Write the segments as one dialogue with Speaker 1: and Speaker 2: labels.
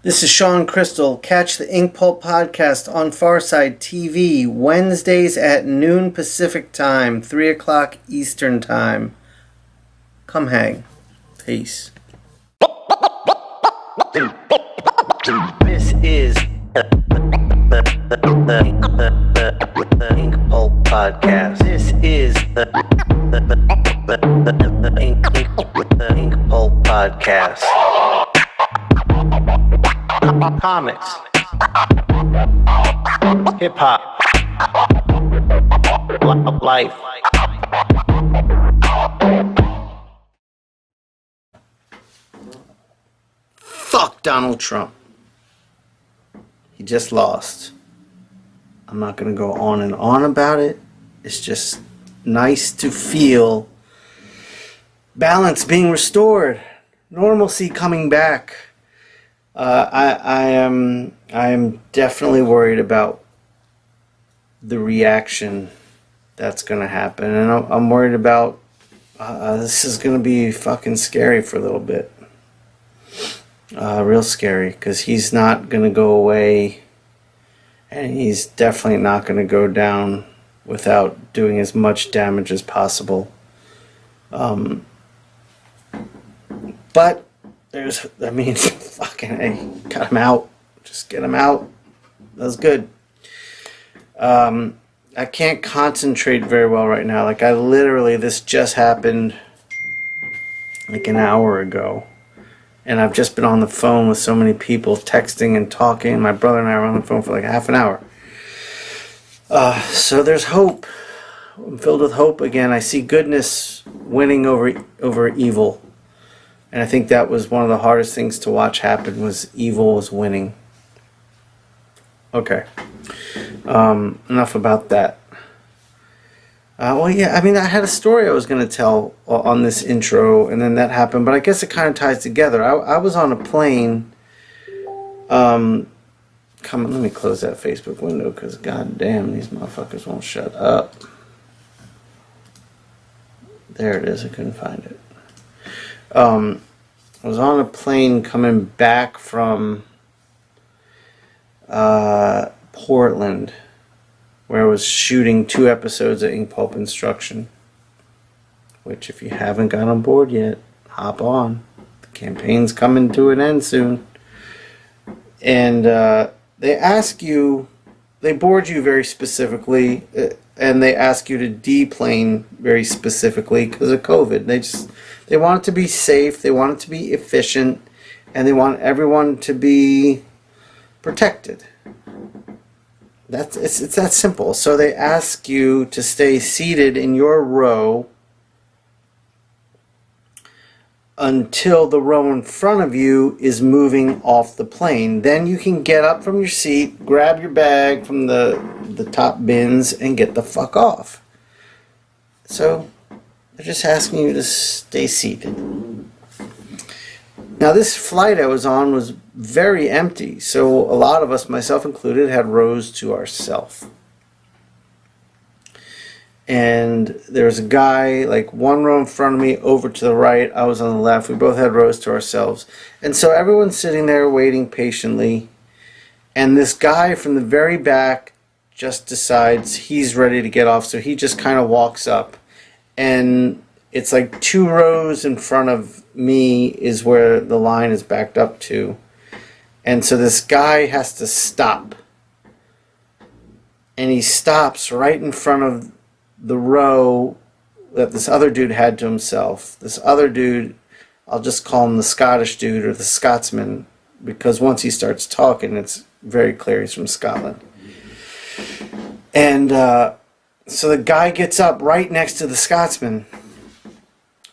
Speaker 1: This is Shawn Crystal. Catch the Inkpulp podcast on Pharcyde TV Wednesdays at noon Pacific time, 3 o'clock Eastern time. Come hang. Peace. This is the Inkpulp podcast. This is the Inkpulp podcast. Comics, hip-hop, life. Fuck Donald Trump. He just lost. I'm not going to go on and on about it. It's just nice to feel balance being restored, normalcy coming back. I am definitely worried about the reaction that's going to happen, and I'm worried about this is going to be fucking scary for a little bit, real scary, because he's not going to go away, and he's definitely not going to go down without doing as much damage as possible. But fucking, hey, cut him out. Just get him out. That was good. I can't concentrate very well right now. Like, this just happened like an hour ago. And I've just been on the phone with so many people, texting and talking. My brother and I were on the phone for like half an hour. So there's hope. I'm filled with hope again. I see goodness winning over evil. And I think that was one of the hardest things to watch happen, was evil was winning. Okay. Enough about that. I had a story I was going to tell on this intro, and then that happened, but I guess it kind of ties together. I was on a plane. Let me close that Facebook window, because goddamn, these motherfuckers won't shut up. There it is. I couldn't find it. I was on a plane coming back from Portland, where I was shooting 2 episodes of Inkpulp Instruction, which, if you haven't got on board yet, hop on. The campaign's coming to an end soon. And they board you very specifically, and they ask you to deplane very specifically because of COVID. They want it to be safe, they want it to be efficient, and they want everyone to be protected. It's that simple. So they ask you to stay seated in your row until the row in front of you is moving off the plane. Then you can get up from your seat, grab your bag from the top bins, and get the fuck off. So they're just asking you to stay seated. Now, this flight I was on was very empty, so a lot of us, myself included, had rows to ourselves. And there was a guy, like, 1 row in front of me, over to the right. I was on the left. We both had rows to ourselves. And so everyone's sitting there waiting patiently. And this guy from the very back just decides he's ready to get off, so he just kind of walks up. And it's like 2 rows in front of me is where the line is backed up to. And so this guy has to stop. And he stops right in front of the row that this other dude had to himself. This other dude, I'll just call him the Scottish dude, or the Scotsman, because once he starts talking, it's very clear he's from Scotland. And so the guy gets up right next to the Scotsman,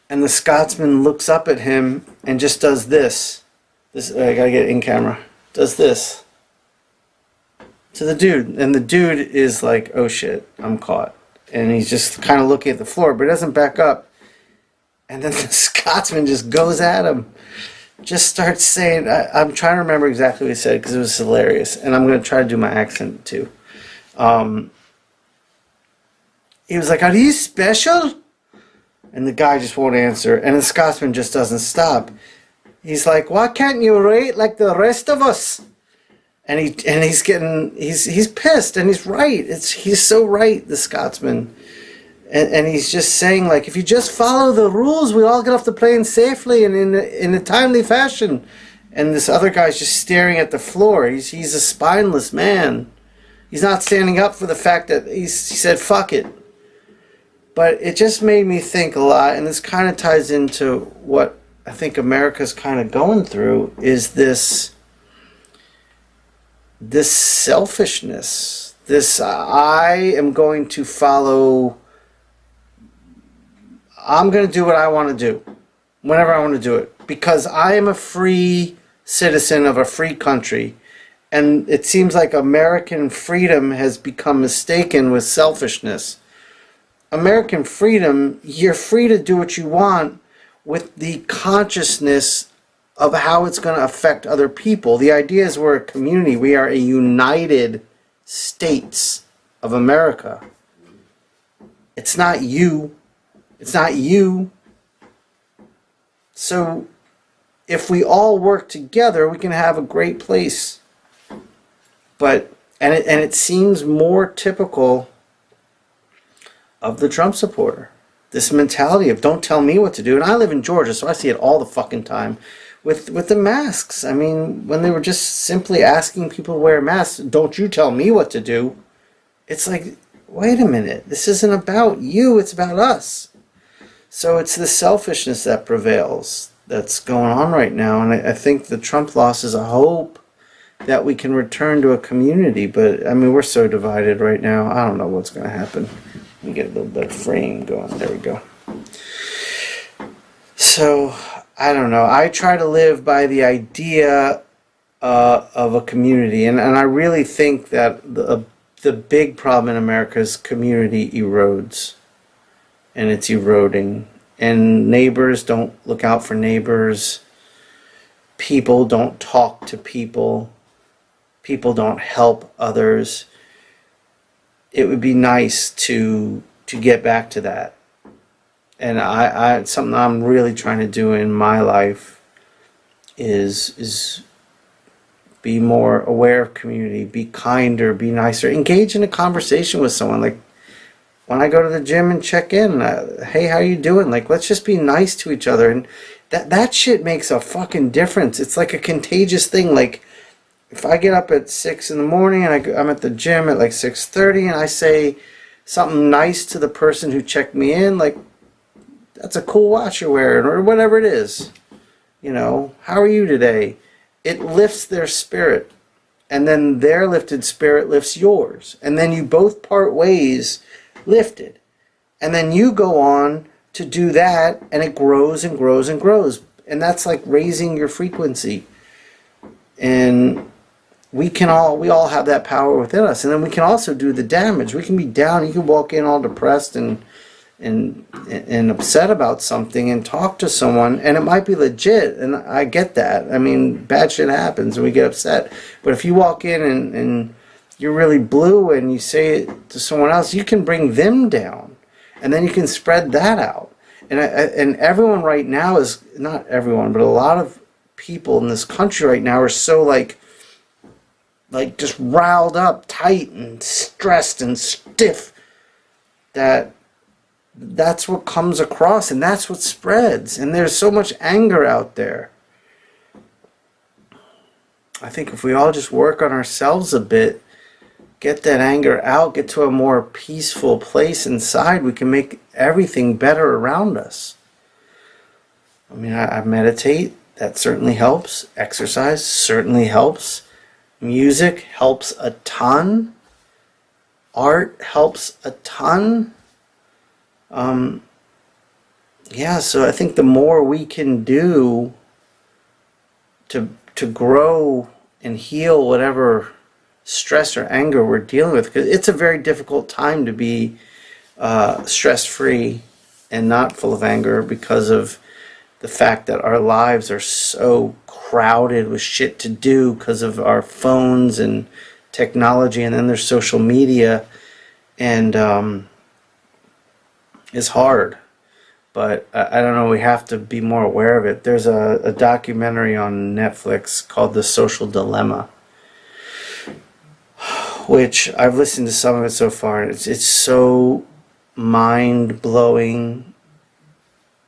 Speaker 1: and the Scotsman looks up at him and just does this. I gotta get it in camera. Does this to the dude, and the dude is like, "Oh shit, I'm caught." And he's just kind of looking at the floor, but he doesn't back up. And then the Scotsman just goes at him, just starts saying, I'm trying to remember exactly what he said because it was hilarious, and I'm going to try to do my accent too. He was like, "Are you special?" And the guy just won't answer, and the Scotsman just doesn't stop. He's like, why can't you rate like the rest of us? And he's pissed, and he's right. He's so right, the Scotsman. And he's just saying, like, if you just follow the rules, we all get off the plane safely and in a timely fashion. And this other guy's just staring at the floor. He's a spineless man. He's not standing up for the fact that he said, fuck it. But it just made me think a lot, and this kind of ties into what I think America's kind of going through, is this selfishness. This, I am going to follow... I'm going to do what I want to do, whenever I want to do it, because I am a free citizen of a free country, and it seems like American freedom has become mistaken with selfishness. American freedom, you're free to do what you want with the consciousness of how it's going to affect other people. The idea is we're a community. We are a United States of America. It's not you. It's not you. So if we all work together, we can have a great place. But it seems more typical of the Trump supporter. This mentality of don't tell me what to do. And I live in Georgia, so I see it all the fucking time with the masks. I mean, when they were just simply asking people to wear masks, don't you tell me what to do. It's like, wait a minute. This isn't about you. It's about us. So it's the selfishness that prevails that's going on right now. And I think the Trump loss is a hope that we can return to a community. But, I mean, we're so divided right now. I don't know what's going to happen. Let me get a little better frame going. There we go. So, I don't know. I try to live by the idea of a community. And I really think that the big problem in America is community erodes. And it's eroding. And neighbors don't look out for neighbors. People don't talk to people. People don't help others. It would be nice to get back to that. And I something I'm really trying to do in my life is be more aware of community, be kinder, be nicer, engage in a conversation with someone. Like, when I go to the gym and check in, hey, how you doing? Like, let's just be nice to each other. And that shit makes a fucking difference. It's like a contagious thing. Like, if I get up at 6 in the morning and I'm at the gym at like 6:30 and I say something nice to the person who checked me in, like, that's a cool watch you're wearing, or whatever it is. You know, how are you today? It lifts their spirit. And then their lifted spirit lifts yours. And then you both part ways lifted, and then you go on to do that, and it grows and grows and grows, and that's like raising your frequency. And we all have that power within us, and then we can also do the damage. We can be down. You can walk in all depressed and upset about something and talk to someone, and it might be legit, and I get that. I mean, bad shit happens and we get upset, but if you walk in and you're really blue and you say it to someone else, you can bring them down, and then you can spread that out. And everyone right now is, not everyone, but a lot of people in this country right now are so like just riled up, tight and stressed and stiff, that's what comes across, and that's what spreads. And there's so much anger out there. I think if we all just work on ourselves a bit, get that anger out, get to a more peaceful place inside, we can make everything better around us. I mean, I meditate. That certainly helps. Exercise certainly helps. Music helps a ton. Art helps a ton. Yeah, so I think the more we can do to grow and heal whatever stress or anger we're dealing with, because it's a very difficult time to be stress-free and not full of anger, because of the fact that our lives are so crowded with shit to do because of our phones and technology, and then there's social media, and it's hard. but I don't know, we have to be more aware of it. There's a documentary on Netflix called The Social Dilemma, which I've listened to some of it so far, and it's so mind-blowing.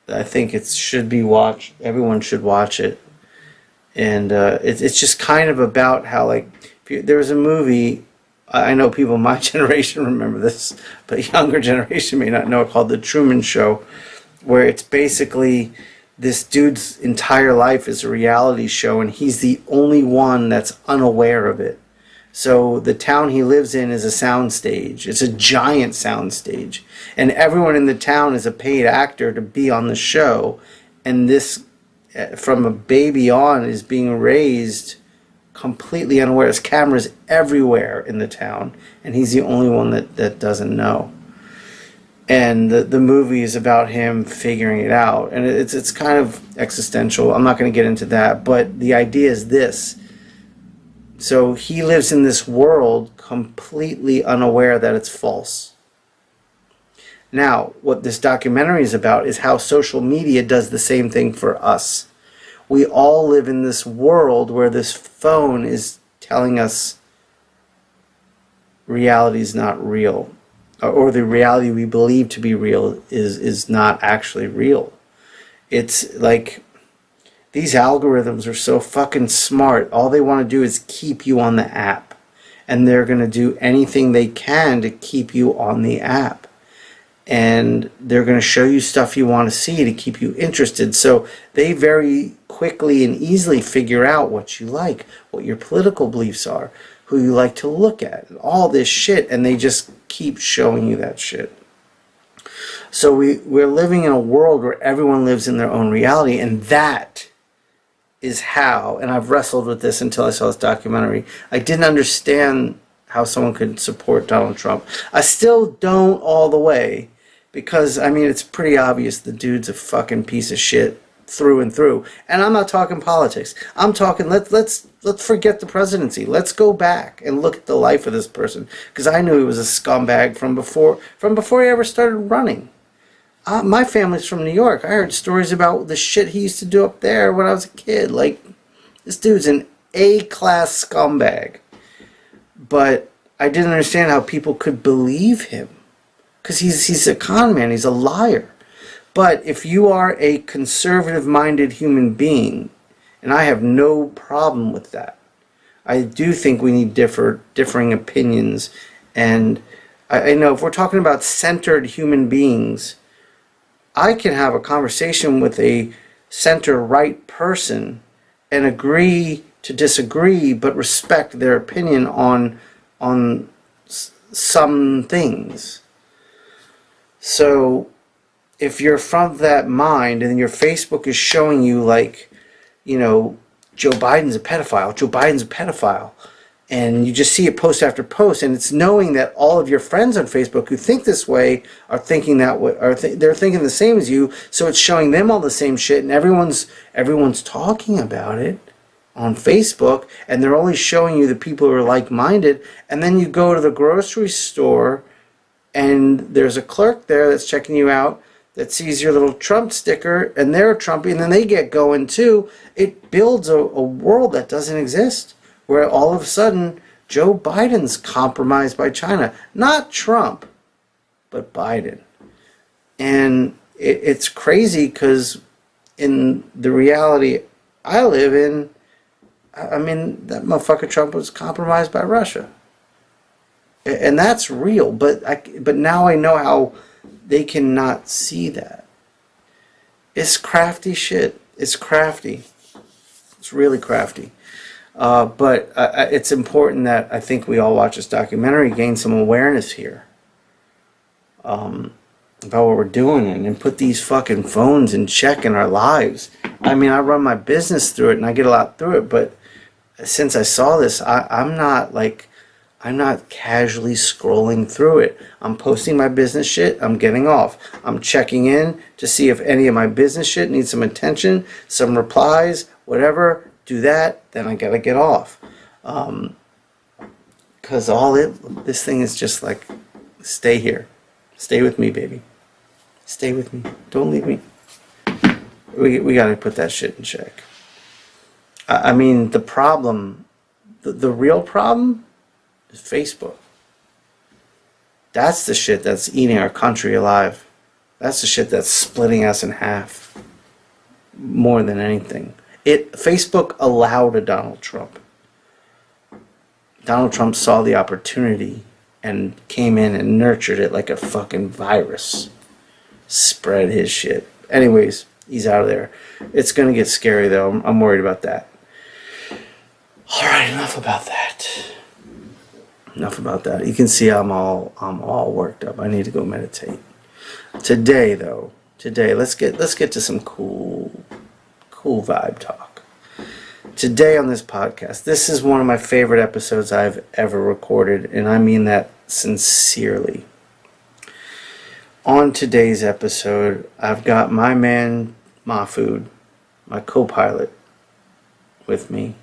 Speaker 1: I think it should be watched. Everyone should watch it. And it's just kind of about how, like, there was a movie, I know people my generation remember this, but younger generation may not know it, called The Truman Show, where it's basically this dude's entire life is a reality show, and he's the only one that's unaware of it. So the town he lives in is a soundstage. It's a giant soundstage. And everyone in the town is a paid actor to be on the show. And this, from a baby on, is being raised completely unaware. There's cameras everywhere in the town. And he's the only one that doesn't know. And the movie is about him figuring it out. And it's kind of existential. I'm not going to get into that. But the idea is this. So he lives in this world completely unaware that it's false. Now, what this documentary is about is how social media does the same thing for us. We all live in this world where this phone is telling us reality is not real, or the reality we believe to be real is not actually real. It's like, these algorithms are so fucking smart. All they want to do is keep you on the app. And they're going to do anything they can to keep you on the app. And they're going to show you stuff you want to see to keep you interested. So they very quickly and easily figure out what you like, what your political beliefs are, who you like to look at, all this shit. And they just keep showing you that shit. So we're living in a world where everyone lives in their own reality. And that is how, and I've wrestled with this until I saw this documentary. I didn't understand how someone could support Donald Trump. I still don't all the way, because, I mean, it's pretty obvious the dude's a fucking piece of shit through and through. And I'm not talking politics. I'm talking, let's forget the presidency. Let's go back and look at the life of this person, because I knew he was a scumbag from before he ever started running. My family's from New York. I heard stories about the shit he used to do up there when I was a kid. Like, this dude's an A-class scumbag. But I didn't understand how people could believe him. Because he's a con man. He's a liar. But if you are a conservative-minded human being, and I have no problem with that, I do think we need differing opinions. And I know if we're talking about centered human beings, I can have a conversation with a center-right person and agree to disagree, but respect their opinion on some things. So if you're from that mind and your Facebook is showing you, like, you know, Joe Biden's a pedophile, and you just see it post after post, and it's knowing that all of your friends on Facebook who think this way are thinking that way, they're thinking the same as you, so it's showing them all the same shit, and everyone's talking about it on Facebook, and they're only showing you the people who are like-minded. And then you go to the grocery store, and there's a clerk there that's checking you out that sees your little Trump sticker, and they're Trumpy, and then they get going too. It builds a world that doesn't exist, where all of a sudden Joe Biden's compromised by China. Not Trump, but Biden. And it's crazy, because in the reality I live in, I mean, that motherfucker Trump was compromised by Russia. And that's real, but now I know how they cannot see that. It's crafty shit. It's crafty. It's really crafty. But it's important that I think we all watch this documentary, gain some awareness here about what we're doing, and put these fucking phones in check in our lives. I mean, I run my business through it, and I get a lot through it, but since I saw this, I'm not casually scrolling through it. I'm posting my business shit. I'm getting off. I'm checking in to see if any of my business shit needs some attention, some replies, whatever. Do that, then I gotta get off. Because this thing is just like, stay here. Stay with me, baby. Stay with me. Don't leave me. We got to put that shit in check. I mean, the problem, the real problem is Facebook. That's the shit that's eating our country alive. That's the shit that's splitting us in half. More than anything. Facebook allowed a Donald Trump. Donald Trump saw the opportunity and came in and nurtured it like a fucking virus. Spread his shit. Anyways, he's out of there. It's going to get scary, though. I'm worried about that. Alright, enough about that. Enough about that. You can see I'm all worked up. I need to go meditate. Today, though, let's get to some cool vibe talk. Today on this podcast, this is one of my favorite episodes I've ever recorded, and I mean that sincerely. On today's episode, I've got my man Mahfood, my co-pilot, with me,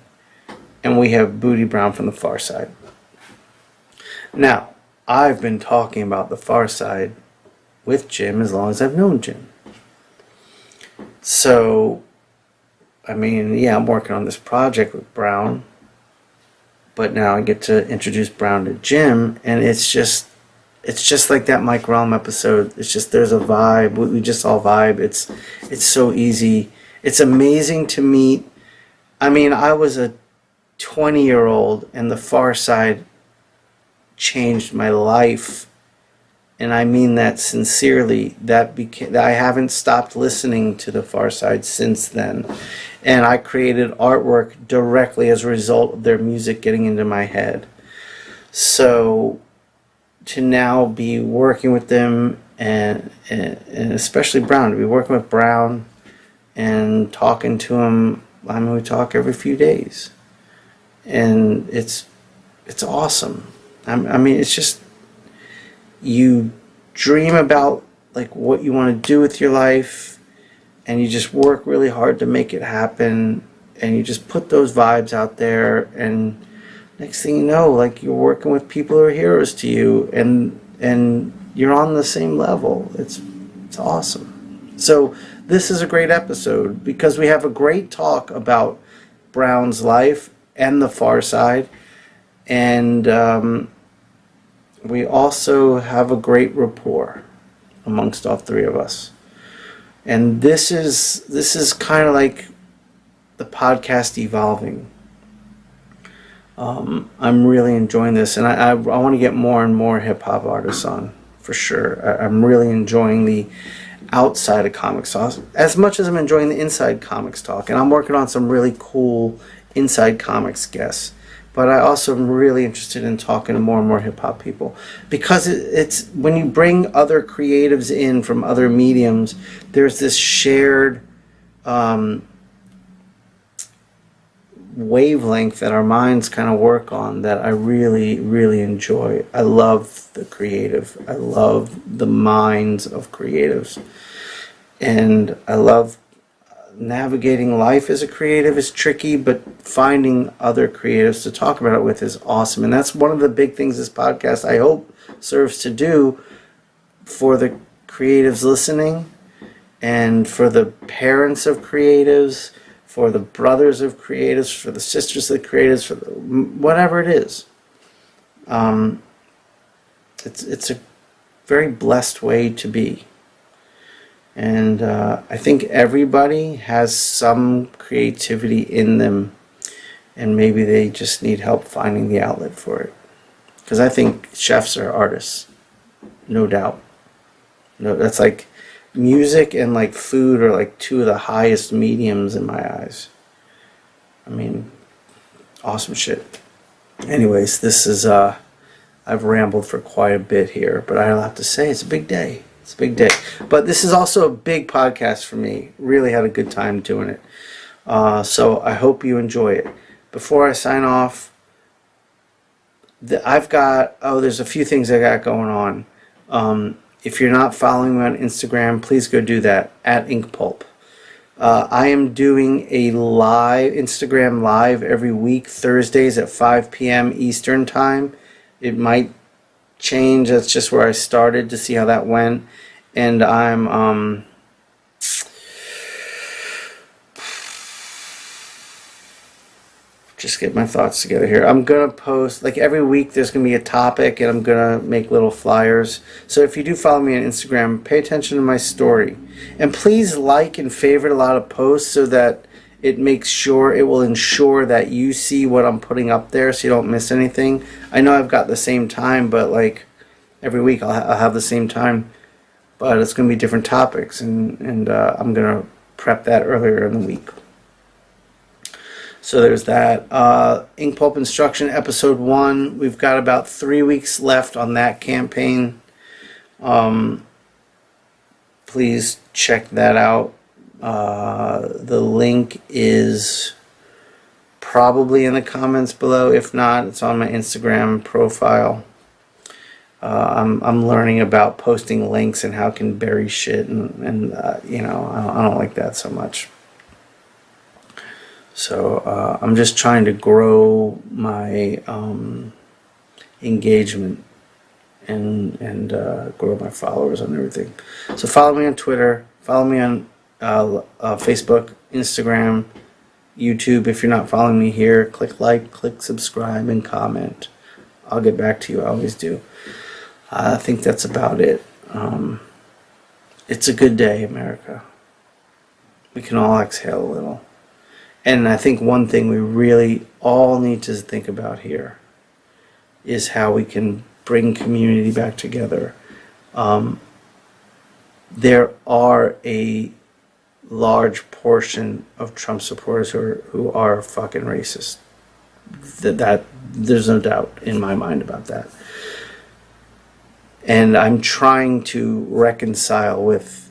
Speaker 1: and we have Bootie Brown from the Pharcyde. Now, I've been talking about the Pharcyde with Jim as long as I've known Jim. So, I mean, yeah, I'm working on this project with Brown, but now I get to introduce Brown to Jim, and it's just like that Mike Realm episode. It's just, there's a vibe. We just all vibe. It's so easy. It's amazing to meet. I mean, I was a 20-year-old, and the Pharcyde changed my life, and I mean that sincerely. I haven't stopped listening to the Pharcyde since then, and I created artwork directly as a result of their music getting into my head. So to now be working with them, and especially Brown, to be working with Brown and talking to him. I mean, we talk every few days, and it's awesome. I mean, it's just, you dream about like what you want to do with your life, and you just work really hard to make it happen, and you just put those vibes out there, and next thing you know, like, you're working with people who are heroes to you, and you're on the same level. It's awesome. So this is a great episode because we have a great talk about Brown's life and the Pharcyde, and we also have a great rapport amongst all three of us. And this is kind of like the podcast evolving. I'm really enjoying this, and I want to get more and more hip-hop artists on, for sure. I'm really enjoying the outside of comics talk as much as I'm enjoying the inside comics talk, and I'm working on some really cool inside comics guests. But I also am really interested in talking to more and more hip-hop people, because it's when you bring other creatives in from other mediums, there's this shared wavelength that our minds kind of work on that I really, really enjoy. I love the creative. I love the minds of creatives. And I love navigating life as a creative is tricky, but finding other creatives to talk about it with is awesome. And that's one of the big things this podcast, I hope, serves to do for the creatives listening, and for the parents of creatives, for the brothers of creatives, for the sisters of creatives, for whatever it is. It's a very blessed way to be. And I think everybody has some creativity in them, and maybe they just need help finding the outlet for it. Because I think chefs are artists, no doubt. No, that's like music and like food are like two of the highest mediums in my eyes. I mean, awesome shit. Anyways, this is I've rambled for quite a bit here, but I have to say it's a big day. It's a big day. But this is also a big podcast for me. Really had a good time doing it. So I hope you enjoy it. Before I sign off, there's a few things I got going on. If you're not following me on Instagram, please go do that, at Inkpulp. I am doing a Instagram live every week, Thursdays at 5 p.m. Eastern Time. It might change. That's just where I started, to see how that went. and I'm just get my thoughts together here. I'm gonna post, like, every week there's gonna be a topic, and I'm gonna make little flyers. So if you do follow me on Instagram, pay attention to my story, and please like and favorite a lot of posts so that it will ensure that you see what I'm putting up there, so you don't miss anything. I know I've got the same time, but like every week I'll have the same time, but it's gonna be different topics, and I'm gonna prep that earlier in the week. So there's that. Inkpulp Instruction Episode 1. We've got about 3 weeks left on that campaign. Please check that out. The link is probably in the comments below. If not, it's on my Instagram profile. I'm learning about posting links and how I can bury shit, and you know, I don't like that so much. So I'm just trying to grow my engagement and grow my followers on everything. So follow me on Twitter, follow me on Facebook, Instagram, YouTube. If you're not following me here, click like, click subscribe, and comment. I'll get back to you. I always do. I think that's about it. It's a good day, America. We can all exhale a little. And I think one thing we really all need to think about here is how we can bring community back together. There are a large portion of Trump supporters who are fucking racist. That there's no doubt in my mind about that. And I'm trying to reconcile with,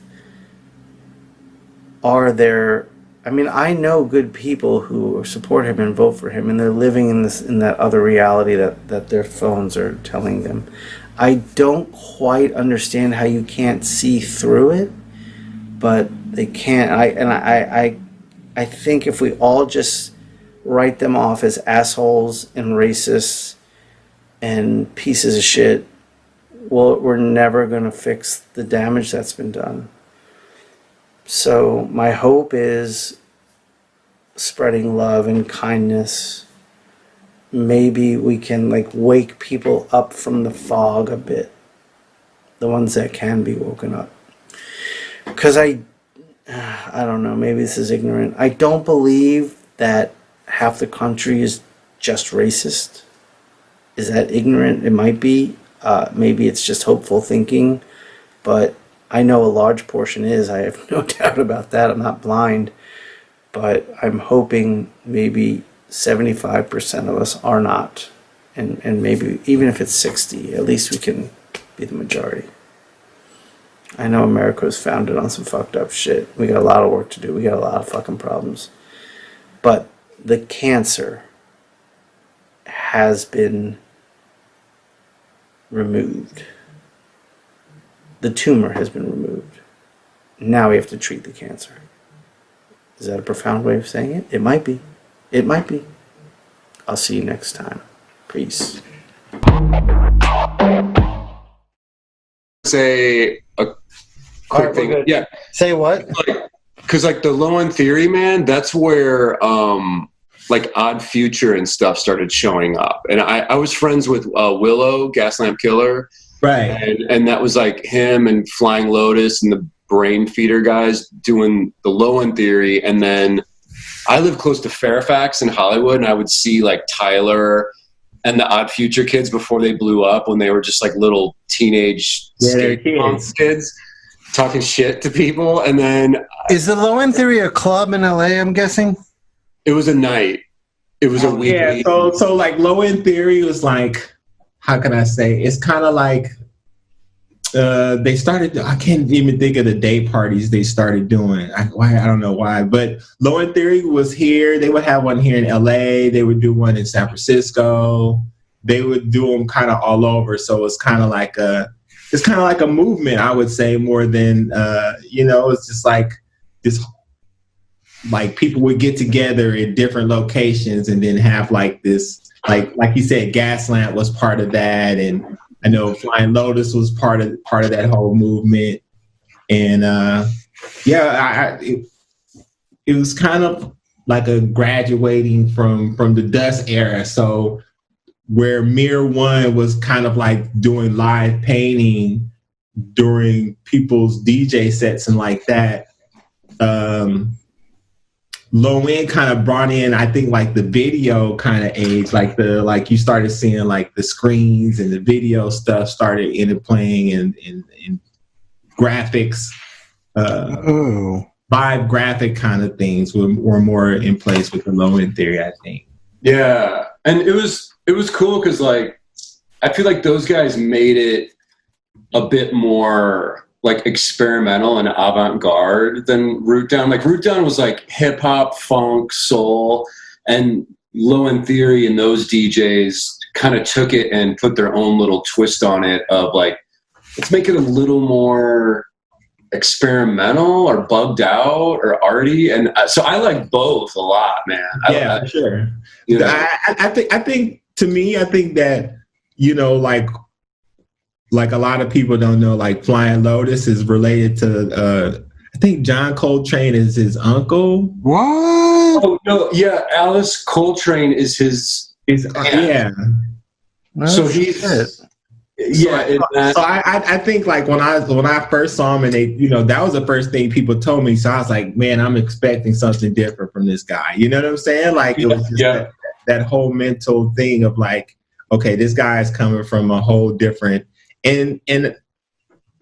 Speaker 1: I know good people who support him and vote for him, and they're living in that other reality that their phones are telling them. I don't quite understand how you can't see through it, but they can't. I think if we all just write them off as assholes and racists and pieces of shit, well, we're never going to fix the damage that's been done. So my hope is spreading love and kindness. Maybe we can wake people up from the fog a bit, the ones that can be woken up. Because I don't know, maybe this is ignorant. I don't believe that half the country is just racist. Is that ignorant? It might be. Maybe it's just hopeful thinking, but I know a large portion is. I have no doubt about that. I'm not blind, but I'm hoping maybe 75% of us are not, and maybe even if it's 60, at least we can be the majority. I know America was founded on some fucked up shit. We got a lot of work to do. We got a lot of fucking problems, but the cancer has been removed. The tumor has been removed. Now we have to treat the cancer. Is that a profound way of saying it? It might be. It might be. I'll see you next time. Peace.
Speaker 2: Say a quick thing. Yeah.
Speaker 1: Say what?
Speaker 2: Because the low end theory, man, that's where Odd Future and stuff started showing up. And I was friends with Willow, Gaslamp Killer.
Speaker 3: Right.
Speaker 2: And that was him and Flying Lotus and the Brain Feeder guys doing the low end theory. And then I live close to Fairfax in Hollywood, and I would see Tyler and the Odd Future kids before they blew up, when they were just little teenage kids talking shit to people. And then
Speaker 1: is the low end theory a club in LA, I'm guessing?
Speaker 2: It was a night. It was a weekly.
Speaker 3: Yeah, so low end theory was how can I say? It's kind of they started. I can't even think of the day parties they started doing. I don't know why, but low end theory was here. They would have one here in LA. They would do one in San Francisco. They would do them kind of all over. So it's kind of like a movement, I would say, more than it's just this. People would get together in different locations and then have this, like you said, Gaslamp was part of that, and I know Flying Lotus was part of that whole movement. And it was kind of like a graduating from the Dusk era. So where Mirror One was kind of like doing live painting during people's DJ sets and like that. Low End kind of brought in, I think, like the video kind of age, like you started seeing like the screens and the video stuff started interplaying and graphics, live graphic kind of things were more in place with the Low End theory, I think.
Speaker 2: Yeah, and it was cool because like I feel like those guys made it a bit more like experimental and avant-garde than Rootdown. Like Rootdown was like hip hop, funk, soul, and Low End Theory and those DJs kind of took it and put their own little twist on it of like, let's make it a little more experimental or bugged out or arty. And so I like both a lot, man.
Speaker 3: Yeah, for sure.
Speaker 2: You know?
Speaker 3: I think to me, I think that, you know, like a lot of people don't know, like Flying Lotus is related to, I think John Coltrane is his uncle.
Speaker 1: What?
Speaker 2: Oh, no, yeah, Alice Coltrane is his.
Speaker 3: Yeah.
Speaker 2: So he's. Yeah.
Speaker 3: So I think like when I first saw him and they, you know, that was the first thing people told me. So I was like, man, I'm expecting something different from this guy. You know what I'm saying? Like it was just that whole mental thing of like, okay, this guy is coming from a whole different. And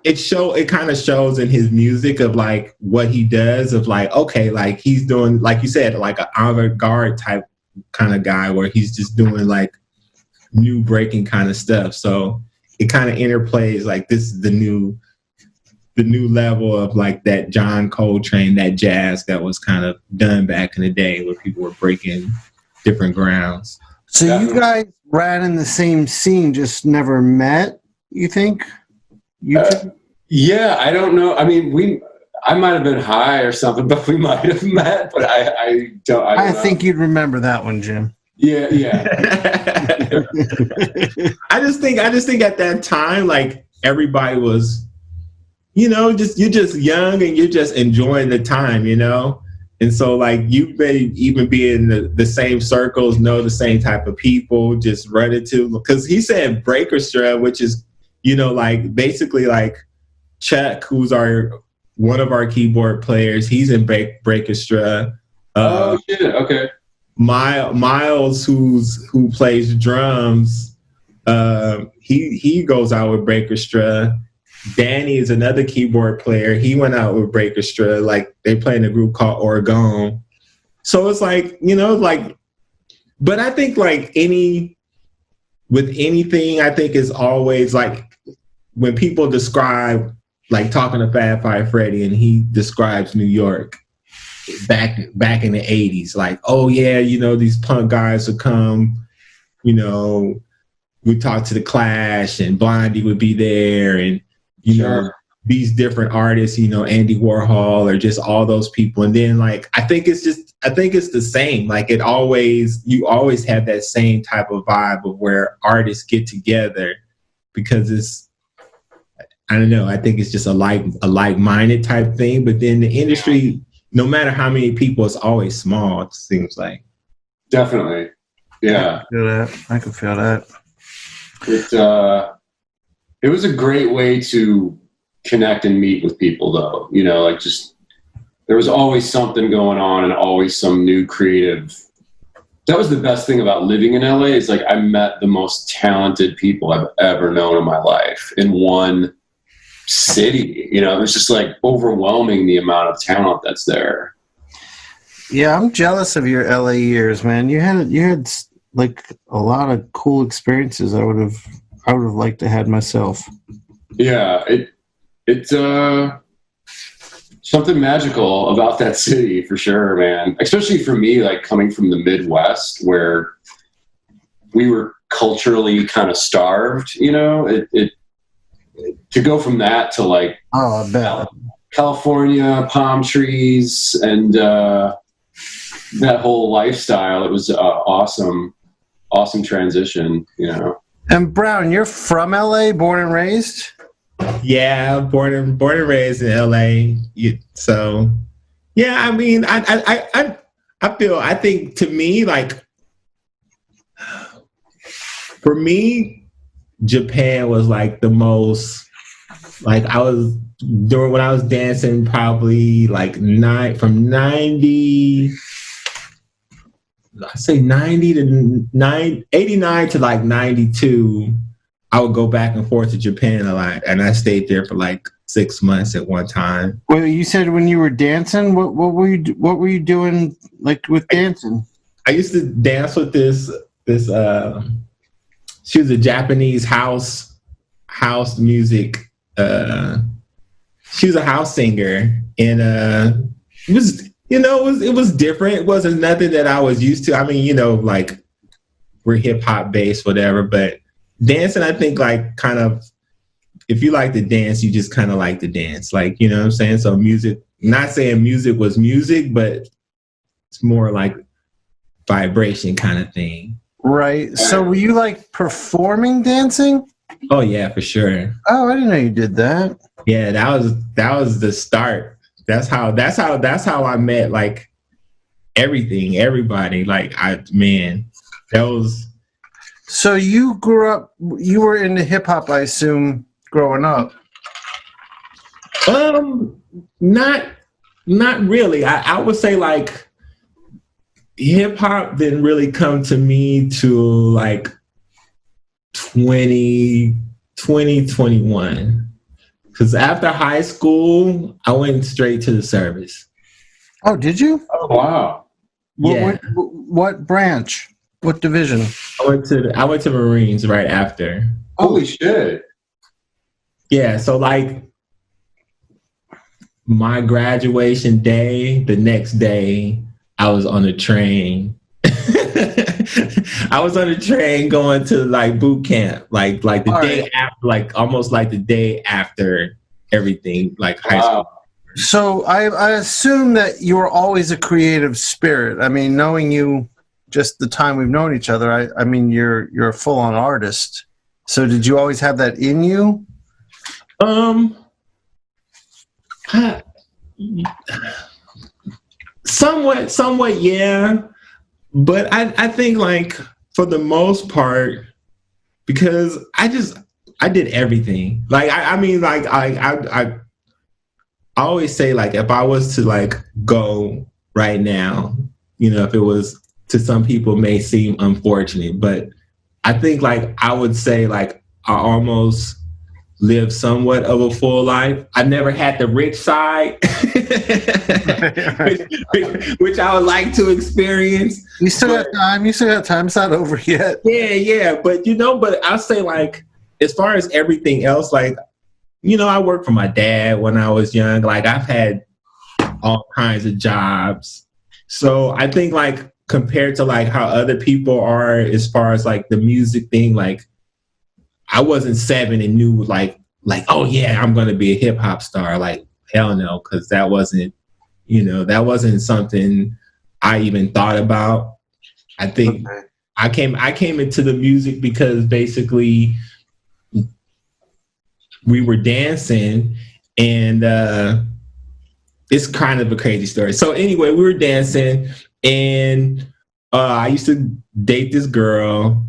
Speaker 3: it kind of shows in his music of like what he does of like, okay, like he's doing, like you said, like an avant-garde type kind of guy where he's just doing like new breaking kind of stuff. So it kind of interplays like this is the new level of like that John Coltrane, that jazz that was kind of done back in the day where people were breaking different grounds.
Speaker 1: So you guys ran in the same scene, just never met? You think?
Speaker 2: Yeah, I don't know. I mean, I might have been high or something, but we might have met. But I don't. I
Speaker 1: think you'd remember that one, Jim.
Speaker 2: Yeah.
Speaker 3: I just think at that time, like everybody was, you know, you're just young and you're just enjoying the time, you know. And so like you may even be in the same circles, know the same type of people, just run into, because he said Breakerstra, which is, you know, like basically like Chuck, who's one of our keyboard players, he's in Breakerstra.
Speaker 2: Oh shit, okay.
Speaker 3: Miles, who plays drums, he goes out with Breakerstra. Danny is another keyboard player. He went out with Breakerstra. Like they play in a group called Oregon. So it's like, you know, like, but I think like with anything, I think it's always like when people describe, like talking to Fab Five Freddy and he describes New York back in the 80s, like, oh yeah, you know, these punk guys would come, you know, we talk to the Clash and Blondie would be there and, you know, these different artists, you know, Andy Warhol or just all those people. And then like, I think it's the same. Like you always have that same type of vibe of where artists get together because I don't know, I think it's just a like-minded type thing. But then the industry, no matter how many people, it's always small, it seems like.
Speaker 2: Definitely. Yeah.
Speaker 1: I can feel that.
Speaker 2: It was a great way to connect and meet with people, though. You know, like just there was always something going on and always some new creative. That was the best thing about living in LA is like I met the most talented people I've ever known in my life in one city. You know, it was just like overwhelming the amount of talent that's there.
Speaker 1: Yeah, I'm jealous of your LA years, man. You had like a lot of cool experiences. I would have liked to have myself.
Speaker 2: Yeah, it's something magical about that city for sure, man. Especially for me, like coming from the Midwest where we were culturally kind of starved, you know, it to go from that to like
Speaker 1: I bet.
Speaker 2: California, palm trees, and that whole lifestyle. It was awesome transition, you know.
Speaker 1: And Brown, you're from LA, born and raised?
Speaker 3: Yeah, born and raised in LA. So yeah, I mean, I think to me, like, for me, Japan was like the most, like, I was during when I was dancing, probably like from 90, I say 90 to 89 to like 92. I would go back and forth to Japan a lot, and I stayed there for like 6 months at one time.
Speaker 1: Well, you said when you were dancing, what were you doing like with dancing?
Speaker 3: I used to dance with this she was a Japanese house music. She was a house singer, and it was, it was different. It wasn't nothing that I was used to. I mean, like, we're hip hop based, whatever, but dancing, I think, like, kind of, if you like to dance, you just kind of like to dance, like, you know what I'm saying? So music, not saying music was music, but it's more like vibration kind of thing.
Speaker 1: Right. So were you like performing dancing?
Speaker 3: Oh yeah, for sure.
Speaker 1: Oh, I didn't know you did that.
Speaker 3: Yeah, that was the start. That's how I met, like, everybody. Like, that was.
Speaker 1: So you grew up, you were into hip hop, I assume, growing up.
Speaker 3: Not really. I would say, like, hip hop didn't really come to me till like 2021. Because after high school, I went straight to the service.
Speaker 1: Oh, did you?
Speaker 2: Oh, wow.
Speaker 3: Yeah.
Speaker 1: What branch? What division?
Speaker 3: I went to Marines right after.
Speaker 2: Holy shit.
Speaker 3: Yeah, so like my graduation day, the next day, I was on a train. I was on a train going to like boot camp, like the day after, like almost like the day after everything, like high school.
Speaker 1: So I assume that you were always a creative spirit. I mean, knowing you just the time we've known each other, I mean, you're a full-on artist. So did you always have that in you?
Speaker 3: Somewhat, yeah. But I think, like, for the most part, because I did everything. Like, I mean, like, I always say, like, if I was to, like, go right now, if it was, to some people may seem unfortunate, but I think, like, I would say, like, I almost lived somewhat of a full life. I never had the rich side, which I would like to experience.
Speaker 1: You still got time. You still got time. It's not over yet.
Speaker 3: Yeah. But, but I'll say, like, as far as everything else, like, I worked for my dad when I was young. Like, I've had all kinds of jobs. So I think, like, compared to, like, how other people are as far as, like, the music thing, like, I wasn't 7 and knew, like, oh yeah, I'm going to be a hip hop star. Like, hell no. Cause that wasn't something I even thought about. I think I came into the music because basically we were dancing, and it's kind of a crazy story. So anyway, we were dancing, and I used to date this girl.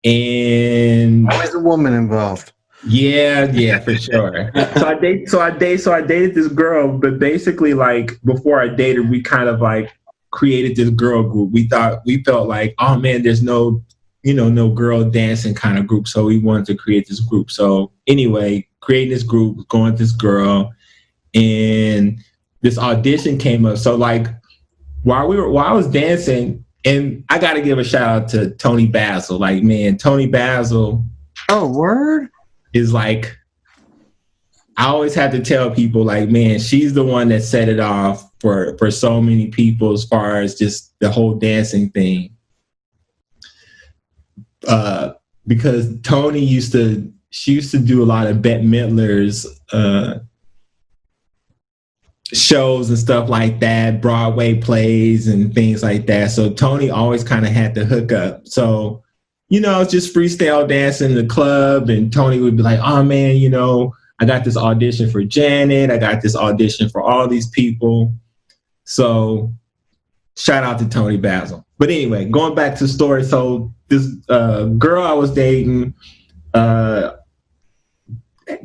Speaker 3: And
Speaker 1: always a woman involved.
Speaker 3: Yeah, for sure. So I dated this girl, but basically, like, before I dated, we kind of like created this girl group. We felt like, oh man, there's no girl dancing kind of group. So we wanted to create this group. So anyway, creating this group, going with this girl, and this audition came up. So, like, while I was dancing. And I got to give a shout out to Tony Basil. Like, man, Tony Basil.
Speaker 1: Oh, word?
Speaker 3: Is like, I always have to tell people, like, man, she's the one that set it off for so many people as far as just the whole dancing thing. Because Tony used to do a lot of Bette Midler's shows and stuff like that, Broadway plays and things like that. So Tony always kind of had to hook up. So, it's just freestyle dancing in the club, and Tony would be like, oh man, I got this audition for Janet. I got this audition for all these people. So shout out to Tony Basil. But anyway, going back to the story. So this girl I was dating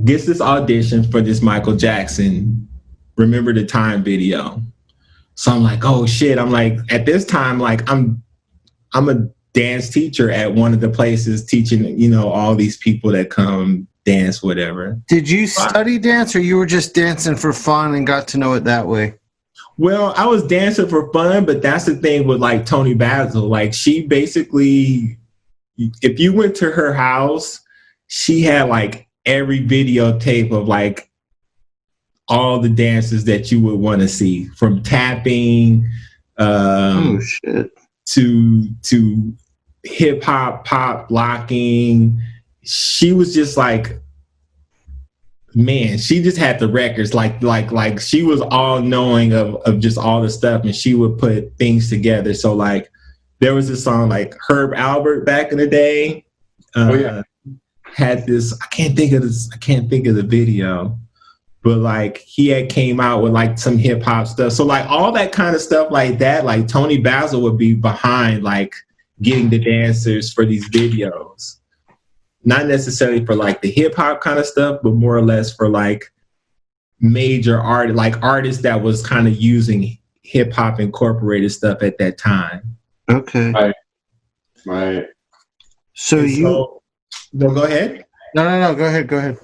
Speaker 3: gets this audition for this Michael Jackson Remember the Time video. So I'm like, oh shit. I'm like, at this time, like I'm a dance teacher at one of the places teaching, you know, all these people that come dance, whatever.
Speaker 1: Did you study dance, or you were just dancing for fun and got to know it that way?
Speaker 3: Well, I was dancing for fun, but that's the thing with like Tony Basil. Like she basically, if you went to her house, she had like every videotape of like all the dances that you would want to see, from tapping
Speaker 1: oh shit,
Speaker 3: to hip hop, pop, locking. She was just like, man, she just had the records. Like she was all knowing of just all the stuff, and she would put things together. So like there was this song like Herb Albert back in the day. Had this, I can't think of the video, but like he had came out with like some hip hop stuff. So like all that kind of stuff like that, like Tony Basil would be behind like getting the dancers for these videos. Not necessarily for like the hip hop kind of stuff, but more or less for like major art, like artists that was kind of using hip hop incorporated stuff at that time.
Speaker 1: Okay.
Speaker 2: Right.
Speaker 3: So no, go ahead.
Speaker 1: No, go ahead.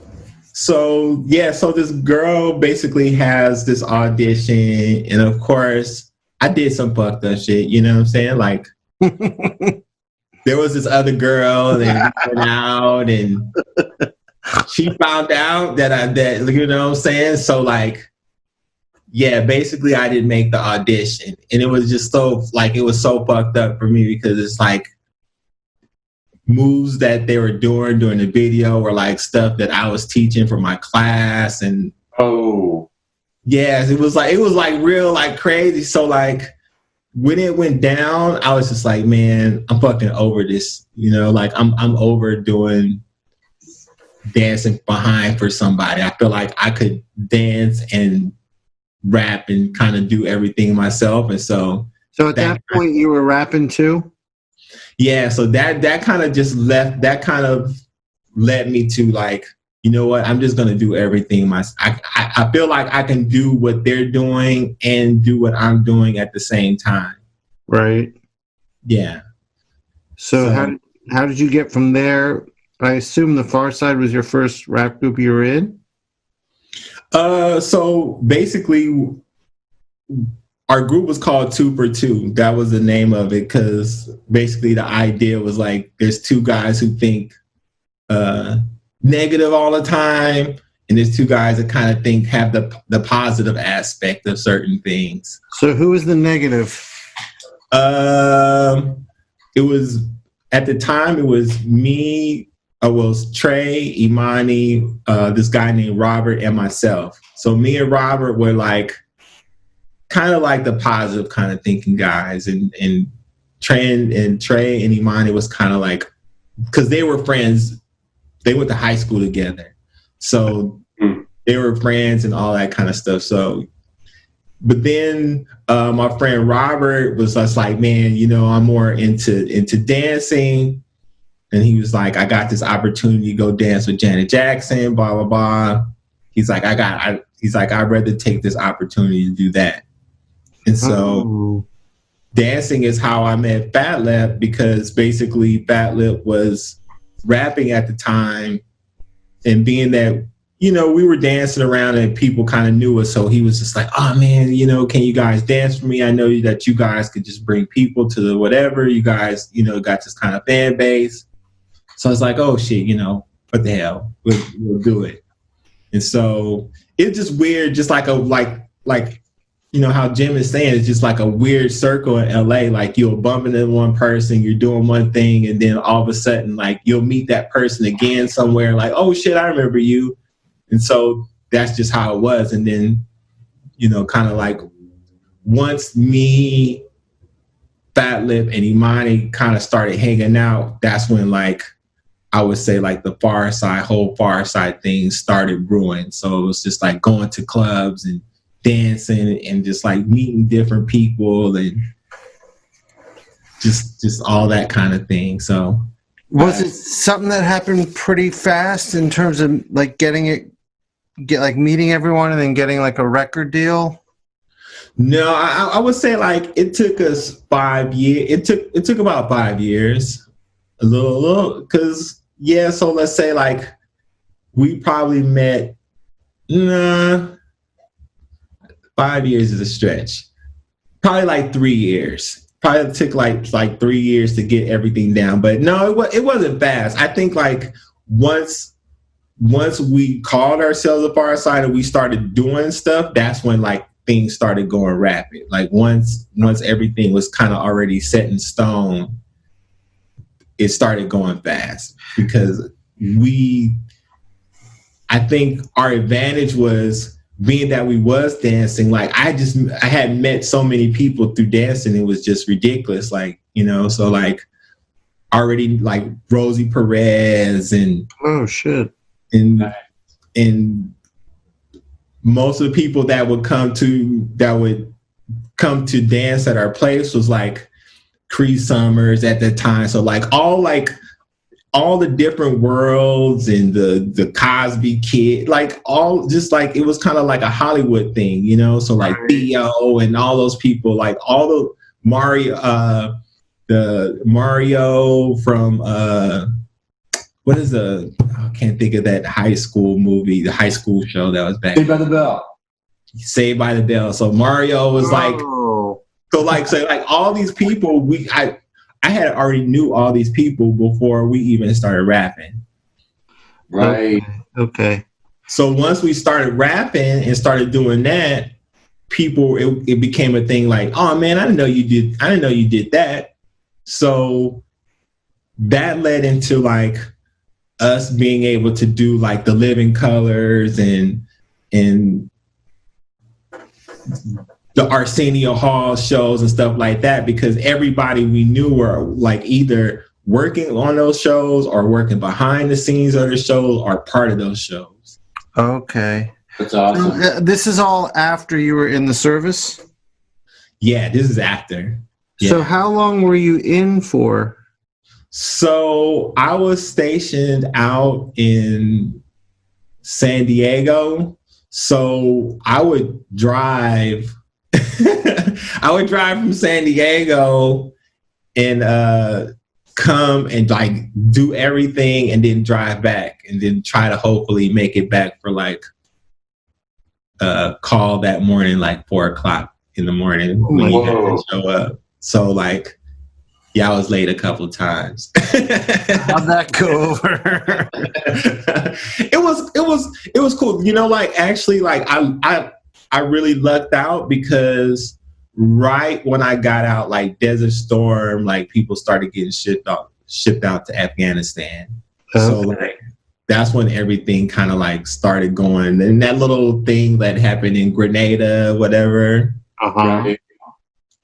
Speaker 3: So yeah, so this girl basically has this audition, and of course I did some fucked up shit, you know what I'm saying? Like there was this other girl that went out, and she found out that you know what I'm saying? So like, yeah, basically I didn't make the audition, and it was just so like, it was so fucked up for me, because it's like moves that they were doing during the video were like stuff that I was teaching for my class. And yes, it was like real like crazy. So like when it went down, I was just like, man, I'm fucking over this, you know, like I'm over doing dancing behind for somebody. I feel like I could dance and rap and kind of do everything myself. And so
Speaker 1: at that point you were rapping too?
Speaker 3: Yeah, so that kind of led me to like, you know what, I'm just gonna do everything myself. I feel like I can do what they're doing and do what I'm doing at the same time. Right. Yeah.
Speaker 1: So how did you get from there? I assume the Pharcyde was your first rap group you were in?
Speaker 3: So basically our group was called 2 for 2. That was the name of it, because basically the idea was like, there's two guys who think negative all the time, and there's two guys that kind of think have the positive aspect of certain things.
Speaker 1: So who was the negative?
Speaker 3: It was, at the time, it was me, it was Trey, Imani, this guy named Robert, and myself. So me and Robert were like, kind of like the positive kind of thinking guys, and Trey and Imani was kind of like, because they were friends, they went to high school together, so they were friends and all that kind of stuff. So, but then my friend Robert was just like, man, you know, I'm more into dancing, and he was like, I got this opportunity to go dance with Janet Jackson, blah blah blah. He's like, I'd rather take this opportunity to do that. And so dancing is how I met Fat Lip, because basically Fat Lip was rapping at the time, and being that, you know, we were dancing around and people kind of knew us. So he was just like, oh man, you know, can you guys dance for me? I know that you guys could just bring people to the whatever. You guys, you know, got this kind of fan base. So I was like, oh shit, you know, what the hell? We'll do it. And so it's just weird, just like you know how Jim is saying, it's just like a weird circle in LA. Like you'll bump into one person, you're doing one thing, and then all of a sudden, like you'll meet that person again somewhere, like, oh shit, I remember you. And so that's just how it was. And then, you know, kind of like once me, Fat Lip, and Imani kind of started hanging out, that's when like I would say like the whole Pharcyde thing started brewing. So it was just like going to clubs and dancing and just like meeting different people and just all that kind of thing. So
Speaker 1: was it something that happened pretty fast in terms of like meeting everyone and then getting like a record deal?
Speaker 3: No, I would say like it took us 5 years. It took about 5 years, a little, because yeah. So let's say like we probably met. 5 years is a stretch. Probably like 3 years. Probably took like 3 years to get everything down. But no, it wasn't fast. I think like once we called ourselves a Pharcyde and we started doing stuff, that's when like things started going rapid. Like once everything was kind of already set in stone, it started going fast because I think our advantage was being that we was dancing. Like I had met so many people through dancing. It was just ridiculous. Like, you know, so like already like Rosie Perez and
Speaker 1: oh shit.
Speaker 3: And most of the people that would come to dance at our place was like Cree Summers at that time. So like all the different worlds and the Cosby Kid, like all just like it was kind of like a Hollywood thing, you know. So like Theo and all those people, like all the Mario from what is I can't think of that high school movie, the high school show that was back.
Speaker 4: Saved by the Bell.
Speaker 3: Saved by the Bell. So Mario was like, so like all these people, I had already knew all these people before we even started rapping.
Speaker 4: Right.
Speaker 1: Okay.
Speaker 3: So once we started rapping and started doing that, people, it became a thing like, oh man, I didn't know you did that. So that led into like us being able to do like the Living Colors and the Arsenio Hall shows and stuff like that, because everybody we knew were like either working on those shows or working behind the scenes of the shows or part of those shows.
Speaker 1: Okay.
Speaker 4: That's awesome.
Speaker 1: So, this is all after you were in the service?
Speaker 3: Yeah, this is after. Yeah.
Speaker 1: So how long were you in for?
Speaker 3: So I was stationed out in San Diego. So I would drive from San Diego and come and like do everything and then drive back and then try to hopefully make it back for like call that morning, like 4:00 in the morning when you had to show up. So like, yeah, I was late a couple times.
Speaker 1: How'd that go over?
Speaker 3: It was cool. You know, like actually like I really lucked out because right when I got out, like Desert Storm, like people started getting shipped out to Afghanistan. Okay. So like that's when everything kind of like started going. And that little thing that happened in Grenada, whatever.
Speaker 4: Right.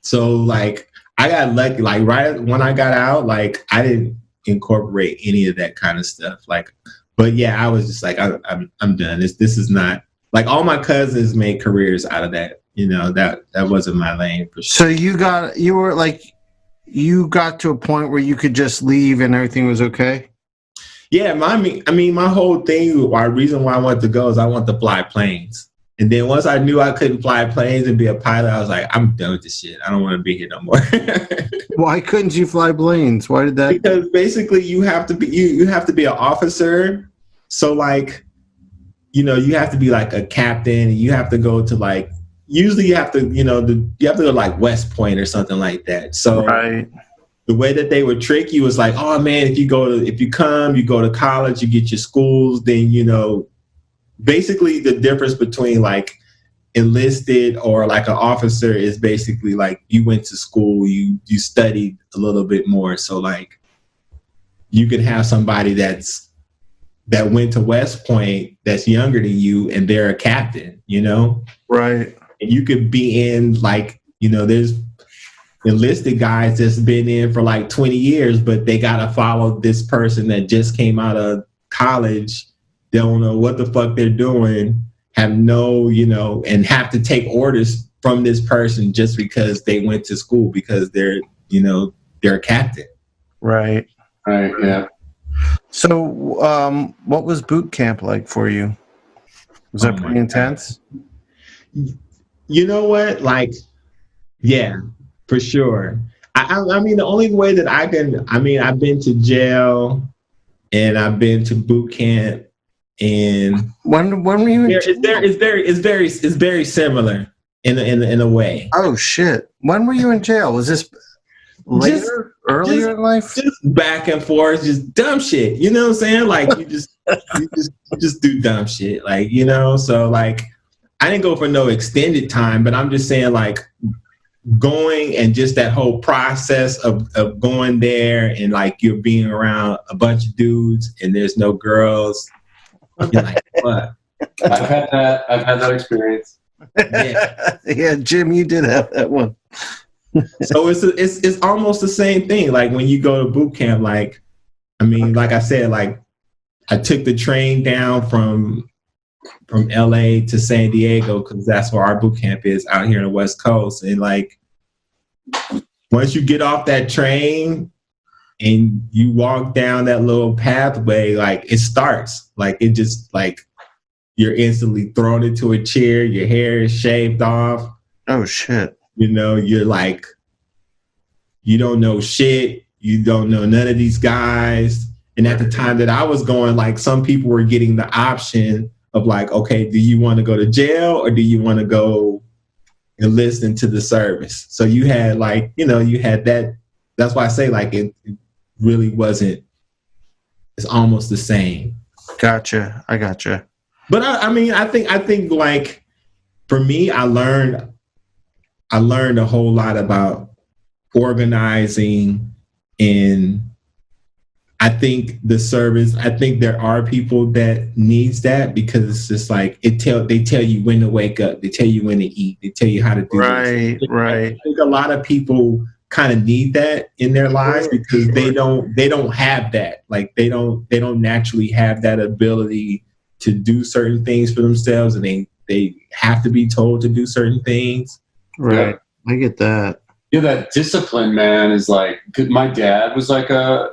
Speaker 3: So like I got lucky. Like right when I got out, like I didn't incorporate any of that kind of stuff. Like, but yeah, I was just like I'm done. This is not. Like all my cousins made careers out of that, you know, that wasn't my lane for sure.
Speaker 1: So you got to a point where you could just leave and everything was okay?
Speaker 3: Yeah, my whole thing, reason why I wanted to go is I wanted to fly planes. And then once I knew I couldn't fly planes and be a pilot, I was like, I'm done with this shit. I don't want to be here no more.
Speaker 1: Why couldn't you fly planes? Why did that? Because
Speaker 3: basically you have to be an officer. So like, you know, you have to be like a captain and you have to go to like, usually you have to, you know, you have to go to like West Point or something like that. So
Speaker 1: right.
Speaker 3: The way that they would trick you was like, oh man, if you go to college, you get your schools, then, you know, basically the difference between like enlisted or like an officer is basically like you went to school, you studied a little bit more. So like you could have somebody that went to West Point that's younger than you and they're a captain, you know?
Speaker 1: Right.
Speaker 3: And you could be in like, you know, there's enlisted guys that's been in for like 20 years, but they got to follow this person that just came out of college. They don't know what the fuck they're doing, have no, and have to take orders from this person just because they went to school because they're a captain.
Speaker 1: Right.
Speaker 2: Right. Yeah.
Speaker 1: So, what was boot camp like for you? Was that pretty intense?
Speaker 3: You know what? Like, yeah, for sure. I mean, the only way that I've been to jail and I've been to boot camp, and
Speaker 1: when were you in jail?
Speaker 3: It's very similar in a way.
Speaker 1: Oh shit! When were you in jail? Was this later, earlier in life?
Speaker 3: Just back and forth, just dumb shit. You know what I'm saying? Like you just do dumb shit. Like, so like I didn't go for no extended time, but I'm just saying like going and just that whole process of going there and like you're being around a bunch of dudes and there's no girls. You're like, what?
Speaker 2: I've had that experience.
Speaker 1: Yeah, Jim, you did have that one.
Speaker 3: So it's almost the same thing. Like when you go to boot camp, like, I mean, like I said, like I took the train down from LA to San Diego because that's where our boot camp is out here on the West Coast. And like, once you get off that train and you walk down that little pathway, like it starts, like it just like you're instantly thrown into a chair, your hair is shaved off.
Speaker 1: Oh shit.
Speaker 3: You're like, you don't know shit. You don't know none of these guys. And at the time that I was going, like some people were getting the option of like, okay, do you want to go to jail or do you want to go enlist into the service? So you had like, you had that. That's why I say like it really wasn't. It's almost the same.
Speaker 1: Gotcha. I gotcha.
Speaker 3: But I think like for me, I learned a whole lot about organizing, and I think the service, I think there are people that needs that because it's just like they tell you when to wake up, they tell you when to eat, they tell you how to do
Speaker 1: this. Right.
Speaker 3: I think a lot of people kind of need that in their lives because they don't have that. Like they don't naturally have that ability to do certain things for themselves, and they have to be told to do certain things.
Speaker 1: Right. Yeah. I get that.
Speaker 2: Yeah, that discipline, man, is like, 'cause my dad was like a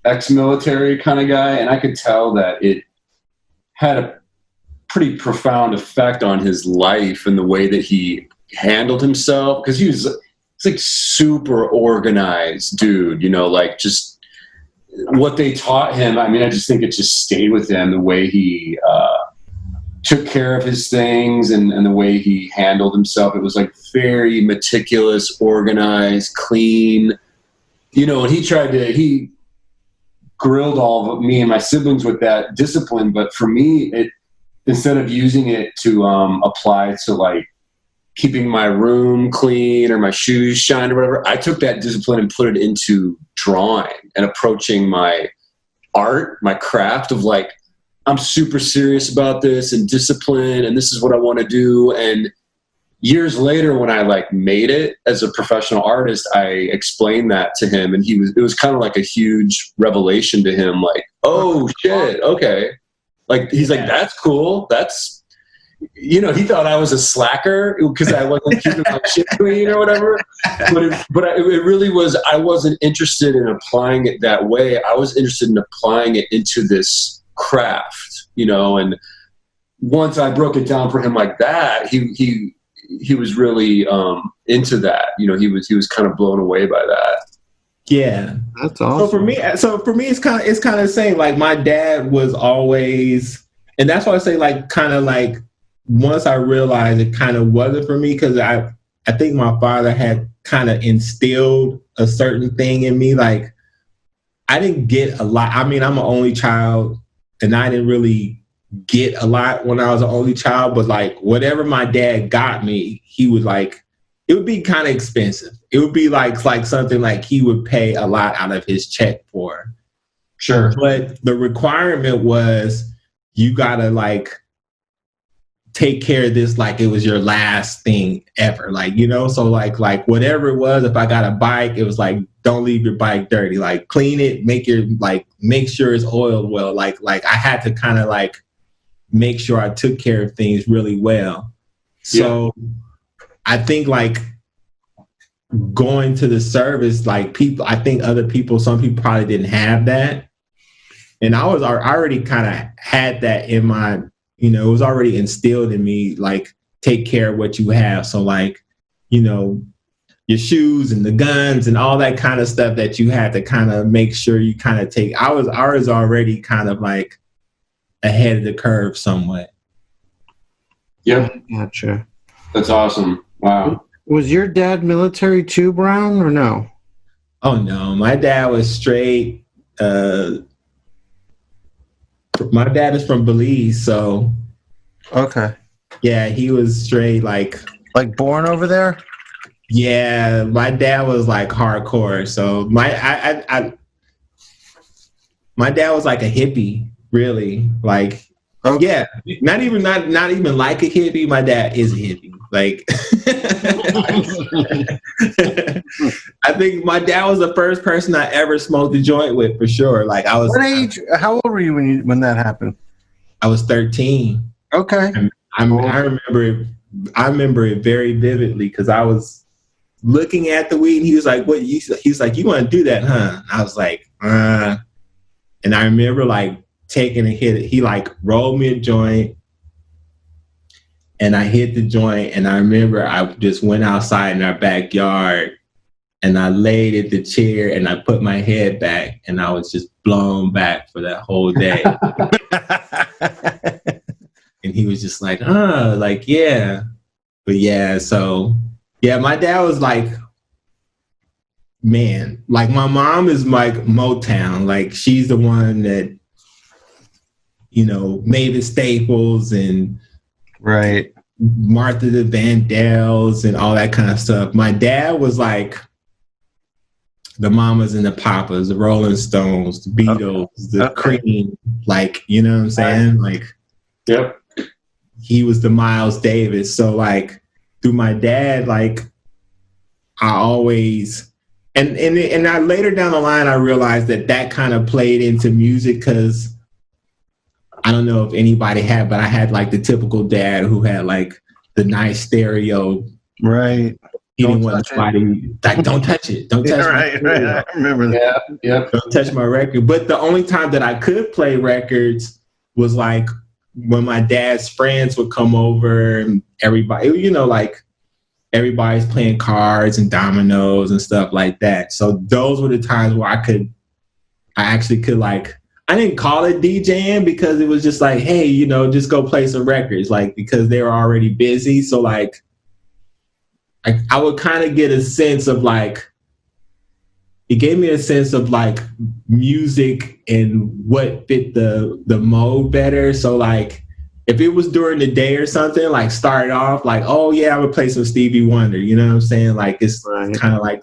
Speaker 2: ex-military kind of guy, and I could tell that it had a pretty profound effect on his life and the way that he handled himself, because he's like super organized dude, like just what they taught him. I mean, I just think it just stayed with him, the way he took care of his things and the way he handled himself. It was like very meticulous, organized, clean, and he grilled all of me and my siblings with that discipline. But for me, instead of using it to apply to like keeping my room clean or my shoes shined or whatever, I took that discipline and put it into drawing and approaching my art, my craft of like, I'm super serious about this and discipline, and this is what I want to do. And years later, when I like made it as a professional artist, I explained that to him, and it was kind of like a huge revelation to him. Like, oh shit, okay. Like he's like, that's cool. That's, he thought I was a slacker because I wasn't keeping my shit clean or whatever. But it really was. I wasn't interested in applying it that way. I was interested in applying it into this craft, and once I broke it down for him like that, he was really into that. He was kind of blown away by that.
Speaker 3: Yeah,
Speaker 1: that's awesome.
Speaker 3: So for me, it's kind of the same. Like my dad was always, and that's why I say like kind of like once I realized it kind of wasn't for me, because I think my father had kind of instilled a certain thing in me. Like I didn't get a lot. I mean, I'm an only child, and I didn't really get a lot when I was an only child, but like whatever my dad got me, he would like, it would be kind of expensive. It would be like something like he would pay a lot out of his check for.
Speaker 2: Sure.
Speaker 3: But the requirement was you gotta like take care of this like it was your last thing ever. Like, you know, so like whatever it was, if I got a bike, it was like, don't leave your bike dirty. Like clean it, make sure it's oiled well. Like I had to kind of like make sure I took care of things really well. So I think like going to the service, like I think some people probably didn't have that. And I already kind of had that in my, you know, it was already instilled in me, like, take care of what you have. So, like, you know, your shoes and the guns and all that kind of stuff that you had to kind of make sure you kind of take. I was already kind of like ahead of the curve somewhat.
Speaker 2: Yep.
Speaker 5: Gotcha.
Speaker 2: That's awesome. Wow.
Speaker 5: Was your dad military too, Brown, or no?
Speaker 3: Oh, no. My dad was straight. My dad is from Belize, so
Speaker 1: Okay.
Speaker 3: yeah, he was straight like
Speaker 1: born over there?
Speaker 3: Yeah, my dad was like hardcore. So my dad was like a hippie, really. Like, yeah, not even like a hippie. My dad is a hippie. Like, I think my dad was the first person I ever smoked a joint with, for sure. Like, I was.
Speaker 1: What age? How old were you when that happened?
Speaker 3: I was 13.
Speaker 1: Okay.
Speaker 3: I remember it very vividly because I was looking at the weed and he was like, "What?" He's like, "You want to do that, huh?" And I was like, And I remember like taking a hit. He like rolled me a joint. And I hit the joint, and I remember I just went outside in our backyard, and I laid at the chair, and I put my head back, and I was just blown back for that whole day. And he was just like, like, yeah. But yeah, so, yeah, my dad was like, man, like my mom is like Motown. Like, she's the one that, you know, Mavis Staples and
Speaker 1: right,
Speaker 3: Martha the Vandells and all that kind of stuff. My dad was like the Mamas and the Papas, the Rolling Stones, the Beatles, the Cream, like, you know what I'm saying? Like,
Speaker 2: yep.
Speaker 3: He was the Miles Davis. So like through my dad, like I always, and I later down the line, I realized that kind of played into music because I don't know if anybody had, but I had like the typical dad who had like the nice stereo.
Speaker 1: Right.
Speaker 3: He didn't want anybody like, don't touch it. Don't touch
Speaker 1: right. I remember that.
Speaker 2: Yeah.
Speaker 3: Don't touch my record. But the only time that I could play records was like when my dad's friends would come over and everybody, you know, like everybody's playing cards and dominoes and stuff like that. So those were the times where I actually could like, I didn't call it DJing because it was just like, hey, you know, just go play some records, like, because they were already busy. So like, I would kind of get a sense of like, it gave me a sense of like music and what fit the mode better. So like, if it was during the day or something, like start off like, oh yeah, I would play some Stevie Wonder, you know what I'm saying? Like, it's kind of like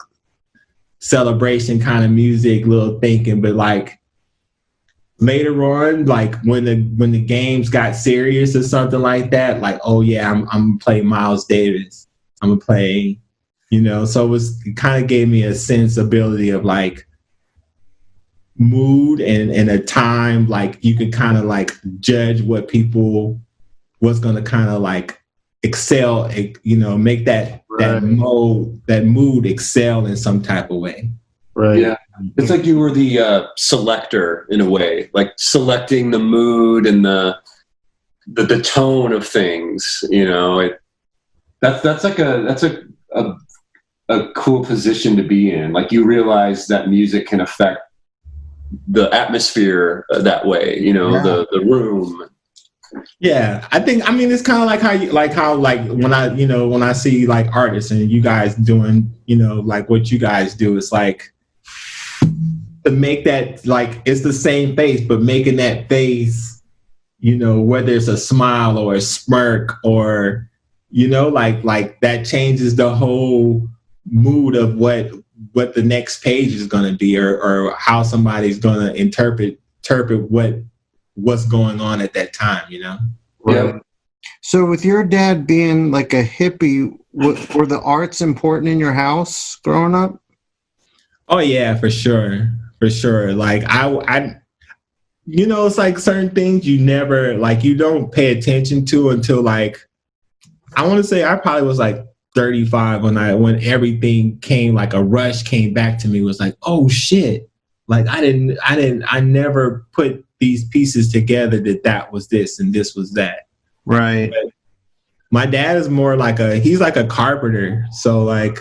Speaker 3: celebration kind of music, little thinking, but like, later on, like when the games got serious or something like that, like, oh yeah, I'm gonna play Miles Davis. I'm gonna play, you know. So it kind of gave me a sensibility of like mood and a time, like you could kind of like judge what's gonna kind of like excel, you know, make that mood excel in some type of way.
Speaker 1: Right.
Speaker 2: Yeah. It's like you were the selector in a way, like selecting the mood and the tone of things. You know, that's a cool position to be in. Like you realize that music can affect the atmosphere that way. You know, the room.
Speaker 3: Yeah, I mean, it's kind of like how when I see like artists and you guys doing, you know, like what you guys do, it's like to make that, like, it's the same face, but making that face, you know, whether it's a smile or a smirk or, you know, like that changes the whole mood of what the next page is going to be or how somebody's going to interpret what's going on at that time, you know?
Speaker 2: Yeah.
Speaker 5: So with your dad being like a hippie, were the arts important in your house growing up?
Speaker 3: Oh yeah, for sure. For sure. Like I you know, it's like certain things you never like you don't pay attention to until like I want to say I probably was like 35 when everything came like a rush came back to me. It was like, oh shit. Like I never put these pieces together that was this and this was that.
Speaker 5: Right.
Speaker 3: But my dad is more like he's like a carpenter. So like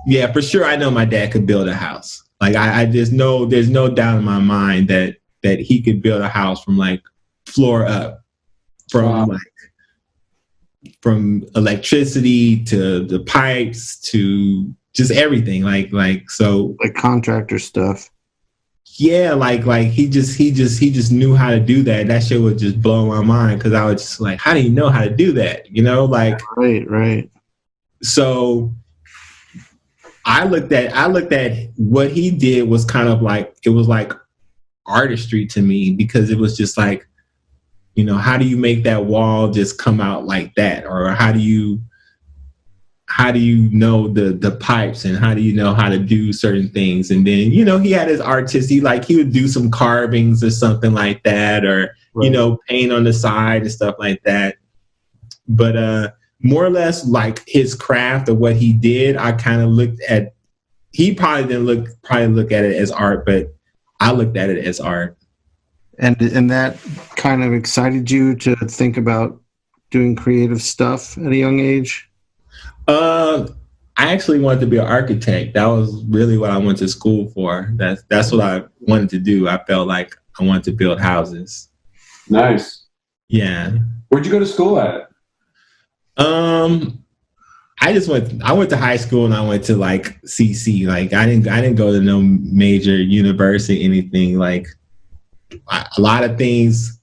Speaker 3: yeah, for sure I know my dad could build a house. Like there's no doubt in my mind that he could build a house from like floor up, from electricity to the pipes to just everything. Like so
Speaker 5: like contractor stuff.
Speaker 3: Yeah, like he just knew how to do that. That shit would just blow my mind because I was just like, how do you know how to do that? You know, like
Speaker 5: right.
Speaker 3: So I looked at what he did was kind of like it was like artistry to me because it was just like, you know, how do you make that wall just come out like that, or how do you know the pipes and how do you know how to do certain things? And then, you know, he had his he would do some carvings or something like that, or right. You know, paint on the side and stuff like that. But more or less like his craft of what he did, I kind of looked at. He probably didn't look at it as art, but I looked at it as art.
Speaker 5: And that kind of excited you to think about doing creative stuff at a young age?
Speaker 3: I actually wanted to be an architect. That was really what I went to school for. That's what I wanted to do. I felt like I wanted to build houses.
Speaker 4: Nice.
Speaker 3: Yeah.
Speaker 4: Where'd you go to school at?
Speaker 3: I went to high school and I went to like CC. Like I didn't go to no major university, anything. Like a lot of things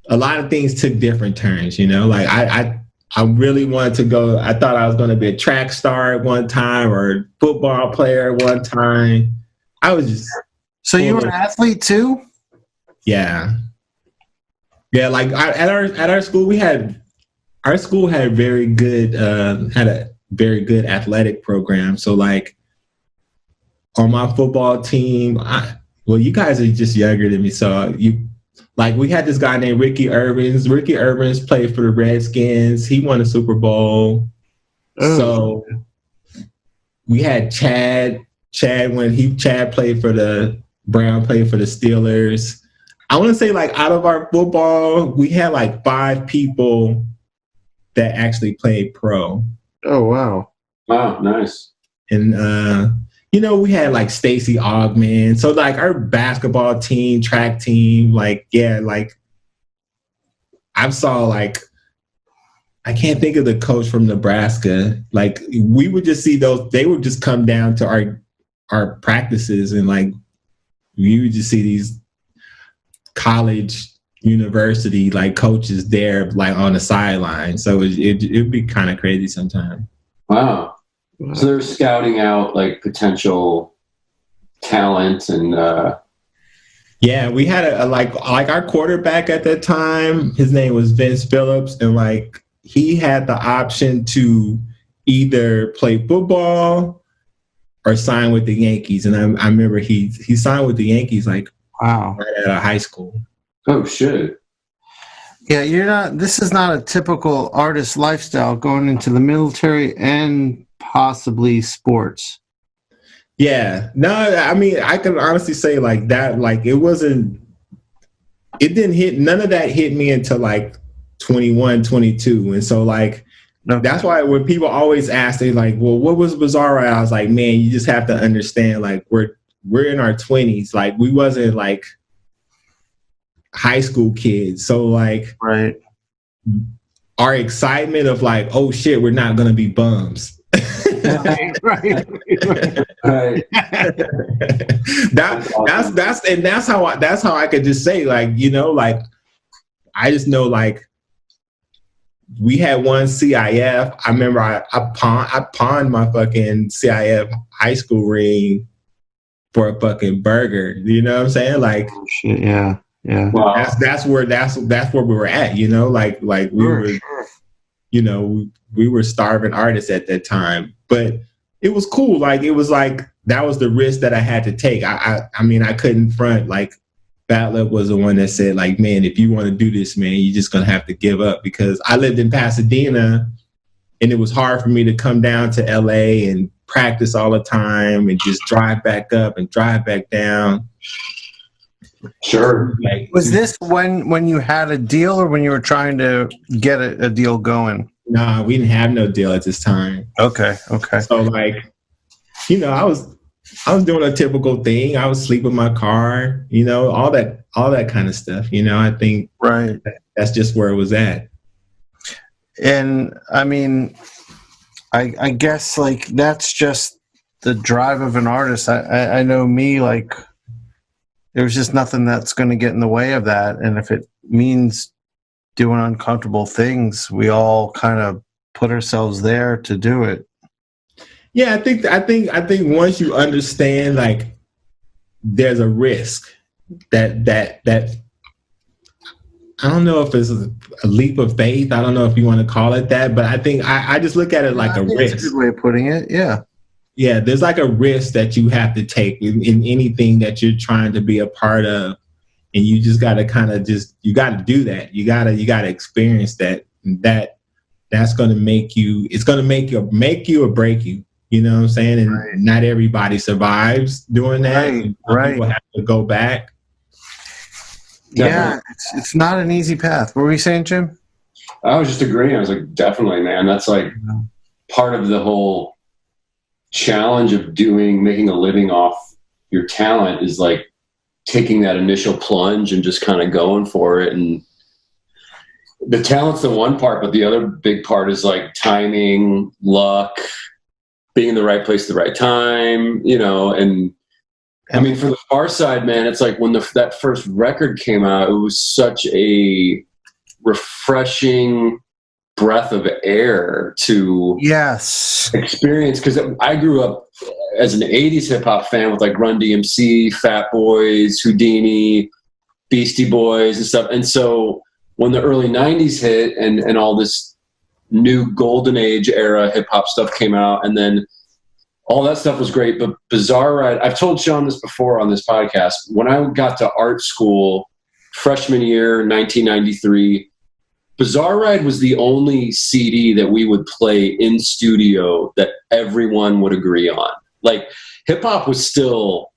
Speaker 3: took different turns, you know? Like I really wanted to go. I thought I was going to be a track star at one time or a football player at one time. I was just.
Speaker 5: So you were an athlete too?
Speaker 3: Yeah. Yeah. Like at our school, our school had a very good athletic program. So like on my football team, you guys are just younger than me. So we had this guy named Ricky Irvins. Ricky Irvins played for the Redskins. He won a Super Bowl. Oh. So we had Chad played for Brown played for the Steelers. I want to say like out of our football, we had like 5 people that actually played pro.
Speaker 5: Oh, wow.
Speaker 4: Wow, nice.
Speaker 3: And, you know, we had like Stacey Augman. So like our basketball team, track team, like, yeah, like I saw like, I can't think of the coach from Nebraska. Like we would just see they would just come down to our practices and like, we would just see these college university like coaches there like on the sideline. So it'd be kind of crazy sometimes.
Speaker 4: Wow. So they're scouting out like potential talent and
Speaker 3: yeah, we had a like our quarterback at that time, his name was Vince Phillips, and like he had the option to either play football or sign with the Yankees. And I remember he signed with the Yankees like
Speaker 5: wow,
Speaker 3: right out of high school.
Speaker 4: Oh shit.
Speaker 5: Yeah, this is not a typical artist lifestyle, going into the military and possibly sports.
Speaker 3: Yeah. No, I mean, I can honestly say like that, like none of that hit me until like 21, 22. And so like, that's why when people always ask, they like, well, what was Bizarreride? I was like, man, you just have to understand, like we're in our 20s. Like we wasn't like high school kids. So like,
Speaker 5: right.
Speaker 3: Our excitement of like, oh shit, we're not going to be bums.
Speaker 5: right.
Speaker 3: That's how I could just say like, you know, like I just know like we had one CIF. I remember I pawned my fucking CIF high school ring for a fucking burger. You know what I'm saying? Like,
Speaker 5: oh, shit, yeah. Yeah.
Speaker 4: Wow.
Speaker 3: That's where we were at, you know, like we were, you know, we were starving artists at that time, but it was cool. Like, it was like, that was the risk that I had to take. I mean, I couldn't front. Like, Fat Lip was the one that said, like, man, if you want to do this, man, you're just going to have to give up, because I lived in Pasadena and it was hard for me to come down to LA and practice all the time and just drive back up and drive back down.
Speaker 4: Sure.
Speaker 3: Like,
Speaker 5: Was this when you had a deal, or when you were trying to get a deal going?
Speaker 3: nah, we didn't have no deal at this time.
Speaker 5: Okay.
Speaker 3: So, like, you know, I was doing a typical thing. I would sleep in my car, you know, all that kind of stuff. You know, I think
Speaker 5: Right.
Speaker 3: that's just where it was at.
Speaker 5: And I mean, I guess, like, that's just the drive of an artist. I know me, like, there's just nothing that's going to get in the way of that. And if it means doing uncomfortable things, we all kind of put ourselves there to do it.
Speaker 3: Yeah, I think once you understand, like, there's a risk that I don't know if it's a leap of faith. I don't know if you want to call it that, but I think I just look at it like a risk.
Speaker 5: That's a good way of putting it. Yeah.
Speaker 3: Yeah, there's like a risk that you have to take in anything that you're trying to be a part of, and you just got to kind of you got to do that. You got to experience that. That's going to make you. It's going to make you or break you. You know what I'm saying? And
Speaker 5: Right.
Speaker 3: Not everybody survives doing that.
Speaker 5: Right,
Speaker 3: And some
Speaker 5: right.
Speaker 3: people have to go back.
Speaker 5: Yeah. It's not an easy path. What were you saying, Jim?
Speaker 4: I was just agreeing. I was like, definitely, man. That's like part of the whole challenge of making a living off your talent, is like taking that initial plunge and just kind of going for it. And the talent's the one part, but the other big part is like timing, luck, being in the right place at the right time, you know. And I mean, for the Pharcyde, man, it's like when that first record came out, it was such a refreshing breath of air to experience, because I grew up as an 80s hip-hop fan with like Run DMC, Fat Boys, Houdini, Beastie Boys and stuff. And so when the early 90s hit and all this new golden age era hip-hop stuff came out, and then all that stuff was great, but Bizarreride, I've told Shawn this before on this podcast, when I got to art school freshman year 1993, Bizarreride was the only CD that we would play in studio that everyone would agree on. Like, hip-hop was still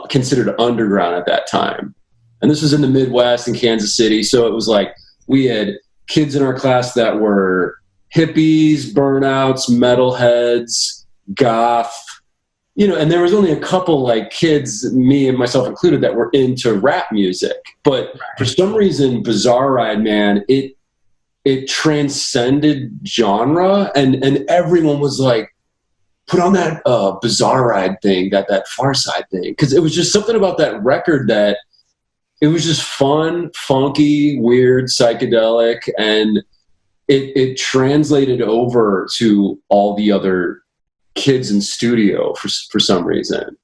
Speaker 4: considered underground at that time. And this was in the Midwest in Kansas City, so it was like we had kids in our class that were hippies, burnouts, metalheads, goth, you know, and there was only a couple like kids, me and myself included, that were into rap music. But for some reason, Bizarreride, man, it transcended genre, and everyone was like, put on that Bizarreride thing, that Pharcyde thing, because it was just something about that record that it was just fun, funky, weird, psychedelic, and it translated over to all the other kids in studio for some reason.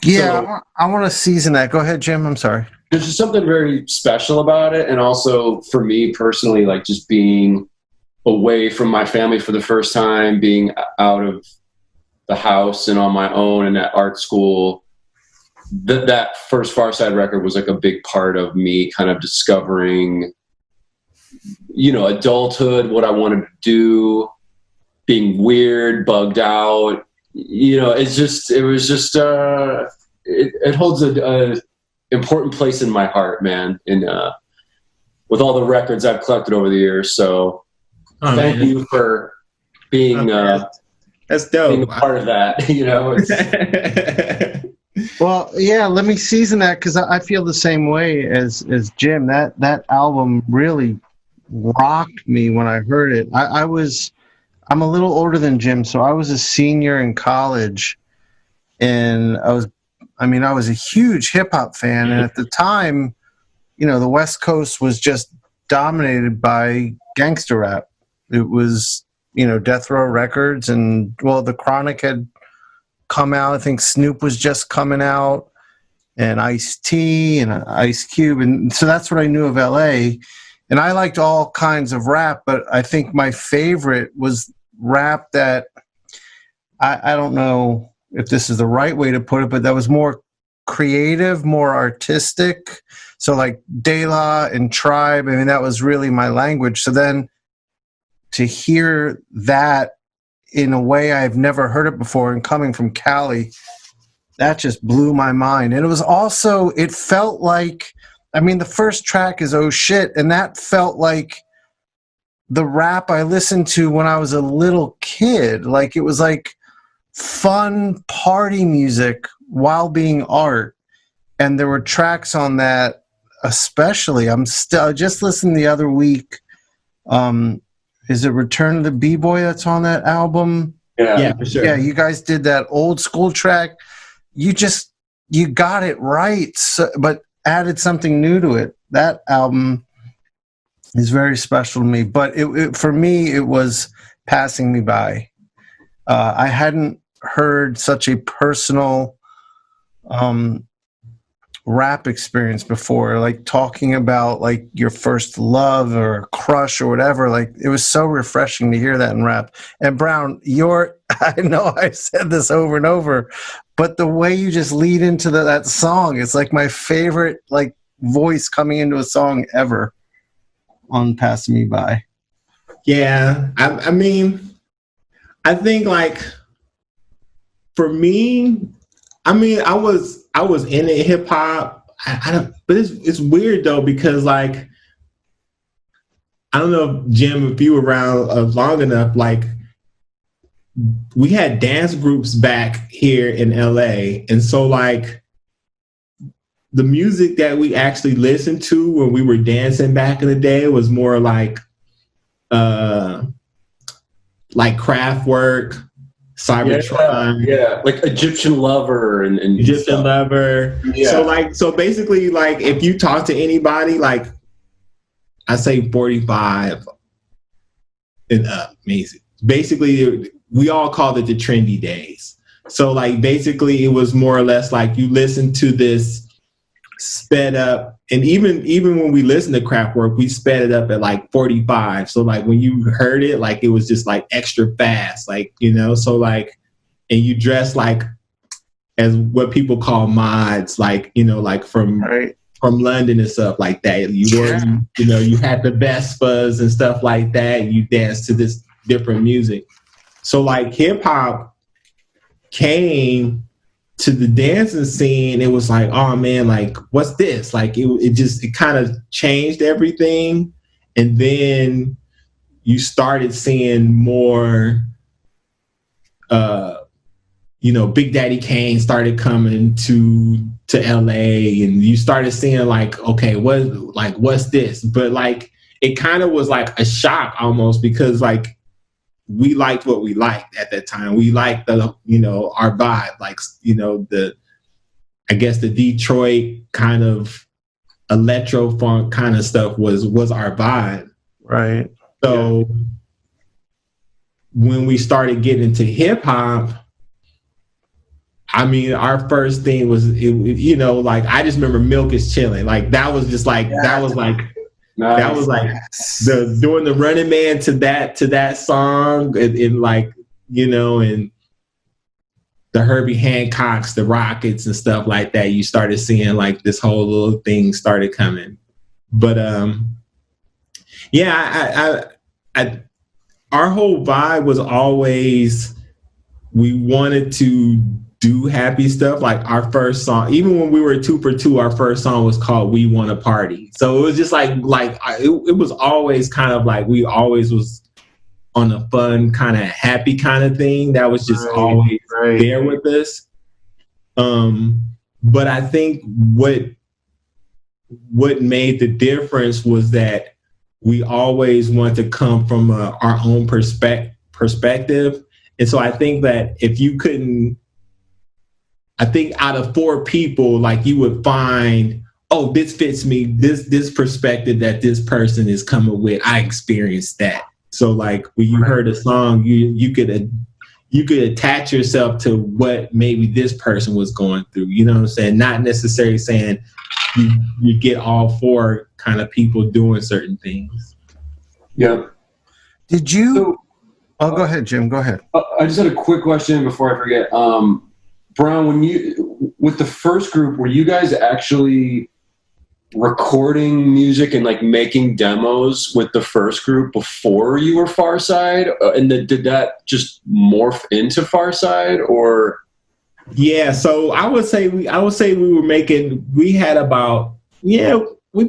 Speaker 5: Yeah,
Speaker 4: So,
Speaker 5: I want to season that. Go ahead, Jim. I'm sorry.
Speaker 4: there's just something very special about it. And also for me personally, like just being away from my family for the first time, being out of the house and on my own and at art school, that first Pharcyde record was like a big part of me kind of discovering, you know, adulthood, what I wanted to do, being weird, bugged out, you know, it holds a important place in my heart, man. And, with all the records I've collected over the years. So thank you for being,
Speaker 3: that's dope.
Speaker 4: being a part of that, you know.
Speaker 5: Well, yeah, let me season that because I feel the same way as Jim. That album really rocked me when I heard it. I'm a little older than Jim, so I was a senior in college, and I was a huge hip hop fan, and at the time, you know, the West Coast was just dominated by gangster rap. It was, you know, Death Row Records, and well, the Chronic had come out. I think Snoop was just coming out. and Ice-T and Ice Cube. And so that's what I knew of LA. And I liked all kinds of rap, but I think my favorite was rap that I don't know if this is the right way to put it, but that was more creative, more artistic. So like De La and Tribe, I mean, that was really my language. So then to hear that in a way I've never heard it before, and coming from Cali, that just blew my mind. And it was also, it felt like, I mean, the first track is Oh Shit, and that felt like the rap I listened to when I was a little kid. Like it was like fun party music while being art. And there were tracks on that, especially. I just listened the other week. Is it Return of the B-Boy that's on that album?
Speaker 3: Yeah, for sure.
Speaker 5: Yeah, you guys did that old school track. You got it right, but added something new to it. That album is very special to me. But for me, it was Passing Me By. I hadn't heard such a personal rap experience before, like talking about like your first love or crush or whatever. Like it was so refreshing to hear that in rap. And Brown, I know I've said this over and over, but the way you just lead into that song, it's like my favorite like voice coming into a song ever on Passing Me By.
Speaker 3: Yeah, I mean, I think like for me, I mean, I was in hip hop. I don't, but it's weird though, because like I don't know, Jim, if you were around long enough, like we had dance groups back here in LA, and so like the music that we actually listened to when we were dancing back in the day was more like Kraftwerk, Cybertron,
Speaker 2: yeah, like Egyptian Lover and
Speaker 3: Egyptian
Speaker 2: stuff.
Speaker 3: Lover.
Speaker 2: Yeah.
Speaker 3: So basically, like if you talk to anybody, like I say 45 and up, basically we all called it the trendy days. So like basically it was more or less like you listen to this sped up, and even when we listened to Kraftwerk, we sped it up at like 45. So like when you heard it, like it was just like extra fast, like, you know, so like, and you dress like as what people call mods, like, you know, like from London and stuff like that. You wore, you know, you had the Vespas and stuff like that. You danced to this different music. So like hip hop came to the dancing scene. It was like, oh man, like what's this? Like it kind of changed everything. And then you started seeing more, you know, Big Daddy Kane started coming to LA, and you started seeing like, okay, what's this? But like it kind of was like a shock almost, because like we liked what we liked at that time. We liked the, you know, our vibe, like, you know, I guess the Detroit kind of electro funk kind of stuff was our vibe.
Speaker 5: Right.
Speaker 3: So when we started getting into hip hop, I mean, our first thing was, you know, like I just remember Milk is Chilling. Like that was just like, that was like, nice. That was like doing the Running Man to that song, and like, you know, and the Herbie Hancocks, the Rockets and stuff like that. You started seeing like this whole little thing started coming. But yeah, I our whole vibe was always, we wanted to do happy stuff. Like our first song, even when we were 2 for 2, our first song was called We Wanna Party. So it was just like it was always kind of like, we always was on a fun kind of happy kind of thing that was just always there with us. But I think what made the difference was that we always want to come from our own perspective. And so I think that if you couldn't, I think out of 4 people, like you would find, oh, this fits me, this perspective that this person is coming with, I experienced that. So like when you heard a song, you could you could attach yourself to what maybe this person was going through. You know what I'm saying? Not necessarily saying you get all four kind of people doing certain things.
Speaker 4: Yep.
Speaker 5: Did you?
Speaker 4: So,
Speaker 5: Go ahead, Jim. Go ahead.
Speaker 4: I just had a quick question before I forget. Brown, with the first group, were you guys actually recording music and like making demos with the first group before you were Pharcyde? And did that just morph into Pharcyde, or?
Speaker 3: Yeah, so I would say we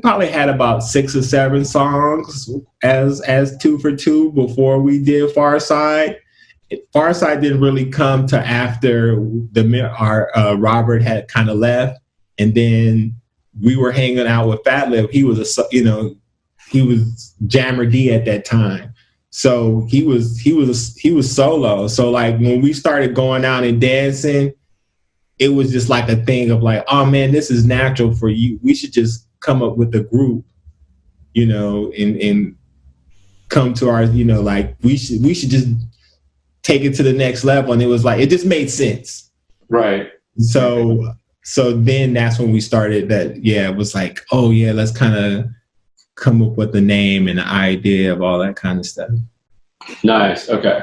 Speaker 3: probably had about 6 or 7 songs as 2 for 2 before we did Pharcyde. Pharcyde didn't really come to after Robert had kind of left, and then we were hanging out with Fat Lip. He was he was Jammer D at that time, so he was solo. So like when we started going out and dancing, it was just like a thing of like, oh man, this is natural for you. We should just come up with a group, and come to our, like we should just take it to the next level. And it was like, it just made sense.
Speaker 4: Right.
Speaker 3: So then that's when we started that. Yeah, it was like, oh yeah, let's kind of come up with the name and the idea of all that kind of stuff.
Speaker 4: Nice. Okay.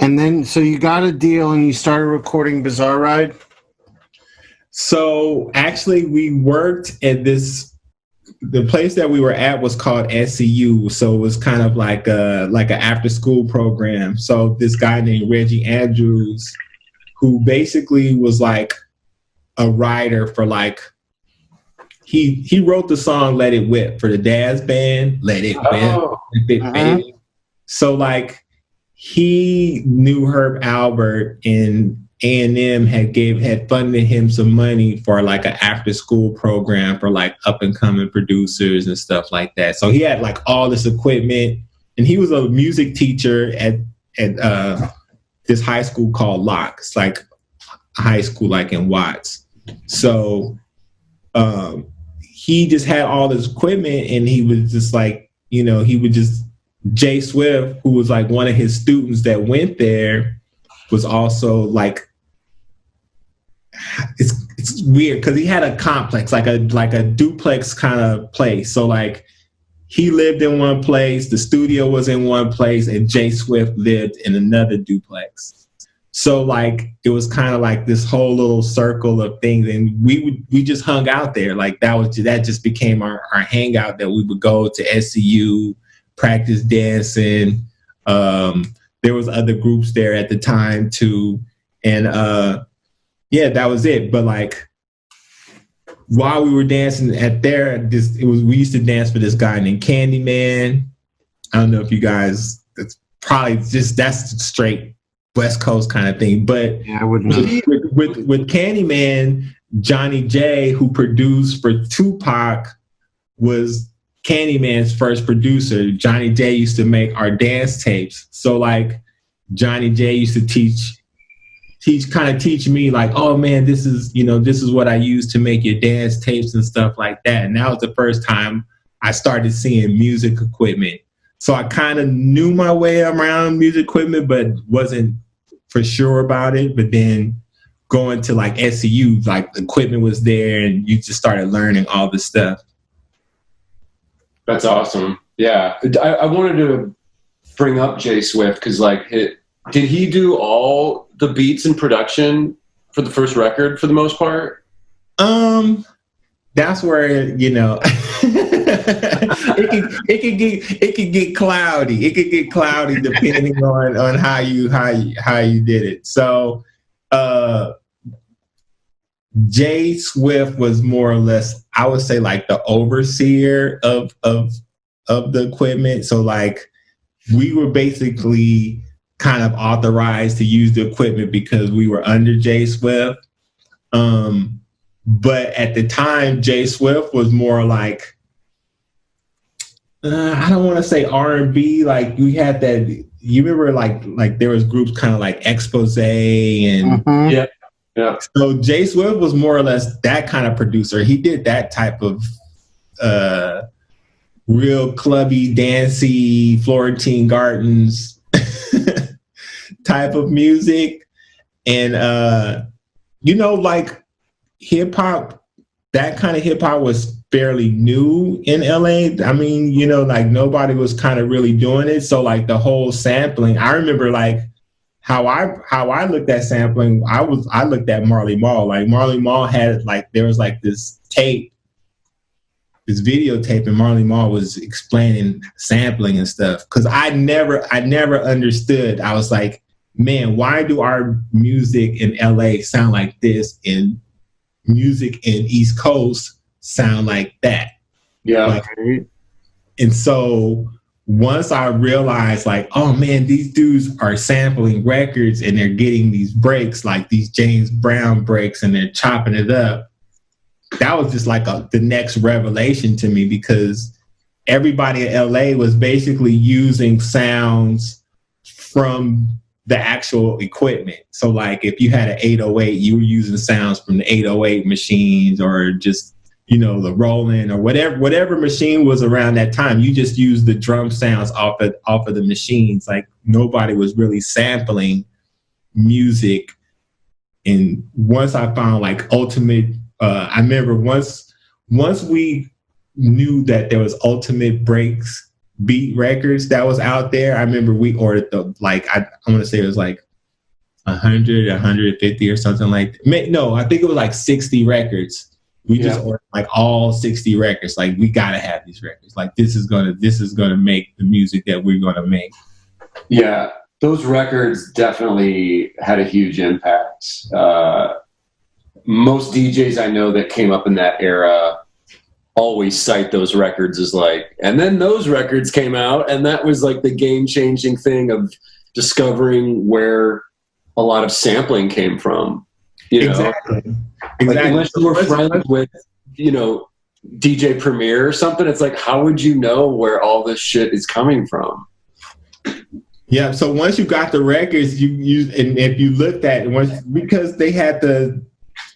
Speaker 5: And then, so you got a deal and you started recording Bizarreride?
Speaker 3: So actually we worked at the place that we were at was called SCU. So it was kind of like an after school program. So this guy named Reggie Andrews, who basically was like a writer for like, he wrote the song Let It Whip for the Daz Band. Let It Whip. So like he knew Herb Albert, and A&M had funded him some money for like an after school program for like up and coming producers and stuff like that. So he had like all this equipment, and he was a music teacher at this high school called Locke. It's like a high school like in Watts. So he just had all this equipment, and he was just like, Jay Swift, who was like one of his students that went there, was also like, it's weird because he had a complex, like a duplex kind of place. So like he lived in one place, the studio was in one place, and Jay Swift lived in another duplex. So like it was kind of like this whole little circle of things, and we just hung out there. Like that just became our hangout, that we would go to SCU, practice dancing. There was other groups there at the time too, and yeah, that was it. But like while we were dancing we used to dance for this guy named Candyman. I don't know if you guys, that's probably that's straight West Coast kind of thing. But
Speaker 5: yeah, I wouldn't
Speaker 3: with Candyman, Johnny J, who produced for Tupac, was Candyman's first producer. Johnny J used to make our dance tapes. So like Johnny J used to teach me like, oh man, this is what I use to make your dance tapes and stuff like that. And that was the first time I started seeing music equipment. So I kind of knew my way around music equipment, but wasn't for sure about it. But then going to like SCU, like the equipment was there, and you just started learning all this stuff.
Speaker 4: That's awesome. Yeah. I wanted to bring up Jay Swift because like did he do all the beats and production for the first record for the most part?
Speaker 3: That's where it could get cloudy. It could get cloudy depending on how you did it. So Jay Swift was more or less, I would say, like the overseer of the equipment. So like we were basically kind of authorized to use the equipment because we were under Jay Swift. But at the time, Jay Swift was more like, I don't want to say R&B. Like we had that, you remember like there was groups kind of like Expose and
Speaker 4: yeah.
Speaker 3: So Jay Swift was more or less that kind of producer. He did that type of real clubby, dancey, Florentine Gardens type of music. And you know, like hip hop, that kind of hip hop was fairly new in LA. I mean, you know, like nobody was kind of really doing it. So like the whole sampling, I remember like how I looked at sampling, I looked at Marley Marl. Like Marley Marl had like, there was like this tape, this videotape, and Marley Marl was explaining sampling and stuff. Cause I never understood. I was like, man, why do our music in LA sound like this and music in East Coast sound like that?
Speaker 2: Yeah.
Speaker 3: Like, and so once I realized like, oh man, these dudes are sampling records and they're getting these breaks, like these James Brown breaks, and they're chopping it up. That was just like the next revelation to me, because everybody in LA was basically using sounds from the actual equipment. So like if you had an 808, you were using sounds from the 808 machines, or just, you know, the Roland, or whatever machine was around that time. You just used the drum sounds off of the machines. Like nobody was really sampling music. And once I found like Ultimate, I remember once we knew that there was Ultimate Breaks beat records that was out there, I remember we ordered the, like, I want to say it was like 100, 150 or something like that. No, I think it was like 60 records. We just ordered like all 60 records. Like, we gotta have these records. Like, this is gonna make the music that we're gonna make.
Speaker 2: Yeah, those records definitely had a huge impact. Most DJs I know that came up in that era always cite those records as like, and then those records came out, and that was like the game-changing thing of discovering where a lot of sampling came from. You know?
Speaker 3: Exactly.
Speaker 2: Like, unless you were friends with, you know, DJ Premier or something, it's like, how would you know where all this shit is coming from?
Speaker 3: Yeah. So once you got the records, you and if you looked at it, because they had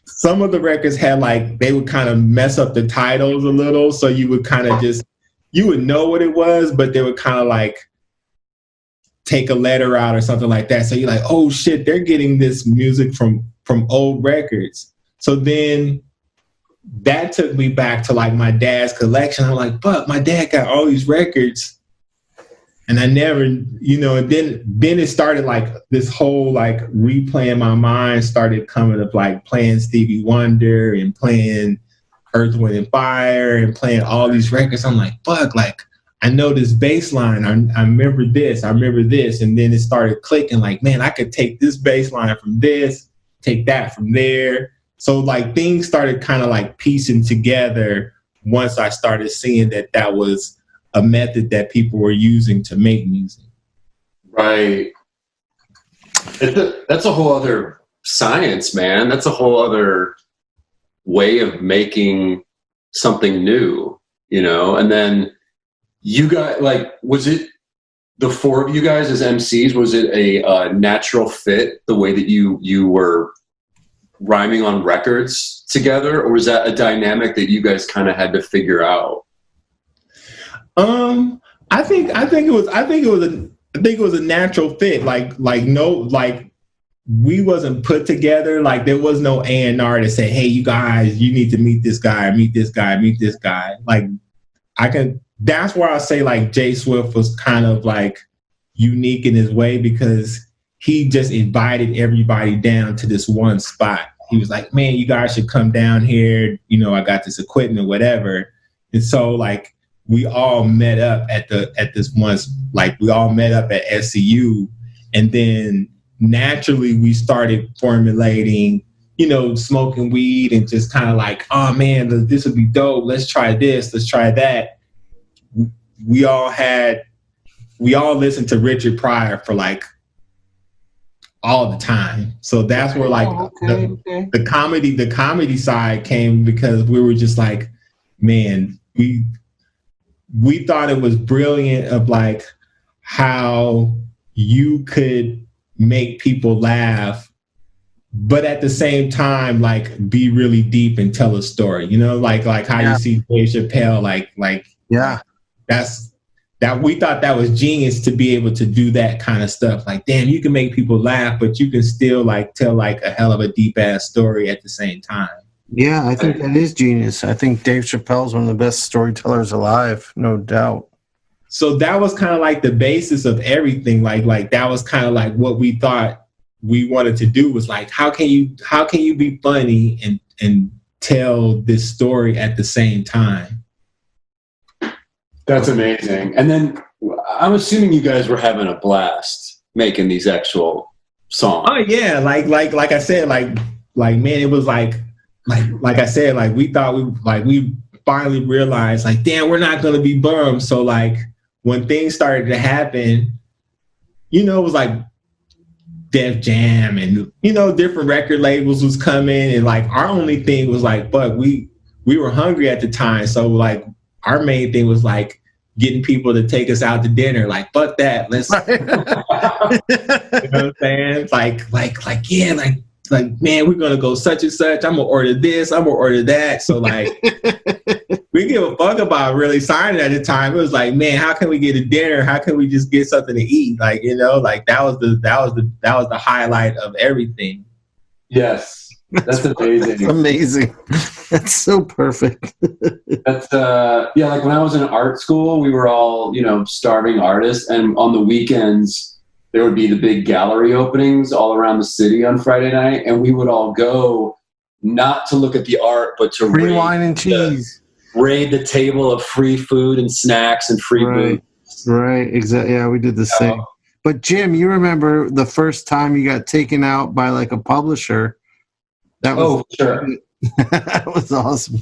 Speaker 3: some of the records had like, they would kind of mess up the titles a little. So you would kind of you would know what it was, but they would kind of like take a letter out or something like that. So you're like, oh shit, they're getting this music from old records. So then that took me back to like my dad's collection. I'm like, but my dad got all these records, and I never, you know, and then it started like this whole like replaying my mind started coming up, like playing Stevie Wonder and playing Earth, Wind and Fire and playing all these records. I'm like, fuck, like I know this bass line. I remember this. And then it started clicking like, man, I could take this bass line from this, take that from there. So like things started kind of like piecing together once I started seeing that was a method that people were using to make music.
Speaker 2: Right. That's a whole other science, man. That's a whole other way of making something new, you know? And then you got like, was it the four of you guys as MCs, was it a natural fit the way that you were rhyming on records together, or was that a dynamic that you guys kind of had to figure out?
Speaker 3: I think it was a natural fit. Like we wasn't put together. Like there was no A&R to say, hey, you guys, you need to meet this guy. Like that's where I say like Jay Swift was kind of like unique in his way, because he just invited everybody down to this one spot. He was like, man, you guys should come down here. You know, I got this equipment, whatever. And so like we all met up at this once, like we all met up at SCU, and then naturally we started formulating, you know, smoking weed and just kind of like, oh man, this would be dope. Let's try this. Let's try that. We all listened to Richard Pryor for like all the time. So that's where like the comedy side came, because we were just like, man, we thought it was brilliant of like how you could make people laugh, but at the same time, like be really deep and tell a story, you know, like how you see Dave Chappelle, like, yeah, that's that we thought that was genius to be able to do that kind of stuff. Like, damn, you can make people laugh, but you can still like tell like a hell of a deep ass story at the same time.
Speaker 5: Yeah, I think that is genius. I think Dave Chappelle's one of the best storytellers alive, no doubt.
Speaker 3: So that was kind of like the basis of everything. Like that was kind of like what we thought we wanted to do, was like, how can you be funny and tell this story at the same time?
Speaker 2: That's amazing. And then I'm assuming you guys were having a blast making these actual songs.
Speaker 3: Oh yeah, like I said, like man, it was like I said, like we thought we finally realized, like, damn, we're not gonna be bummed. So like when things started to happen, it was like Def Jam and different record labels was coming, and like our only thing was like, fuck, we were hungry at the time, so like our main thing was like getting people to take us out to dinner. Like, fuck that, let's you know what I'm saying? Like man, we're gonna go such and such. I'm gonna order this, I'm gonna order that. So like we give a fuck about really signing at the time. It was like, man, how can we get a dinner? How can we just get something to eat? Like, like that was the highlight of everything.
Speaker 2: Yes. That's amazing.
Speaker 5: That's amazing. That's so perfect.
Speaker 2: That's like when I was in art school, we were all, starving artists, and on the weekends there would be the big gallery openings all around the city on Friday night, and we would all go not to look at the art, but to
Speaker 5: free wine and cheese.
Speaker 2: Raid the table of free food and snacks and free booze.
Speaker 5: Right, exactly. Yeah, we did the same. But Jim, you remember the first time you got taken out by like a publisher? That was,
Speaker 2: sure.
Speaker 5: That was awesome.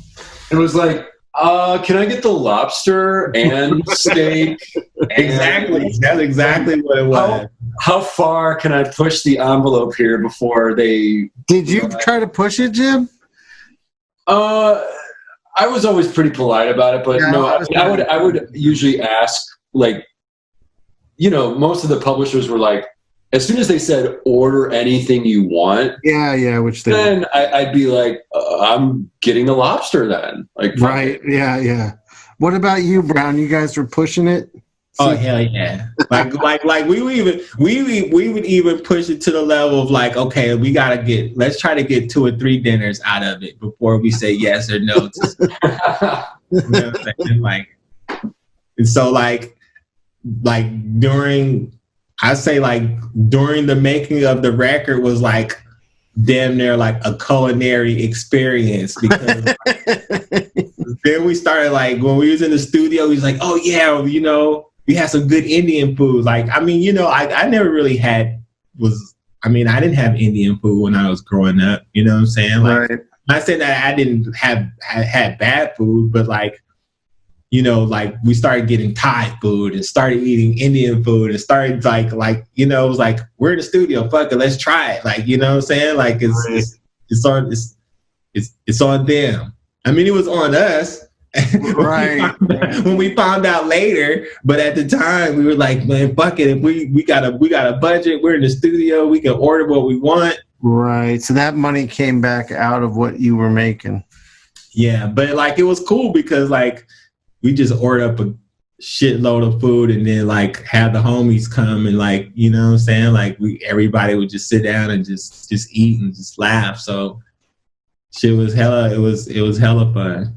Speaker 2: It was like, can I get the lobster and steak?
Speaker 3: Exactly. That's exactly what it was.
Speaker 2: How far can I push the envelope here before they...
Speaker 5: Did you try to push it, Jim?
Speaker 2: I was always pretty polite about it, but
Speaker 5: yeah,
Speaker 2: no, I would usually ask, like, most of the publishers were like, as soon as they said order anything you want,
Speaker 5: which they
Speaker 2: then I'd be like, I'm getting the lobster then. Like,
Speaker 5: right, yeah. What about you, Brown? You guys were pushing it?
Speaker 3: Oh hell yeah! like we would even push it to the level of like, okay, let's try to get 2 or 3 dinners out of it before we say yes or no. You know what I'm saying? Like, and so like during the making of the record was like damn near like a culinary experience, because then we started, like, when we was in the studio, we was like, oh yeah, we had some good Indian food. Like, I mean, I never really I didn't have Indian food when I was growing up. You know what I'm saying? Like,
Speaker 5: right.
Speaker 3: I said that I didn't had bad food, but like, like we started getting Thai food and started eating Indian food and started like, it was like, we're in the studio, fuck it, let's try it. Like, you know what I'm saying? Like it's on them. I mean, it was on us.
Speaker 5: Right.
Speaker 3: When we found out later, but at the time we were like, man, fuck it. If we got a budget, we're in the studio, we can order what we want.
Speaker 5: Right. So that money came back out of what you were making.
Speaker 3: Yeah, but like it was cool because like we just ordered up a shitload of food and then like have the homies come and like, you know what I'm saying? Like everybody would just sit down and just eat and just laugh. So shit was hella, it was hella fun.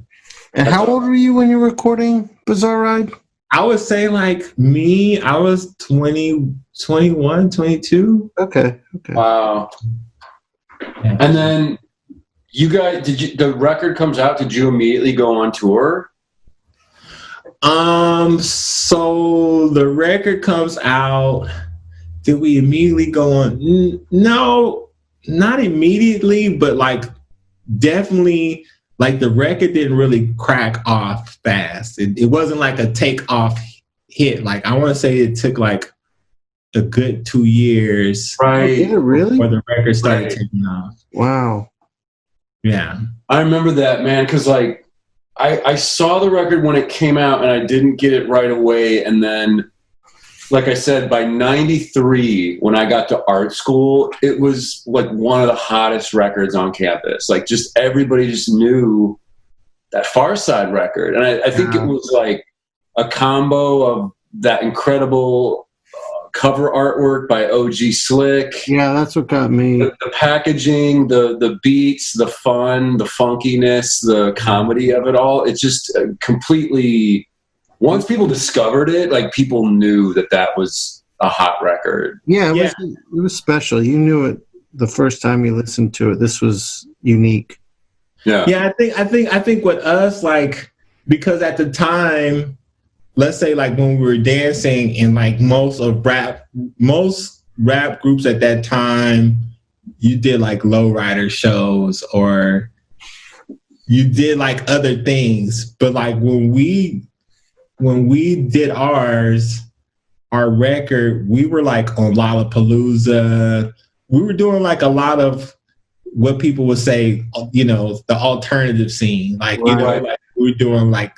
Speaker 5: And how old were you when you were recording Bizarreride?
Speaker 3: I would say like me, I was 21, 22.
Speaker 5: Okay.
Speaker 2: Wow.
Speaker 3: Yeah.
Speaker 2: And then you guys, the record comes out, did you immediately go on tour?
Speaker 3: So the record comes out. Did we immediately go on? No, not immediately, but like definitely. Like the record didn't really crack off fast. It wasn't like a take off hit. Like I want to say it took like a good 2 years.
Speaker 2: Right.
Speaker 5: Did it really?
Speaker 3: Before the record started taking off.
Speaker 5: Wow.
Speaker 3: Yeah.
Speaker 2: I remember that, man, because like I saw the record when it came out and I didn't get it right away. And then, like I said, by 93, when I got to art school, it was like one of the hottest records on campus. Like just everybody just knew that Pharcyde record. And I think it was like a combo of that incredible cover artwork by OG Slick.
Speaker 5: Yeah, that's what got me.
Speaker 2: The packaging, the beats, the fun, the funkiness, the comedy of it all. It's just completely. Once people discovered it, like people knew that was a hot record.
Speaker 5: Yeah, it was special. You knew it the first time you listened to it. This was unique.
Speaker 3: Yeah. I think with us, like, because at the time, let's say like when we were dancing, and like most rap groups at that time, you did like lowrider shows or you did like other things. But like when we did our record, we were like on Lollapalooza. We were doing like a lot of what people would say, you know, the alternative scene. Like, you know, like we were doing like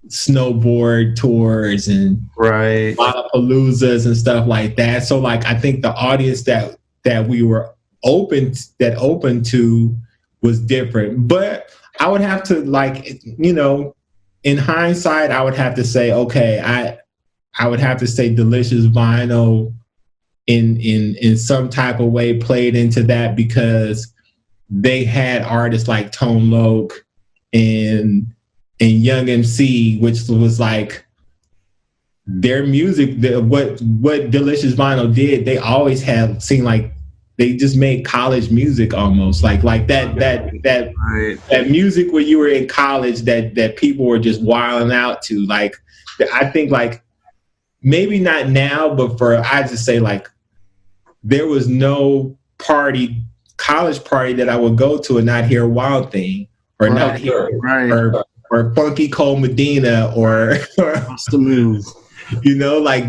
Speaker 3: snowboard tours and Lollapaloozas and stuff like that. So like, I think the audience that we were open to was different. But I would have to, like, you know, in hindsight, I would have to say, okay, I would have to say Delicious Vinyl in some type of way played into that, because they had artists like Tone Loc and Young MC, which was like their music. What Delicious Vinyl did, they always have seen, like they just made college music almost like that music when you were in college that people were just wilding out to. Like, I think like maybe not now, but I just say like there was no college party that I would go to and not hear Wild Thing or not hear or Funky Cole Medina or
Speaker 5: the move.
Speaker 3: You know, like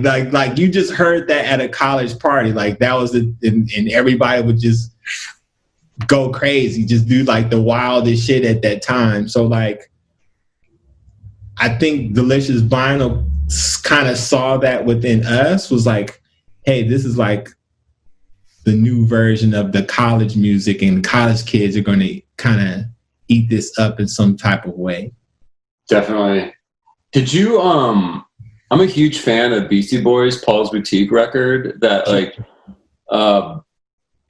Speaker 3: you just heard that at a college party. Like that was and everybody would just go crazy, just do like the wildest shit at that time. So like, I think Delicious Vinyl kind of saw that within us, was like, hey, this is like the new version of the college music, and college kids are going to kind of eat this up in some type of way.
Speaker 2: Definitely. Did you, I'm a huge fan of Beastie Boys' Paul's Boutique record that like,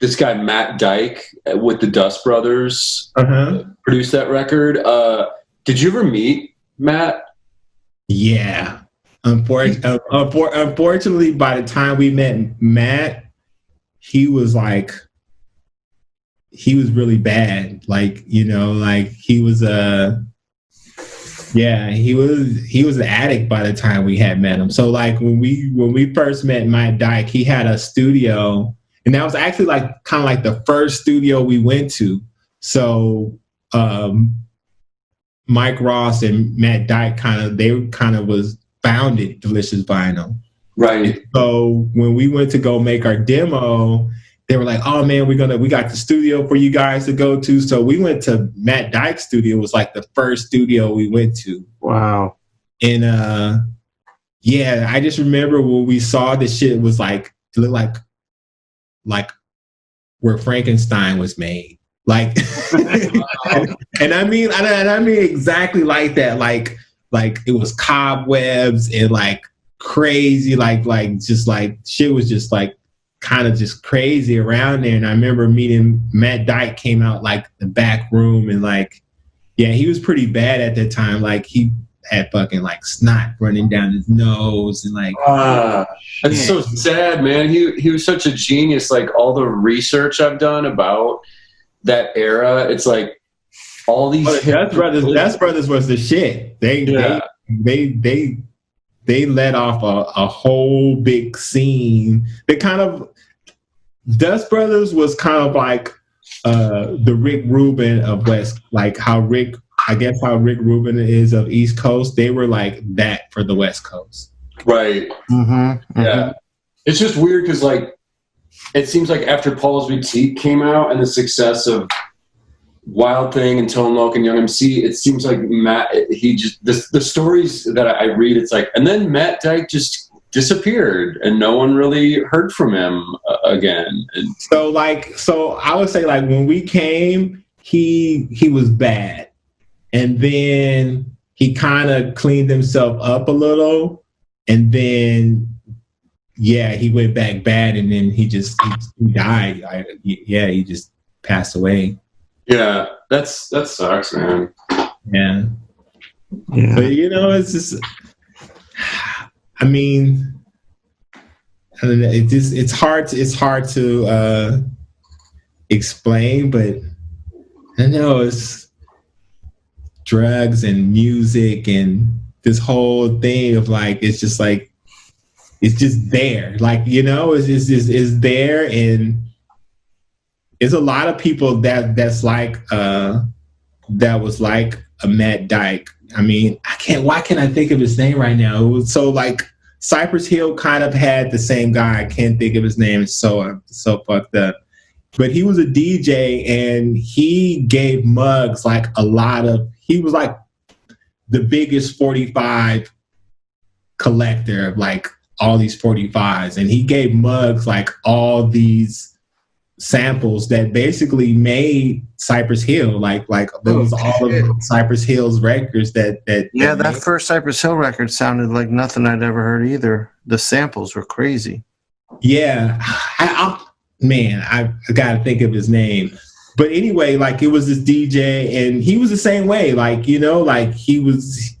Speaker 2: this guy, Matt Dyke with the Dust Brothers produced that record. Did you ever meet Matt?
Speaker 3: Yeah. Unfortunately, by the time we met Matt, he was really bad. Like, you know, like he was he was an addict by the time we had met him. So like when we first met Matt Dyke, he had a studio, and that was actually like kind of like the first studio we went to. So Mike Ross and Matt Dyke was founded Delicious Vinyl.
Speaker 2: Right.
Speaker 3: So when we went to go make our demo, they were like, "Oh man, we got the studio for you guys to go to." So we went to Matt Dyke's studio. It was like the first studio we went to.
Speaker 5: Wow.
Speaker 3: And I just remember when we saw this shit, it was like, it looked like where Frankenstein was made. Like, and I mean exactly like that. Like it was cobwebs and like crazy, like just like shit was just like kind of just crazy around there. And I remember meeting Matt Dyke, came out like the back room, and like, yeah, he was pretty bad at that time. Like he had fucking like snot running down his nose and like,
Speaker 2: that's so sad, man. He was such a genius. Like all the research I've done about that era, it's like all these
Speaker 3: Dust Brothers was the shit. They let off a whole big scene. They kind of, Dust Brothers was kind of like the Rick Rubin of West, like how Rick Rubin is of East Coast. They were like that for the West Coast.
Speaker 2: Right.
Speaker 5: Mm-hmm.
Speaker 2: Yeah. It's just weird because like, it seems like after Paul's Boutique came out and the success of Wild Thing and Tone Loc and Young MC, it seems like Matt, the stories that I read, it's like, and then Matt Dyke just disappeared and no one really heard from him again. And
Speaker 3: so I would say like when we came, he was bad, and then he kind of cleaned himself up a little, And then, yeah, he went back bad, and then he died. He just passed away.
Speaker 2: Yeah, that sucks, man.
Speaker 3: Yeah.
Speaker 5: Yeah.
Speaker 3: But it's just, I mean, I don't know, it's hard to explain, but I don't know, it's drugs and music and this whole thing of like, it's just like, it's just there, like, it's there. And it's a lot of people that's like that was like a Matt Dyke. I mean, why can't I think of his name right now? It was so like Cypress Hill kind of had the same guy. I can't think of his name. It's so fucked up. But he was a DJ, and he gave Muggs like he was like the biggest 45 collector of like all these 45s. And he gave Muggs like all these samples that basically made Cypress Hill like there was all of Cypress Hill's records that
Speaker 5: first Cypress Hill record sounded like nothing I'd ever heard either. The samples were crazy.
Speaker 3: Yeah, I gotta think of his name. But anyway, like it was this DJ, and he was the same way. Like like he was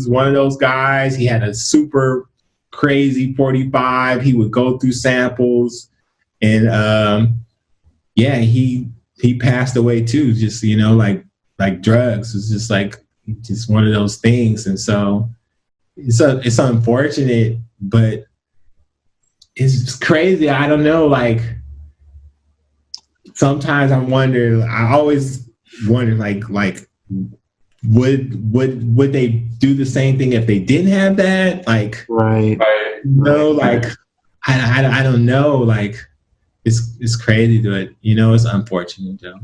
Speaker 3: one of those guys. He had a super crazy 45. He would go through samples, and yeah, he passed away too. Just like drugs. It's just like just one of those things, and so it's unfortunate, but it's crazy. I don't know. Like sometimes I always wonder, like would they do the same thing if they didn't have that? Like
Speaker 5: right.
Speaker 3: Like I don't know. Like. It's crazy, but it's unfortunate, Joe.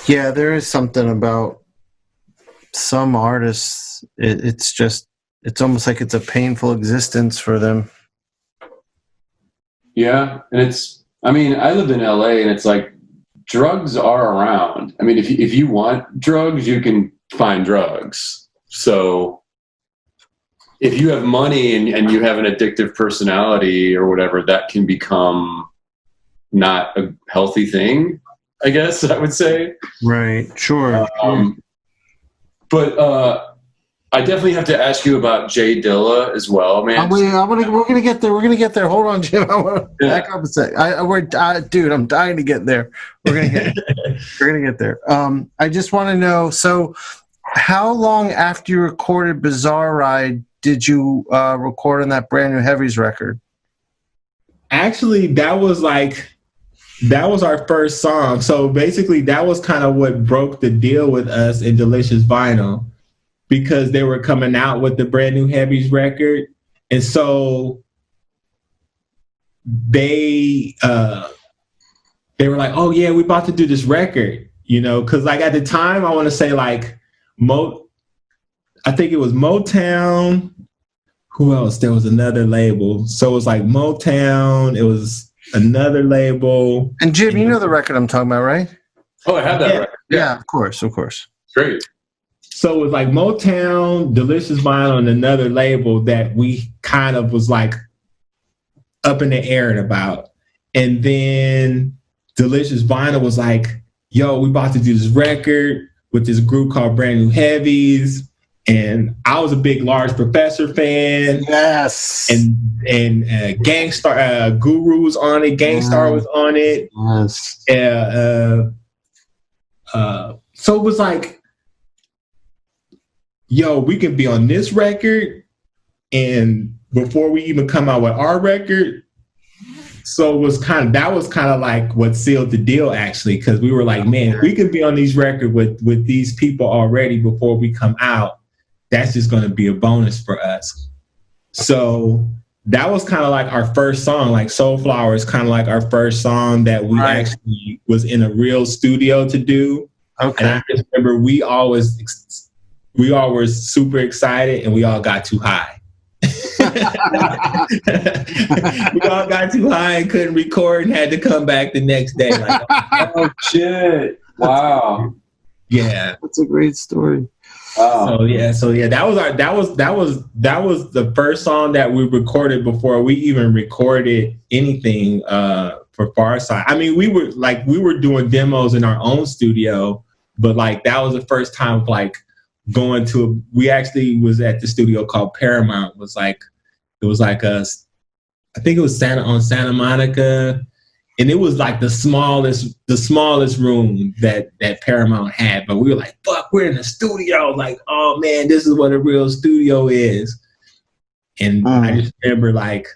Speaker 5: Yeah, there is something about some artists. It's almost like it's a painful existence for them.
Speaker 2: Yeah, and I lived in LA, and it's like drugs are around. I mean, if you want drugs, you can find drugs. So if you have money and you have an addictive personality or whatever, that can become not a healthy thing, I guess I would say.
Speaker 5: Right. Sure.
Speaker 2: But I definitely have to ask you about Jay Dilla as well, man.
Speaker 5: We're gonna get there. We're gonna get there. Hold on, Jim. I want to back up a sec. Dude, I'm dying to get there. We're gonna get there. I just want to know. So, how long after you recorded Bizarreride did you record on that Brand New Heavies record?
Speaker 3: Actually, that was our first song. So basically, that was kind of what broke the deal with us in Delicious Vinyl, because they were coming out with the Brand New Heavies record. And so they were like, oh yeah, we're about to do this record, because like at the time, I want to say like I think it was Motown. Who else? There was another label. So it was like Motown. It was another label.
Speaker 5: And Jim, you know the record I'm talking about, right?
Speaker 2: Oh, I have that record.
Speaker 5: Yeah, of course.
Speaker 2: Great.
Speaker 3: So it was like Motown, Delicious Vinyl, and another label that we kind of was like up in the air about. And then Delicious Vinyl was like, yo, we about to do this record with this group called Brand New Heavies. And I was a big Large Professor fan.
Speaker 5: Yes.
Speaker 3: And Gangstar, Guru was on it. Gangstar was on it.
Speaker 5: Yes.
Speaker 3: So it was like, yo, we can be on this record, and before we even come out with our record. So that was kind of like what sealed the deal, actually, because we were like, man, if we can be on these records with these people already before we come out, that's just going to be a bonus for us. So that was kind of like our first song. Like Soulflower is kind of like our first song that we actually was in a real studio to do. Okay. And I just remember we all were super excited, and we all got too high. We all got too high and couldn't record and had to come back the next day. Like,
Speaker 2: oh shit! Wow.
Speaker 3: Yeah,
Speaker 5: that's a great story.
Speaker 3: So yeah, that was the first song that we recorded before we even recorded anything for Pharcyde. I mean, we were doing demos in our own studio, but like that was the first time of like going to we actually was at the studio called Paramount. It was like I think it was Santa Monica. And it was like the smallest room that Paramount had. But we were like, fuck, we're in the studio. Like, oh man, this is what a real studio is. And I just remember like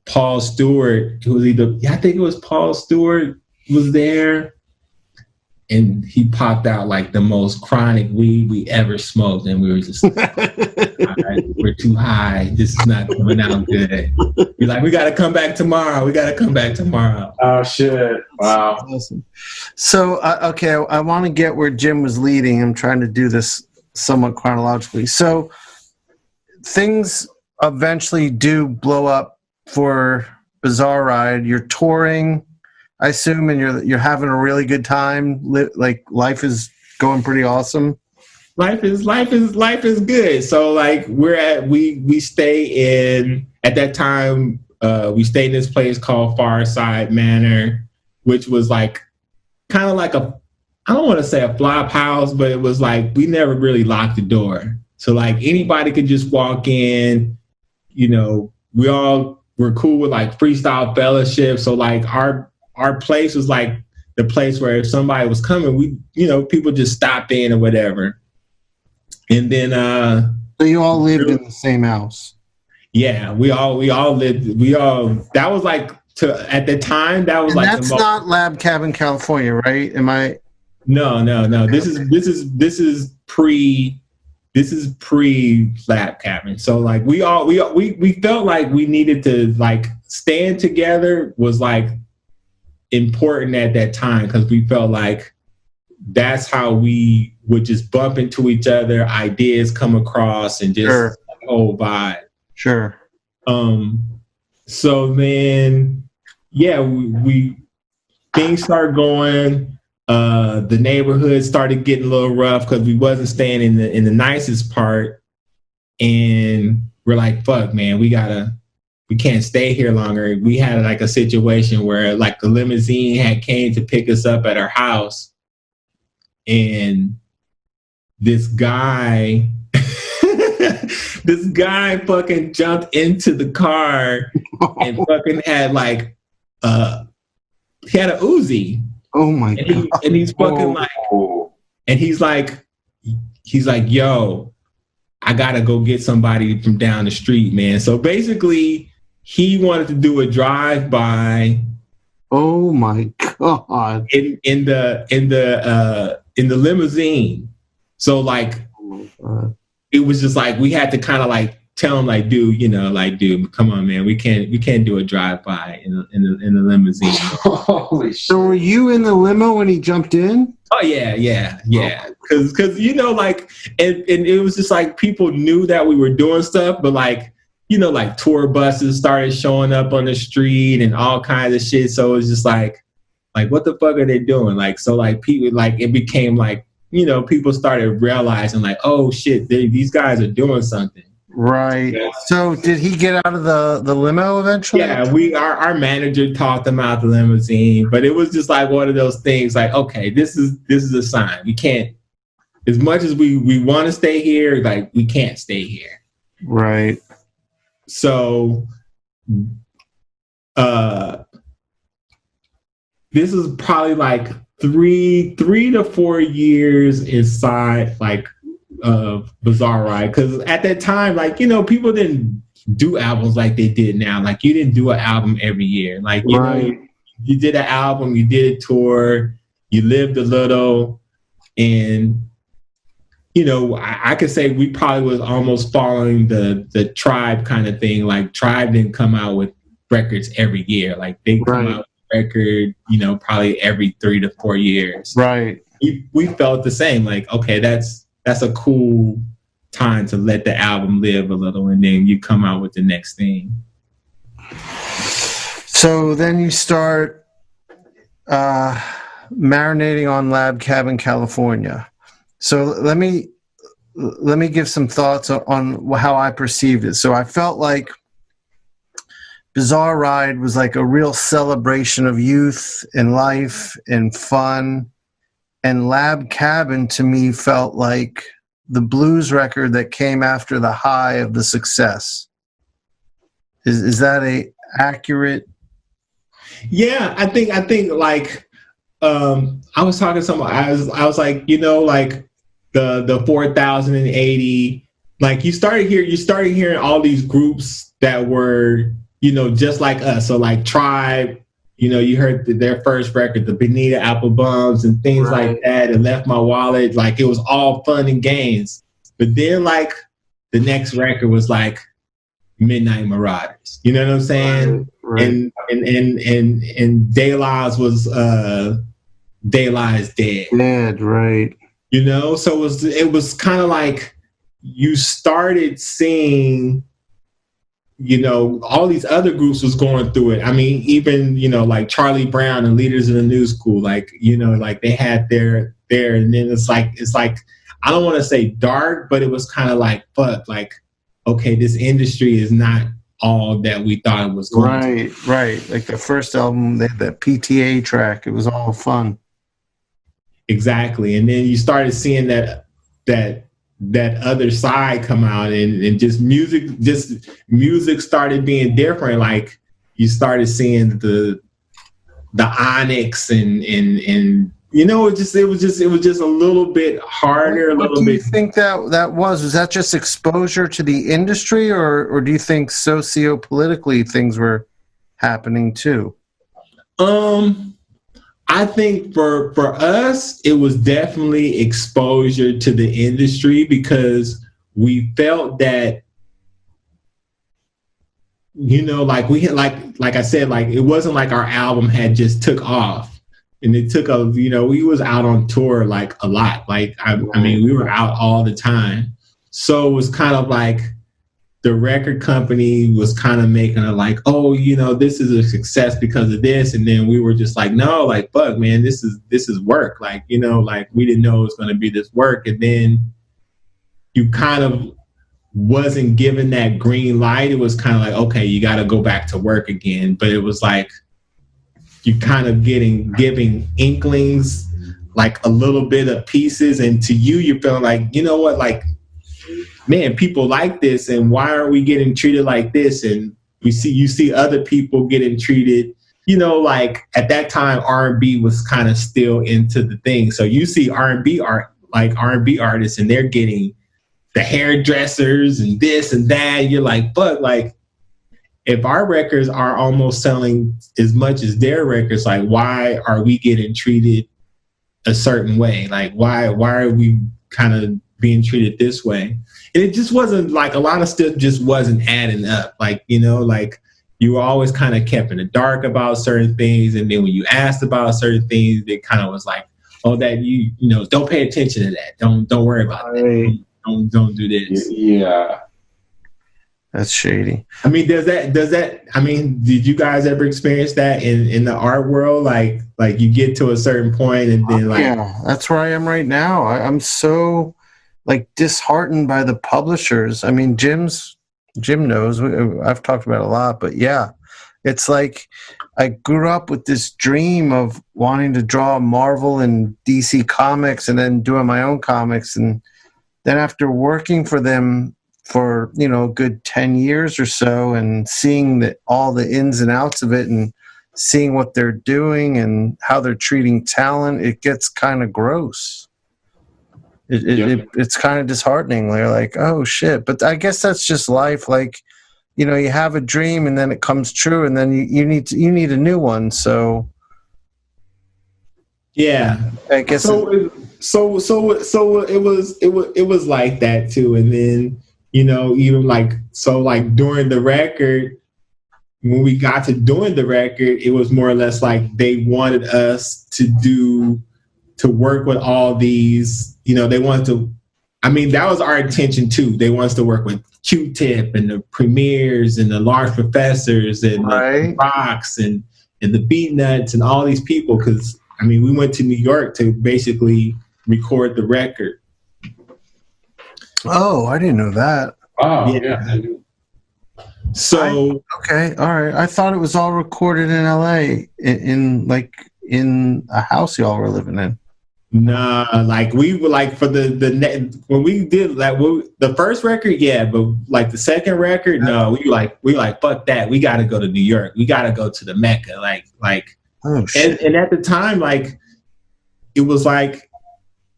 Speaker 3: Paul Stewart, who was I think it was Paul Stewart was there. And he popped out like the most chronic weed we ever smoked. And we were just like, all right, we're too high. This is not coming out good. We're like, we got to come back tomorrow.
Speaker 4: Oh, shit. Wow.
Speaker 5: Awesome. So, okay, I want to get where Jim was leading. I'm trying to do this somewhat chronologically. So things eventually do blow up for Bizarreride. You're touring, I assume, and you're having a really good time. Like life is going pretty awesome.
Speaker 3: Life is good. So like we stay in at that time. We stayed in this place called Pharcyde Manor, which was like kind of like I don't want to say a flop house, but it was like we never really locked the door. So like anybody could just walk in. You know, we all were cool with like freestyle fellowship. So like our place was like the place where if somebody was coming, people just stopped in or whatever. And then
Speaker 5: so you all lived in the same house.
Speaker 3: Yeah, we all lived. That was like at the time that was like
Speaker 5: that's not LabcabinCalifornia, right? Am I?
Speaker 3: No. This is pre Lab Cabin. So like we felt like we needed to like stand together was like important at that time because we felt like that's how we would just bump into each other, ideas come across, and just the whole vibe.
Speaker 5: Sure.
Speaker 3: So then, yeah, we things started going. The neighborhood started getting a little rough because we wasn't staying in the nicest part, and we're like, "Fuck, man, we can't stay here longer." We had like a situation where like the limousine had came to pick us up at our house, and this guy fucking jumped into the car and fucking had like he had a Uzi.
Speaker 5: Oh my god!
Speaker 3: And he's fucking and he's like, yo, I gotta go get somebody from down the street, man. So basically, he wanted to do a drive-by.
Speaker 5: Oh my god!
Speaker 3: In the limousine. So like, it was just like we had to kind of like tell him like, dude, come on, man, we can't do a drive-by in the limousine.
Speaker 4: Holy shit!
Speaker 5: So were you in the limo when he jumped in?
Speaker 3: Oh yeah. Because like, and it was just like people knew that we were doing stuff, but like, like tour buses started showing up on the street and all kinds of shit. So it was just like what the fuck are they doing? Like, so like people, like it became like, people started realizing like, oh shit, these guys are doing something.
Speaker 5: Right. Yeah. So did he get out of the limo eventually?
Speaker 3: Yeah, our manager talked him out the limousine, but it was just like one of those things like, okay, this is a sign. We can't, as much as we want to stay here, like we can't stay here.
Speaker 5: Right.
Speaker 3: So this is probably like 3 to 4 years inside like Bizarreride, because at that time, like, people didn't do albums like they did now. Like, you didn't do an album every year. Like, you did an album, you did a tour, you lived a little, and I could say we probably was almost following the Tribe kind of thing. Like, Tribe didn't come out with records every year. Like, they come out with a record, probably every 3 to 4 years.
Speaker 5: Right.
Speaker 3: We felt the same. Like, okay, that's a cool time to let the album live a little, and then you come out with the next thing.
Speaker 5: So then you start marinating on LabcabinCalifornia. So let me let me give some thoughts on how I perceived it. So I felt like Bizarreride was like a real celebration of youth and life and fun. And Lab Cabin to me felt like the blues record that came after the high of the success. Is that a accurate?
Speaker 3: Yeah, I think like I was talking to someone. I was like, you know, like the 4080. Like you started hearing all these groups that were, you know, just like us. So like Tribe, you know, you heard their first record, the Bonita Apple Bums and things like that, and Left My Wallet. Like it was all fun and games. But then like the next record was like Midnight Marauders. You know what I'm saying? Right. And De La's was De La is Dead.
Speaker 5: Dead, right.
Speaker 3: You know, so it was kind of like you started seeing, you know, all these other groups was going through it. I mean, even, you know, like Charlie Brown and Leaders of the New School, like, you know, like they had their, and then it's like, I don't want to say dark, but it was kind of like, fuck, like, okay, this industry is not all that we thought it was going to be.
Speaker 5: Right. Like the first album, they had that PTA track. It was all fun.
Speaker 3: Exactly. And then you started seeing that other side come out, and just music started being different. Like you started seeing the Onyx and you know, it was just a little bit harder.
Speaker 5: What do you think that was that just exposure to the industry, or do you think socio-politically things were happening too?
Speaker 3: I think for us, it was definitely exposure to the industry, because we felt that, you know, like we had, like I said, like it wasn't like our album had just took off, and it took a, you know, we was out on tour like a lot. Like, I mean, we were out all the time. So it was kind of like the record company was kind of making it like, oh, you know, this is a success because of this. And then we were just like, no, like, fuck, man, this is work. Like, you know, like we didn't know it was going to be this work. And then you kind of wasn't given that green light. It was kind of like, okay, you got to go back to work again. But it was like, you kind of giving inklings, like a little bit of pieces. And to you, you're feeling like, you know what, like, man, people like this, and why aren't we getting treated like this? And you see other people getting treated, you know, like at that time R&B was kind of still into the thing. So you see R&B artists, and they're getting the hairdressers and this and that. You're like, but like, if our records are almost selling as much as their records, like why are we getting treated a certain way? Like why are we kind of being treated this way? And it just wasn't, like, a lot of stuff just wasn't adding up. Like, you know, like you were always kind of kept in the dark about certain things. And then when you asked about certain things, it kind of was like, oh, that you know, don't pay attention to that. Don't worry about that. Don't do this.
Speaker 4: Yeah.
Speaker 5: That's shady.
Speaker 3: I mean, does that, I mean, did you guys ever experience that in the art world? Like you get to a certain point and then like.
Speaker 5: Yeah, that's where I am right now. I'm so like disheartened by the publishers. I mean, Jim knows, I've talked about it a lot, but yeah, it's like I grew up with this dream of wanting to draw Marvel and DC comics and then doing my own comics. And then after working for them for, you know, a good 10 years or so, and seeing all the ins and outs of it, and seeing what they're doing and how they're treating talent, it gets kind of gross. It's kind of disheartening. They're like, oh shit. But I guess that's just life. Like, you know, you have a dream and then it comes true, and then you need a new one. So
Speaker 3: yeah,
Speaker 5: I guess
Speaker 3: so it was like that too. And then, you know, even like, so like during the record, when we got to doing the record, it was more or less like they wanted us to work with all these, you know, they wanted to, I mean, that was our intention too. They want us to work with Q-Tip and the Premiers and the Large Professors and the Rocks and the Beat Nuts and all these people. Cause I mean, we went to New York to basically record the record.
Speaker 5: Oh, I didn't know that.
Speaker 4: Wow.
Speaker 3: Yeah.
Speaker 4: Yeah.
Speaker 3: So
Speaker 5: Okay, all right. I thought it was all recorded in L.A. in a house y'all were living in.
Speaker 3: nah, like we were like for when we did like the first record, yeah, but like the second record, no, we like fuck that. We got to go to New York. We got to go to the Mecca.
Speaker 5: Oh shit!
Speaker 3: And at the time, like it was like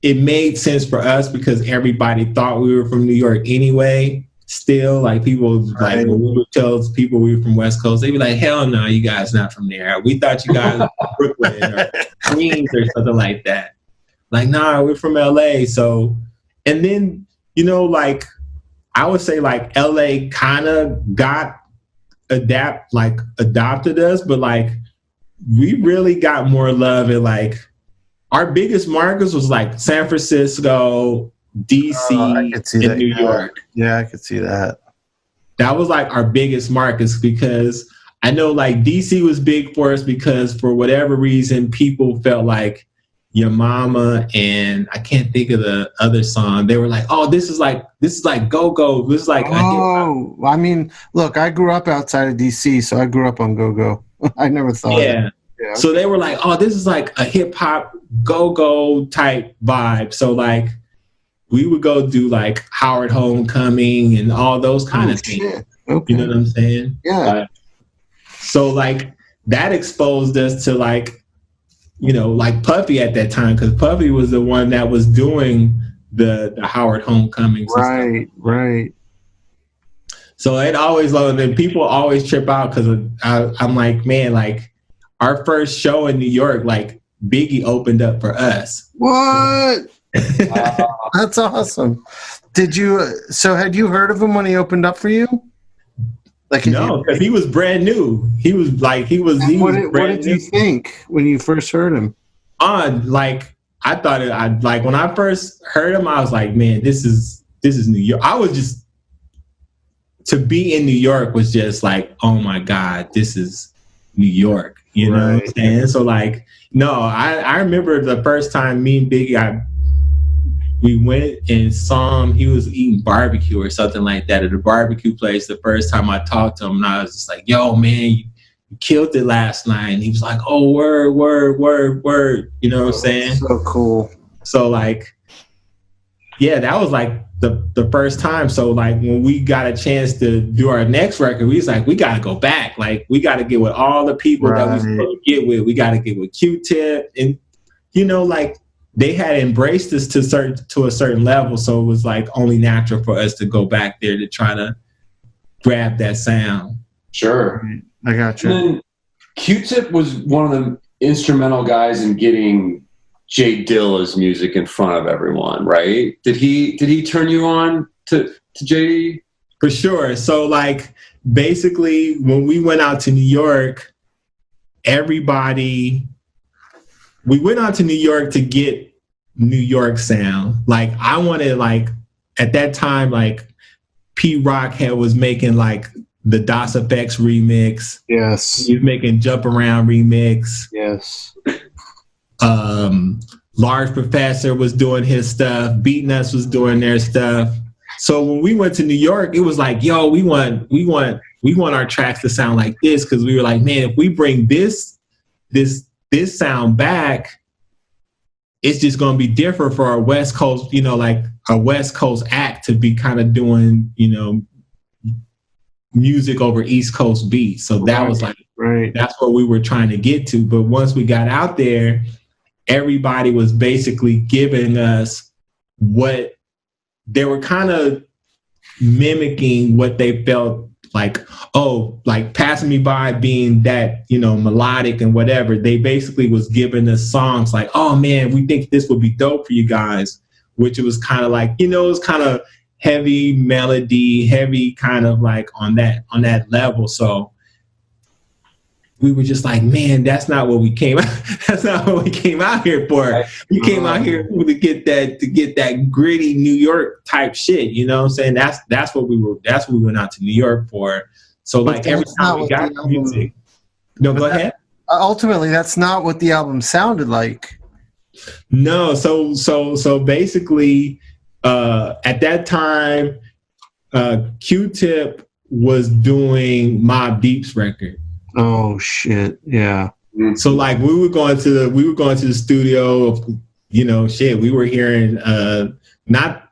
Speaker 3: it made sense for us because everybody thought we were from New York anyway. Still, like people like when we would tell people we were from West Coast, they'd be like, "Hell no, you guys not from there. We thought you guys were from Brooklyn or Queens or something like that." Like, nah, we're from LA. So, and then like I would say like LA kind of adopted us, but like we really got more love and like our biggest markets was like San Francisco, DC, and New York.
Speaker 5: Yeah, I could see that.
Speaker 3: That was like our biggest markets because I know like DC was big for us because for whatever reason, people felt like Your Mama and I can't think of the other song. They were like, "Oh, this is like go-go. This is like."
Speaker 5: Oh, I mean, look, I grew up outside of DC, so I grew up on go-go. I never thought.
Speaker 3: Yeah. So they were like, "Oh, this is like a hip hop go-go type vibe." So like, we would go do like Howard Homecoming and all those kind of things.
Speaker 5: Okay.
Speaker 3: You know what I'm saying?
Speaker 5: Yeah.
Speaker 3: So like that exposed us to like, like Puffy at that time because Puffy was the one that was doing the Howard Homecomings.
Speaker 5: Right.
Speaker 3: So it always and people always trip out because I'm like, man, like our first show in New York, like Biggie opened up for us.
Speaker 5: What? That's awesome. Did you? So had you heard of him when he opened up for you? Like
Speaker 3: no, because he was brand new. He was. What
Speaker 5: did you think when you first heard him?
Speaker 3: Like I thought like when I first heard him, I was like, man, this is New York. I was just to be in New York was just like, oh my God, this is New York. You know what I'm saying? So like, no, I remember the first time me and Biggie, we went and saw him. He was eating barbecue or something like that at a barbecue place. The first time I talked to him, and I was just like, "Yo, man, you killed it last night." And he was like, "Oh, word." You know what I'm saying?
Speaker 5: So cool.
Speaker 3: So like, yeah, that was like the first time. So like when we got a chance to do our next record, we was like, we got to go back. Like we got to get with all the people that we supposed to get with. We got to get with Q-Tip, and like. They had embraced us to a certain level, so it was like only natural for us to go back there to try to grab that sound.
Speaker 4: Sure,
Speaker 5: I got you.
Speaker 4: And then Q-Tip was one of the instrumental guys in getting Jay Dilla's music in front of everyone, right? Did he turn you on to Jay?
Speaker 3: For sure. So like basically, when we went out to New York, we went out to New York to get New York sound. Like I wanted like at that time, like P-Rock was making like the DOS Effects remix.
Speaker 5: Yes.
Speaker 3: He was making Jump Around remix.
Speaker 5: Yes.
Speaker 3: Large Professor was doing his stuff. Beatnuts was doing their stuff. So when we went to New York, it was like, yo, we want our tracks to sound like this because we were like, man, if we bring this sound back, it's just going to be different for our West Coast, like a West Coast act to be kind of doing, music over East Coast beats. So that was like, that's what we were trying to get to. But once we got out there, everybody was basically giving us what they were kind of mimicking what they felt like, like Passing Me By being that, melodic and whatever. They basically was giving us songs like, oh man, we think this would be dope for you guys, which it was kind of like, it was kind of heavy melody, heavy kind of like on that level. So we were just like, man, that's not what we came out here for. We came out here to get that gritty New York type shit. You know what I'm saying? That's what we went out to New York for. So like every time we got music. No, go ahead.
Speaker 5: Ultimately, that's not what the album sounded like.
Speaker 3: No, so basically At that time, Q-Tip was doing Mobb Deep's record.
Speaker 5: Oh shit! Yeah.
Speaker 3: So like we were going to the studio. You know, shit. We were hearing not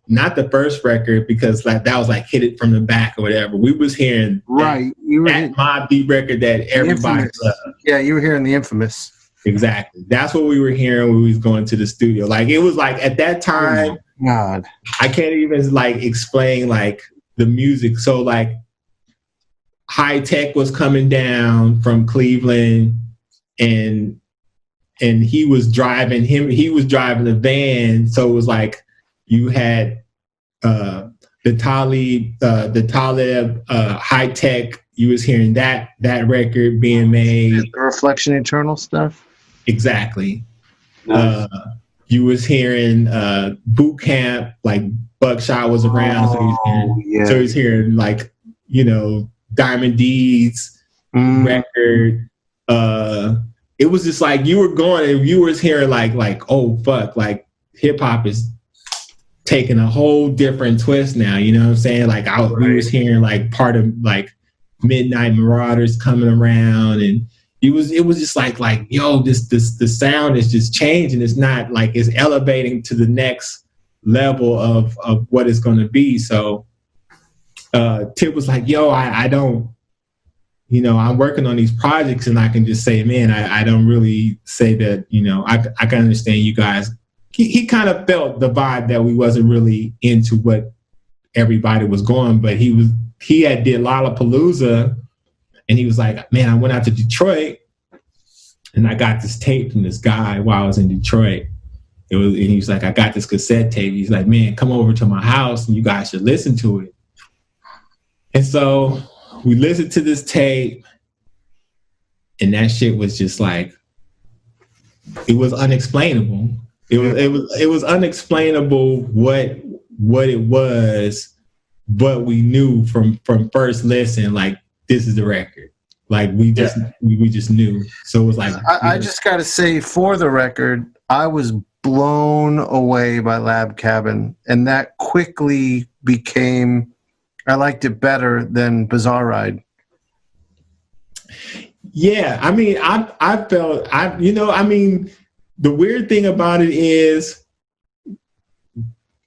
Speaker 3: the first record because like that was like Hit It From the Back or whatever. We was hearing
Speaker 5: right. You were
Speaker 3: that Mobb Deep record that everybody loved.
Speaker 5: Yeah, you were hearing the Infamous.
Speaker 3: Exactly. That's what we were hearing when we was going to the studio. Like it was like at that time.
Speaker 5: Oh, God.
Speaker 3: I can't even like explain like the music. So like High Tech was coming down from Cleveland and he was driving the van. So it was like you had the Talib High Tech, you was hearing that record being made.
Speaker 5: The Reflection Eternal stuff.
Speaker 3: Exactly.
Speaker 4: Nice.
Speaker 3: You was hearing Boot Camp, like Buckshot was around, so he was hearing like, you know, Diamond D's record. It was just like you were going and you was hearing like oh fuck, like hip hop is taking a whole different twist now. You know what I'm saying? Like we was hearing like part of like Midnight Marauders coming around, and it was just like yo, the sound is just changing. It's not like it's elevating to the next level of what it's going to be. So Tip was like, yo, I don't, you know, I'm working on these projects, and I can just say, man, I don't really say that, you know, I can understand you guys. He kind of felt the vibe that we wasn't really into what everybody was going, but he had did Lollapalooza. And he was like, man, I went out to Detroit and I got this tape from this guy while I was in Detroit. And he was like, I got this cassette tape. He's like, man, come over to my house and you guys should listen to it. And so we listened to this tape, and that shit was just like, it was unexplainable. It was unexplainable what it was, but we knew from first listen, like, this is the record. Like we just knew. So it was like
Speaker 5: I just gotta say, for the record, I was blown away by Lab Cabin, and that quickly became, I liked it better than Bizarreride.
Speaker 3: Yeah, I mean, I felt the weird thing about it is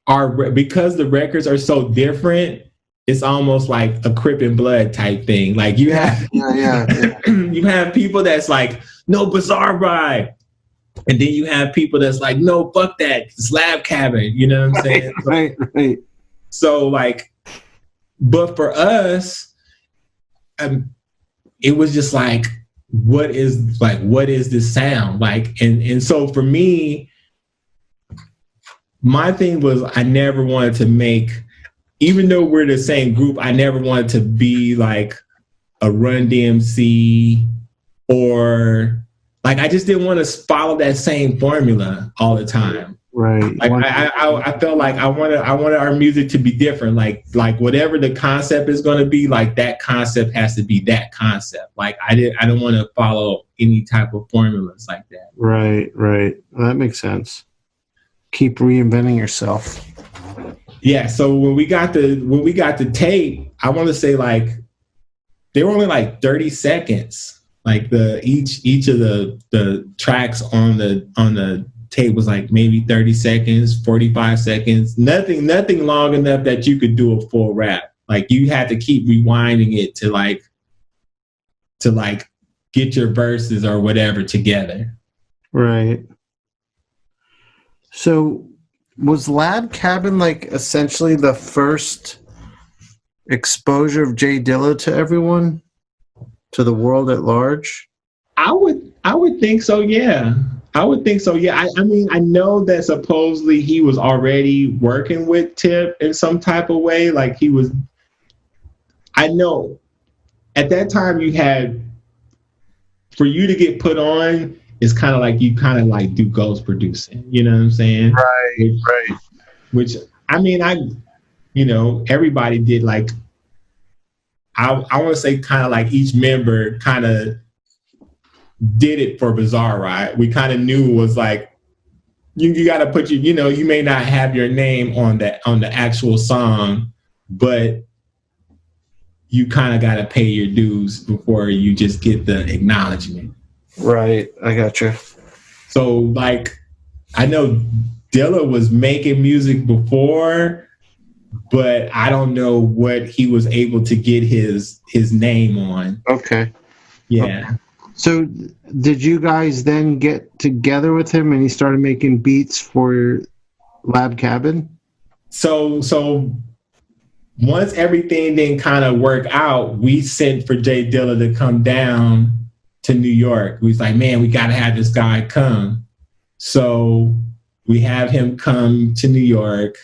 Speaker 3: because the records are so different, it's almost like a Crip and Blood type thing. Like you have you have people that's like, no, Bizarreride. And then you have people that's like, no, fuck that. It's Lab Cabin. You know what I'm saying?
Speaker 5: Right.
Speaker 3: So like, but for us, it was just like, what is this sound? Like, and so for me, my thing was I never wanted to make, even though we're the same group, I never wanted to be like a Run DMC, or like I just didn't want to follow that same formula all the time.
Speaker 5: Right.
Speaker 3: Like I felt like I wanted our music to be different. Like whatever the concept is going to be, like that concept has to be that concept. Like I don't want to follow any type of formulas like that.
Speaker 5: Right. Well, that makes sense. Keep reinventing yourself.
Speaker 3: Yeah. So when we got the tape, I want to say like they were only like 30 seconds. Like each of the tracks on the tape was like maybe 30 seconds, 45 seconds, nothing long enough that you could do a full rap. Like you had to keep rewinding it to get your verses or whatever together.
Speaker 5: Right. So was Lab Cabin like essentially the first exposure of Jay Dilla to everyone, to the world at large?
Speaker 3: I would think so, yeah. I would think so, yeah. I mean, I know that supposedly he was already working with Tip in some type of way. Like he was, I know at that time you had, for you to get put on, it's kind of like you kind of like do ghost producing, you know what I'm saying?
Speaker 5: Right.
Speaker 3: Which, I mean, everybody did like, I want to say kind of like each member kind of did it for Bizarreride. We kind of knew it was like you got to put you may not have your name on the actual song, but you kind of got to pay your dues before you just get the acknowledgement.
Speaker 5: Right. I gotcha.
Speaker 3: So like, I know Dilla was making music before, but I don't know what he was able to get his name on.
Speaker 5: Okay.
Speaker 3: Yeah.
Speaker 5: Okay. So did you guys then get together with him and he started making beats for Lab Cabin?
Speaker 3: So once everything didn't kind of work out, we sent for Jay Dilla to come down to New York. We was like, man, we got to have this guy come. So we have him come to New York.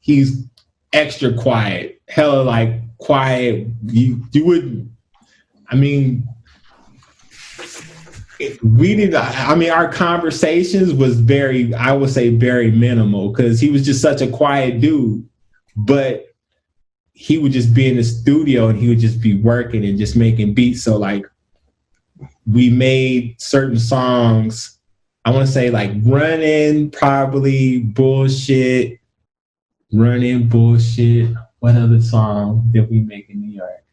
Speaker 3: He's extra quiet, hella like quiet. You wouldn't, I mean, our conversations was very, I would say very minimal because he was just such a quiet dude, but he would just be in the studio and he would just be working and just making beats. So like we made certain songs, I want to say like Running, probably Bullshit. What other song did we make in New York?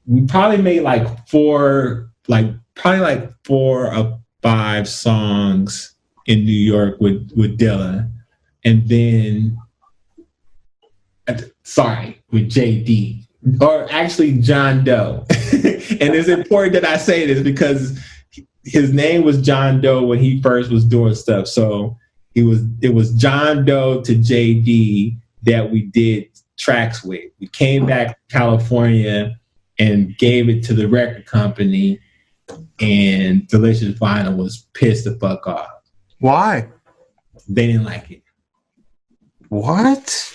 Speaker 3: We probably made like four or five songs in New York with Dilla, and then with JD, or actually John Doe. And it's important that I say this because his name was John Doe when he first was doing stuff. So it was John Doe to JD that we did tracks with. We came back to California and gave it to the record company, and Delicious Vinyl was pissed the fuck off.
Speaker 5: Why?
Speaker 3: They didn't like it.
Speaker 5: What?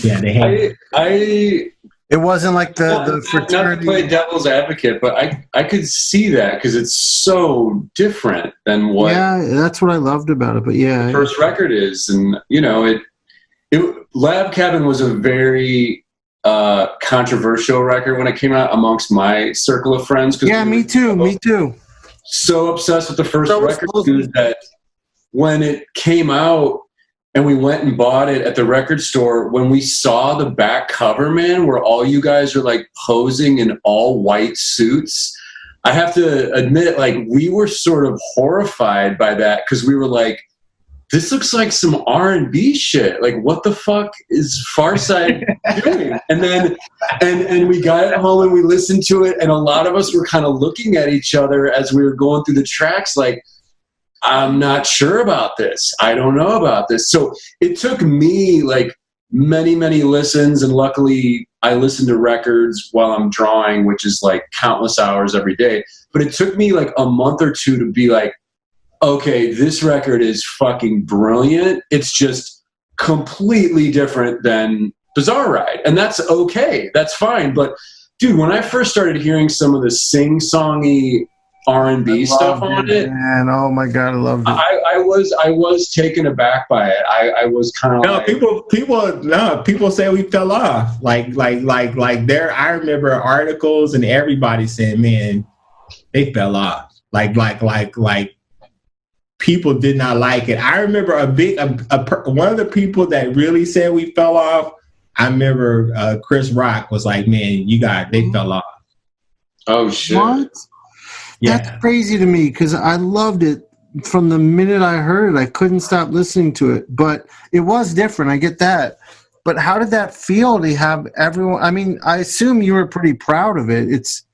Speaker 3: Yeah, they hated
Speaker 5: it. It wasn't like the fraternity.
Speaker 2: Not to play devil's advocate, but I could see that because it's so different than what.
Speaker 5: Yeah, that's what I loved about it. But yeah,
Speaker 2: the first record is, and Lab Cabin was a very controversial record when it came out amongst my circle of friends.
Speaker 5: Yeah, me too.
Speaker 2: So obsessed with the first record that when it came out and we went and bought it at the record store, when we saw the back cover, man, where all you guys are like posing in all white suits, I have to admit, like, we were sort of horrified by that because we were like, this looks like some R&B shit. Like, what the fuck is Pharcyde doing? And then, and we got it home and we listened to it, and a lot of us were kind of looking at each other as we were going through the tracks, like, I'm not sure about this. I don't know about this. So it took me like many, many listens, and luckily I listen to records while I'm drawing, which is like countless hours every day. But it took me like a month or two to be like, okay, this record is fucking brilliant. It's just completely different than Bizarreride. And that's okay. That's fine. But dude, when I first started hearing some of the sing-songy R&B stuff on it,
Speaker 5: man, oh my god, I loved it.
Speaker 2: I was taken aback by it. I was kind of
Speaker 3: people say we fell off. Like there. I remember articles and everybody saying, man, they fell off. Like people did not like it. I remember one of the people that really said we fell off. I remember Chris Rock was like, man, they fell off.
Speaker 2: Oh shit.
Speaker 5: What?
Speaker 3: Yeah.
Speaker 5: That's crazy to me because I loved it from the minute I heard it. I couldn't stop listening to it, but it was different. I get that. But how did that feel to have everyone? I mean, I assume you were pretty proud of it. It's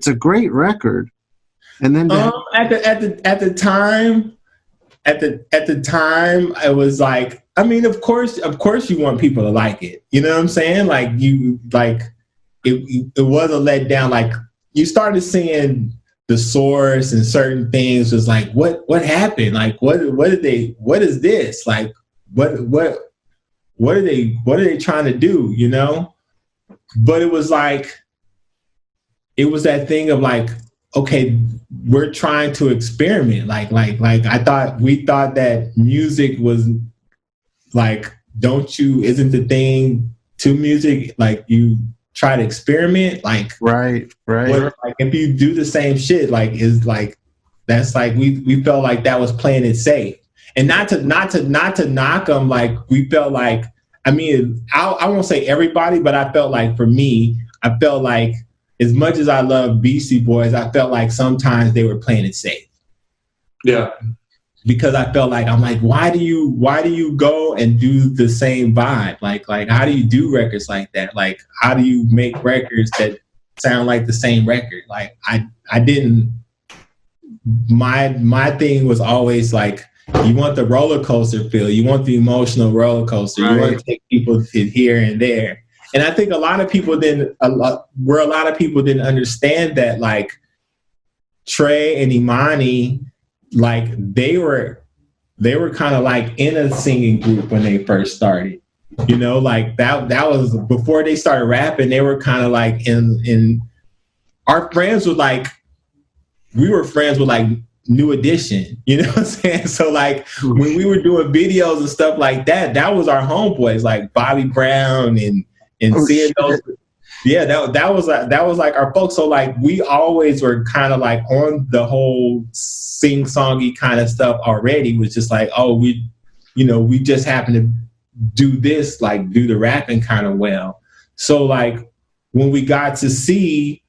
Speaker 5: a great record. And then
Speaker 3: at the time, I was like, I mean, of course, you want people to like it. You know what I'm saying? Like it was a letdown. Like you started seeing the source and certain things was like, what happened? Like, what is this? Like, what are they trying to do? You know? But it was like, it was that thing of like, okay, we're trying to experiment. Like we thought that music was like, isn't the thing to music? Like you try to experiment, like
Speaker 5: right.
Speaker 3: like if you do the same shit, like is like That's like we felt like that was playing it safe, and not to knock them. Like we felt like, I mean, I won't say everybody, but I felt like for me, I felt like as much as I love Beastie Boys, I felt like sometimes they were playing it safe.
Speaker 2: Yeah.
Speaker 3: Because I felt like, I'm like, why do you go and do the same vibe? Like how do you do records like that? Like how do you make records that sound like the same record? Like I didn't. My thing was always like, you want the roller coaster feel, you want the emotional roller coaster, you want to take people to here and there. And I think a lot of people didn't understand that, like Trey and Imani, like they were kind of like in a singing group when they first started, you know, like that was before they started rapping. They were kind of like in our friends were like, we were friends with like New Edition, you know what I'm saying? So like when we were doing videos and stuff like that, that was our homeboys, like Bobby Brown and seeing those. Yeah, that was like our folks. So like we always were kind of like on the whole sing-songy kind of stuff already. It was just like, oh, we just happen to do this, like do the rapping kind of well. So like when we got to see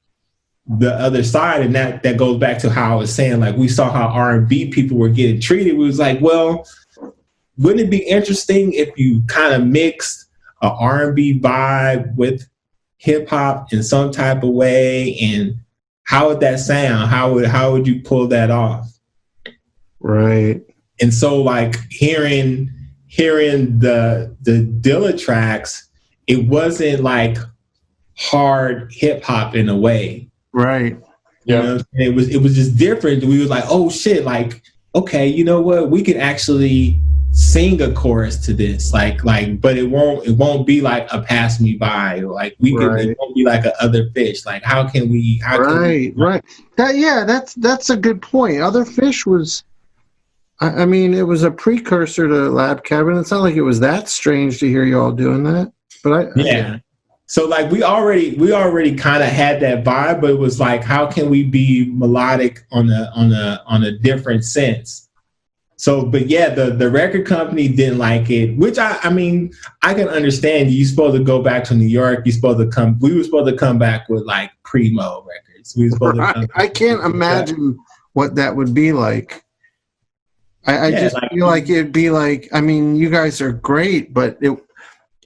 Speaker 3: the other side, and that goes back to how I was saying, like we saw how R&B people were getting treated. We was like, well, wouldn't it be interesting if you kind of mixed a R&B vibe with hip hop in some type of way, and how would that sound? How would you pull that off?
Speaker 5: Right.
Speaker 3: And so like hearing the Dilla tracks, it wasn't like hard hip hop in a way.
Speaker 5: Right.
Speaker 3: Yeah. You know, it was just different. We were like, oh shit, like, okay, you know what? We could actually sing a chorus to this, like, but it won't be like a Pass Me By, or like it won't be like a Other Fish. Like, how can we?
Speaker 5: Right. That's a good point. Other Fish was, I mean, it was a precursor to Lab Cabin. It's not like it was that strange to hear you all doing that, but
Speaker 3: yeah. So like we already kind of had that vibe, but it was like, how can we be melodic on a different sense? So, but yeah, the record company didn't like it, which I mean, I can understand. You're supposed to go back to New York. We were supposed to come back with like primo records. We were supposed to come
Speaker 5: I can't imagine what that would be like. I just feel like it'd be like, I mean, you guys are great, but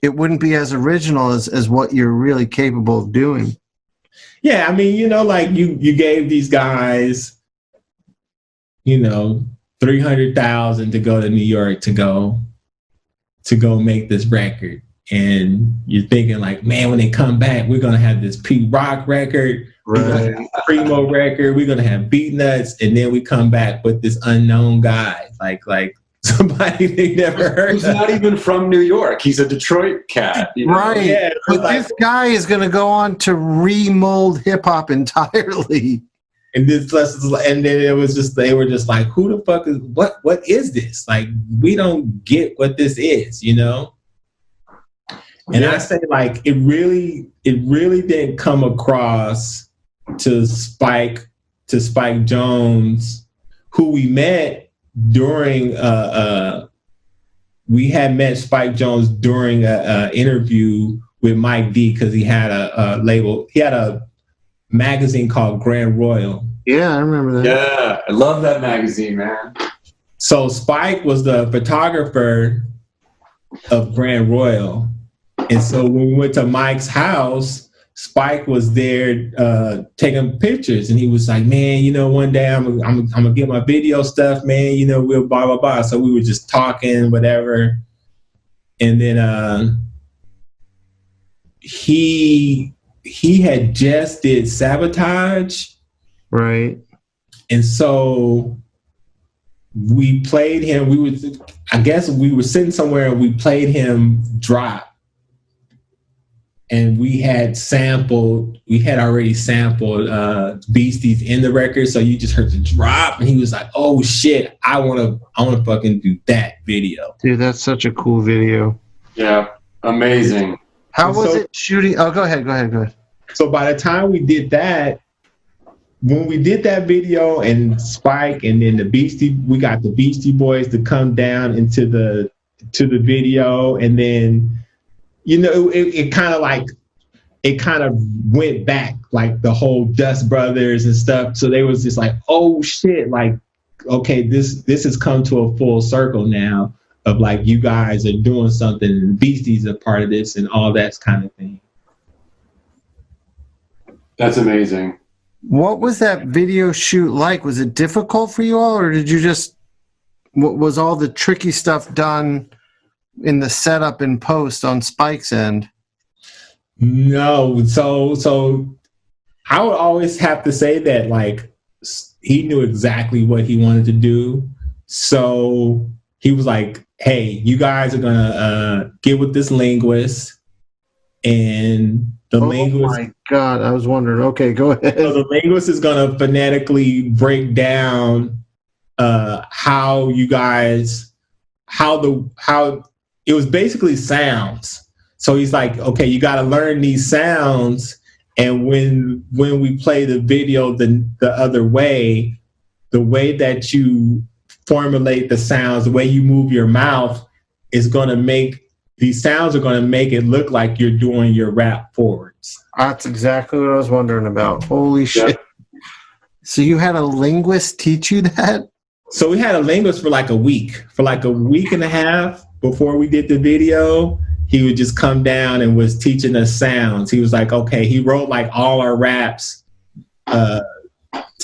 Speaker 5: it wouldn't be as original as what you're really capable of doing.
Speaker 3: Yeah, I mean, you know, like you gave these guys, you know, $300,000 to go to New York to go make this record, and you're thinking like, man, when they come back, we're gonna have this P-Rock record, we're gonna have a primo record, we're gonna have Beat Nuts, and then we come back with this unknown guy, like somebody they never heard.
Speaker 2: Who's not even from New York. He's a Detroit cat. You know?
Speaker 5: Right. Yeah, but like, this guy is going to go on to remold hip hop entirely.
Speaker 3: And then it was just, they were just like, who the fuck is, what is this? Like, we don't get what this is, you know? And I say like, it really didn't come across to Spike Jones, who we met during we had met Spike Jones during a interview with Mike D, because he had a label, he had a magazine called Grand Royal.
Speaker 5: Yeah, I remember that.
Speaker 2: Yeah, I love that magazine, man.
Speaker 3: So Spike was the photographer of Grand Royal, and so when we went to Mike's house, Spike was there taking pictures, and he was like, man, you know, one day I'm gonna get my video stuff, man, you know, we'll blah, blah, blah. So we were just talking, whatever. And then he had just did Sabotage.
Speaker 5: Right.
Speaker 3: And so we played him, I guess we were sitting somewhere and we played him Drop. And we had already sampled Beasties in the record, so you just heard the drop, and he was like, "Oh shit, I wanna fucking do that video."
Speaker 5: Dude, that's such a cool video.
Speaker 2: Yeah, amazing.
Speaker 5: How was it shooting? Oh, go ahead.
Speaker 3: So by the time we did that, when we did that video and Spike and then we got the Beastie Boys to come down into the video, and then it kind of went back, like the whole Dust Brothers and stuff. So they was just like, oh shit, like, okay, this has come to a full circle now of like, you guys are doing something and Beasties are part of this and all that kind of thing.
Speaker 4: That's amazing.
Speaker 5: What was that video shoot like? Was it difficult for you all, or did you just, was all the tricky stuff done in the setup and post on Spike's end?
Speaker 3: No, so I would always have to say that, like, he knew exactly what he wanted to do. So he was like, hey, you guys are gonna get with this linguist, and the linguist.
Speaker 5: Oh my God, I was wondering. Okay, go ahead.
Speaker 3: So the linguist is gonna phonetically break down how it was basically sounds. So he's like, okay, you got to learn these sounds, and when we play the video the other way, the way that you formulate the sounds, the way you move your mouth is going to make these sounds are going to make it look like you're doing your rap forwards.
Speaker 5: That's exactly what I was wondering about. Holy shit. So you had a linguist teach you that?
Speaker 3: So we had a linguist for like a week and a half before we did the video. He would just come down and was teaching us sounds. He was like, okay, he wrote like all our raps to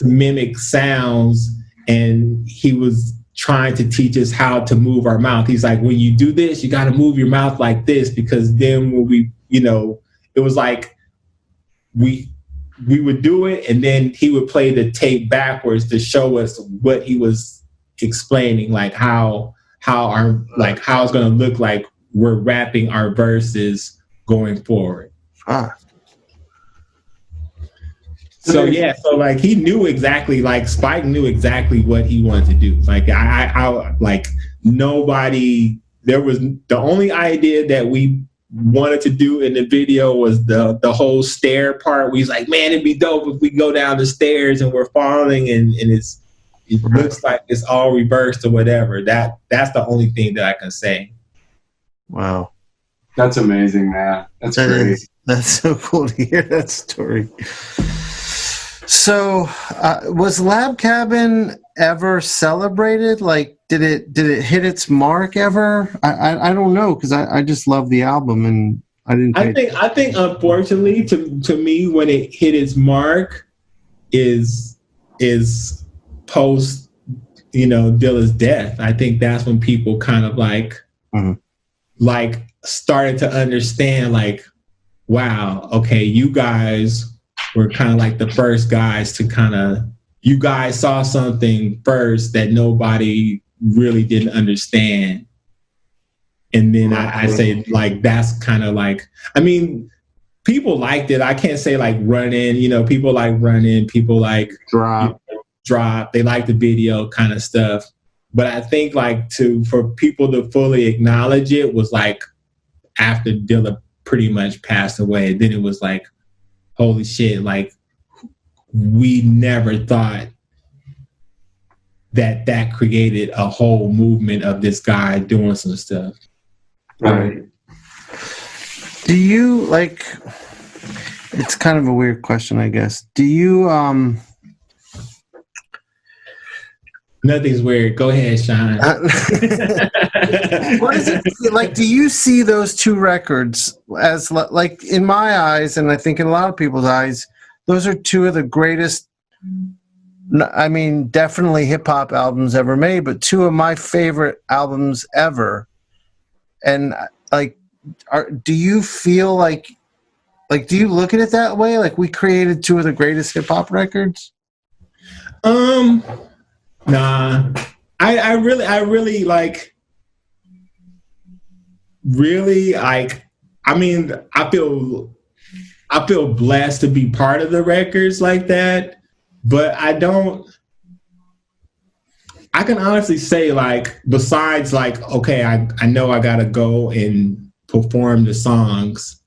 Speaker 3: mimic sounds, and he was trying to teach us how to move our mouth. He's like, when you do this, you got to move your mouth like this, because then when we, it was like we would do it, and then he would play the tape backwards to show us what he was explaining, like how it's going to look like we're rapping our verses going forward. So like he knew exactly, like Spike knew exactly what he wanted to do. Like I like nobody, there was the only idea that we wanted to do in the video was the whole stair part. We was like, man, it'd be dope if we go down the stairs and we're falling and it looks like it's all reversed or whatever. That's the only thing that I can say.
Speaker 5: Wow.
Speaker 4: That's amazing, man. That's great.
Speaker 5: That's so cool to hear that story. So, was Lab Cabin ever celebrated? Like, did it hit its mark ever? I don't know, because I just love the album and I didn't.
Speaker 3: I think unfortunately to me, when it hit its mark is post Dilla's death. I think that's when people kind of like started to understand, like, wow, okay, you guys were kind of like the first guys to you guys saw something first that nobody really didn't understand. And then I say, like, that's kind of like, I mean, people liked it. I can't say like Run In, people like Run In, people like Drop. They like the video kind of stuff. But I think like for people to fully acknowledge it was like after Dilla pretty much passed away. Then it was like, holy shit, like we never thought that created a whole movement of this guy doing some stuff.
Speaker 4: Right.
Speaker 5: Do you like, it's kind of a weird question, I guess. Do you
Speaker 3: Nothing's weird. Go ahead, Shawn.
Speaker 5: What is it like? Do you see those two records as like, in my eyes, and I think in a lot of people's eyes, those are two of the greatest, I mean, definitely hip hop albums ever made, but two of my favorite albums ever. And like, do you feel like, do you look at it that way? Like we created two of the greatest hip hop records?
Speaker 3: Nah, I really like, I mean, I feel blessed to be part of the records like that, but I can honestly say, like, besides like, okay, I know I gotta go and perform the songs,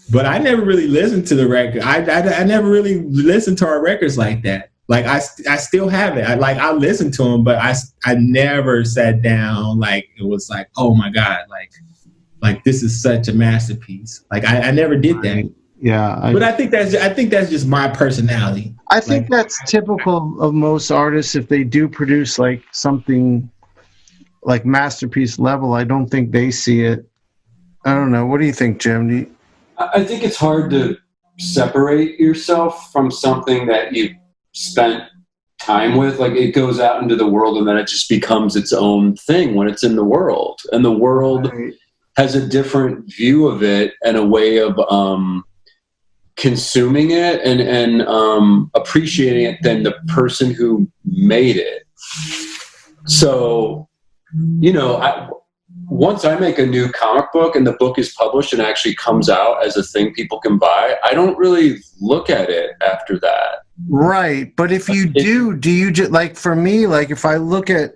Speaker 3: but I never really listened to the record. I never really listened to our records like that. Like I still have it. I listen to them, but I never sat down like it was like, oh my God, like this is such a masterpiece. Like I never did that.
Speaker 5: Yeah,
Speaker 3: but I think that's just my personality.
Speaker 5: I think that's typical of most artists. If they do produce like something like masterpiece level, I don't think they see it. I don't know. What do you think, Jim?
Speaker 4: I think it's hard to separate yourself from something that you spent time with. Like it goes out into the world and then it just becomes its own thing when it's in the world. And the world has a different view of it and a way of consuming it and appreciating it than the person who made it. So, you know, once I make a new comic book and the book is published and actually comes out as a thing people can buy, I don't really look at it after that.
Speaker 5: Right. But if you do you just, like for me, like if I look at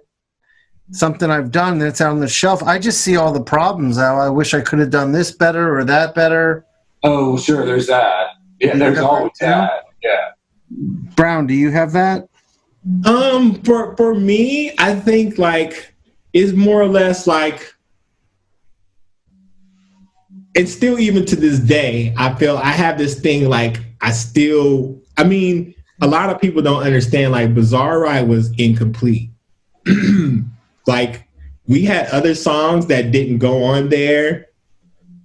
Speaker 5: something I've done that's out on the shelf, I just see all the problems. How I wish I could have done this better or that better.
Speaker 4: Oh, sure. There's that. Yeah, there's always that. Yeah.
Speaker 5: Brown, do you have that?
Speaker 3: For me, I think like it's more or less like, and still even to this day, I feel I have this thing like I mean, a lot of people don't understand like Bizarreride was incomplete. Like we had other songs that didn't go on there,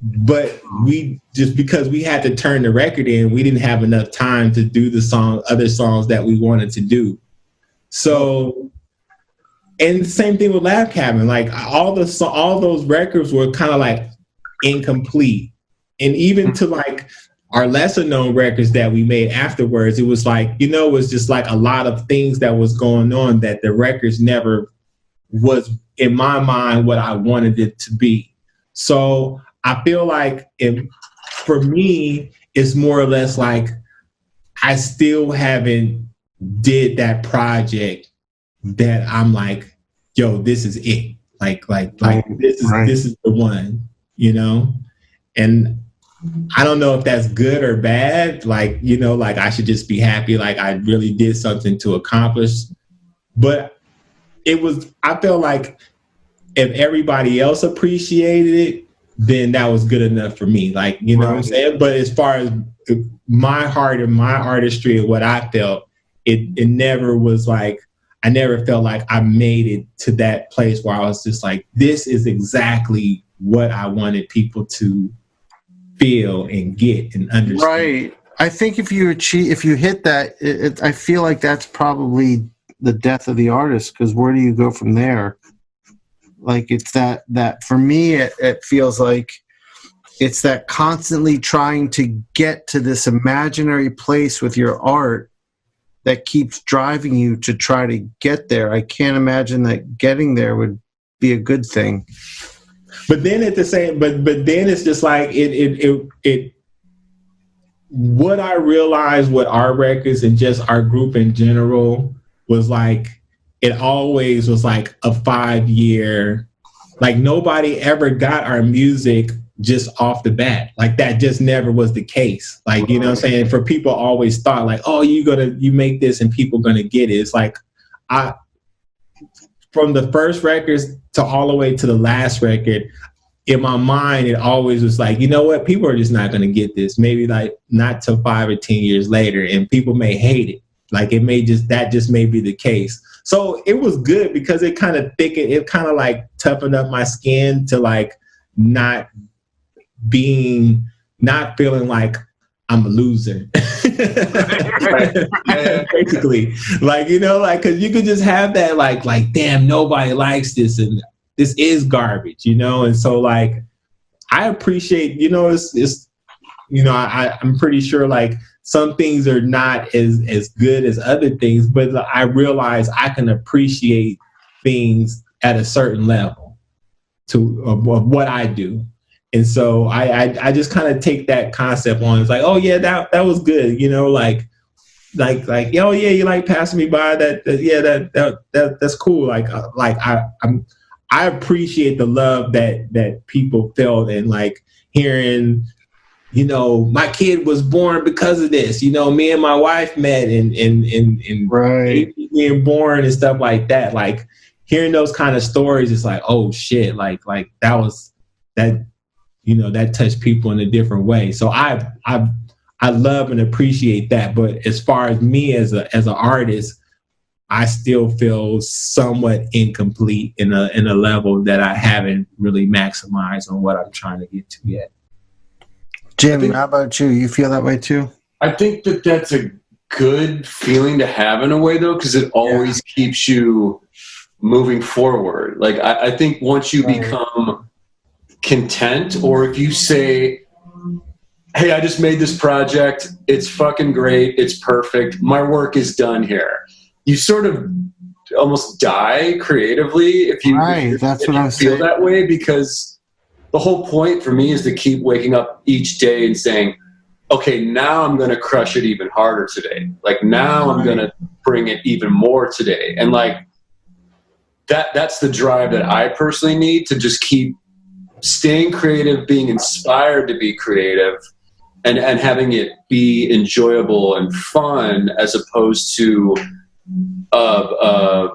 Speaker 3: but we just because we had to turn the record in, we didn't have enough time to do the other songs that we wanted to do. So, and the same thing with Lab Cabin, like all those records were kind of like incomplete. And even to like our lesser known records that we made afterwards, it was like, you know, it was just like a lot of things that was going on that the records never was in my mind what I wanted it to be. So I feel like for me, it's more or less like I still haven't did that project that I'm like, yo, this is it. Like this is the one, you know? And I don't know if that's good or bad. Like, you know, like I should just be happy. Like I really did something to accomplish. But I felt like if everybody else appreciated it, then that was good enough for me. Like, you know what I'm saying? But as far as my heart and my artistry and what I felt, it never was like, I never felt like I made it to that place where I was just like, this is exactly what I wanted people to feel and get and understand. Right.
Speaker 5: I think if you hit that, I feel like that's probably the death of the artist, because where do you go from there? Like it's that for me, it feels like it's that constantly trying to get to this imaginary place with your art that keeps driving you to try to get there. I can't imagine that getting there would be a good thing.
Speaker 3: But then at the same, but then it's just like it. What I realized with our records and just our group in general was like, it always was like a 5-year, like nobody ever got our music just off the bat. Like that just never was the case. Like, you know what I'm saying? For people always thought like, oh, you make this and people gonna get it. It's like, from the first records to all the way to the last record, in my mind, it always was like, you know what? People are just not going to get this. Maybe like not till 5 or 10 years later, and people may hate it. Like that just may be the case. So it was good because it kind of thickened, it kind of like toughened up my skin to like not feeling like I'm a loser. Basically, like, you know, like, cause you could just have that like, damn, nobody likes this and this is garbage, you know? And so like, I appreciate, you know, it's you know, I'm pretty sure like some things are not as good as other things, but I realize I can appreciate things at a certain level of what I do. And so I just kind of take that concept on. It's like, oh yeah, that was good, you know, like oh yeah, you like passing me by that's cool. I appreciate the love that people felt, and like hearing you know, my kid was born because of this. You know, me and my wife met and
Speaker 5: Right.
Speaker 3: being born and stuff like that. Like hearing those kind of stories, it's like, oh shit, like that was that, you know, that touched people in a different way. So I love and appreciate that. But as far as me as an artist, I still feel somewhat incomplete in a level that I haven't really maximized on what I'm trying to get to yet.
Speaker 5: Jim, how about you? You feel that way too?
Speaker 2: I think that that's a good feeling to have in a way, though, because it always keeps you moving forward. Like, I think once you become content, or if you say, hey, I just made this project, it's fucking great, it's perfect, my work is done here, you sort of almost die creatively if you,
Speaker 5: that's what I
Speaker 2: feel
Speaker 5: saying.
Speaker 2: that way, because the whole point for me is to keep waking up each day and saying, okay, now I'm going to crush it even harder today. Like now I'm going to bring it even more today. And like that's the drive that I personally need to just keep staying creative, being inspired to be creative, and having it be enjoyable and fun, as opposed to a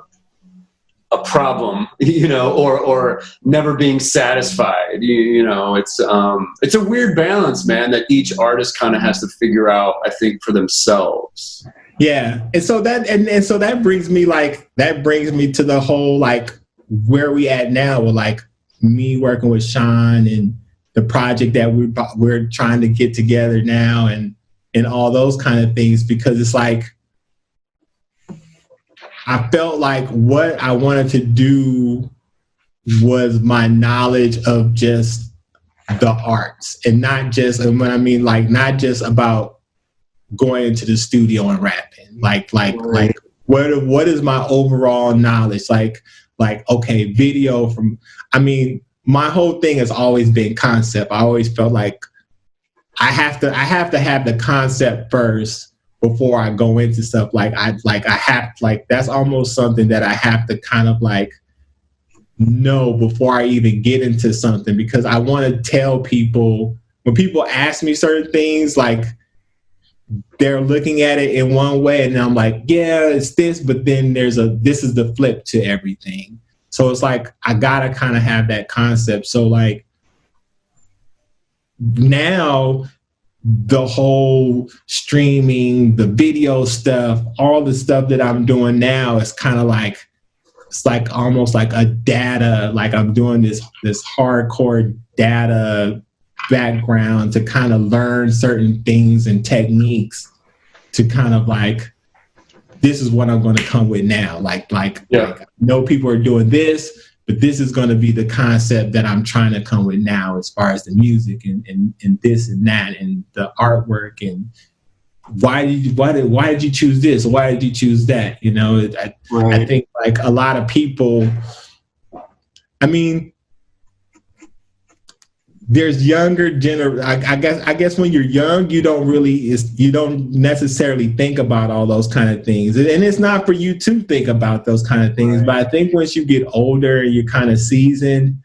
Speaker 2: problem, you know, or never being satisfied. You know, it's a weird balance, man, that each artist kind of has to figure out, I think, for themselves.
Speaker 3: Yeah. And so that, and so that brings me to the whole, like where we at now with like me working with Shawn and the project that we're trying to get together now and all those kind of things, because it's like, I felt like what I wanted to do was my knowledge of just the arts, and not just, and what I mean, like not just about going into the studio and rapping. Like what is my overall knowledge? Like okay, video from. I mean, my whole thing has always been concept. I always felt like I have to have the concept first before I go into stuff. That's almost something that I have to kind of like know before I even get into something, because I want to tell people, when people ask me certain things, like they're looking at it in one way and I'm like, yeah, it's this, but then this is the flip to everything. So it's like, I gotta kind of have that concept. So like now, the whole streaming, the video stuff, all the stuff that I'm doing now is kind of like, it's like almost like a data, like I'm doing this hardcore data background to kind of learn certain things and techniques to kind of like, this is what I'm going to come with now. Like I know people are doing this, but this is going to be the concept that I'm trying to come with now, as far as the music and this and that and the artwork, and why did you choose this? Why did you choose that? You know, I think like a lot of people, I mean, there's younger I guess when you're young, you don't necessarily think about all those kind of things, and it's not for you to think about those kind of things. But I think once you get older and you're kind of seasoned,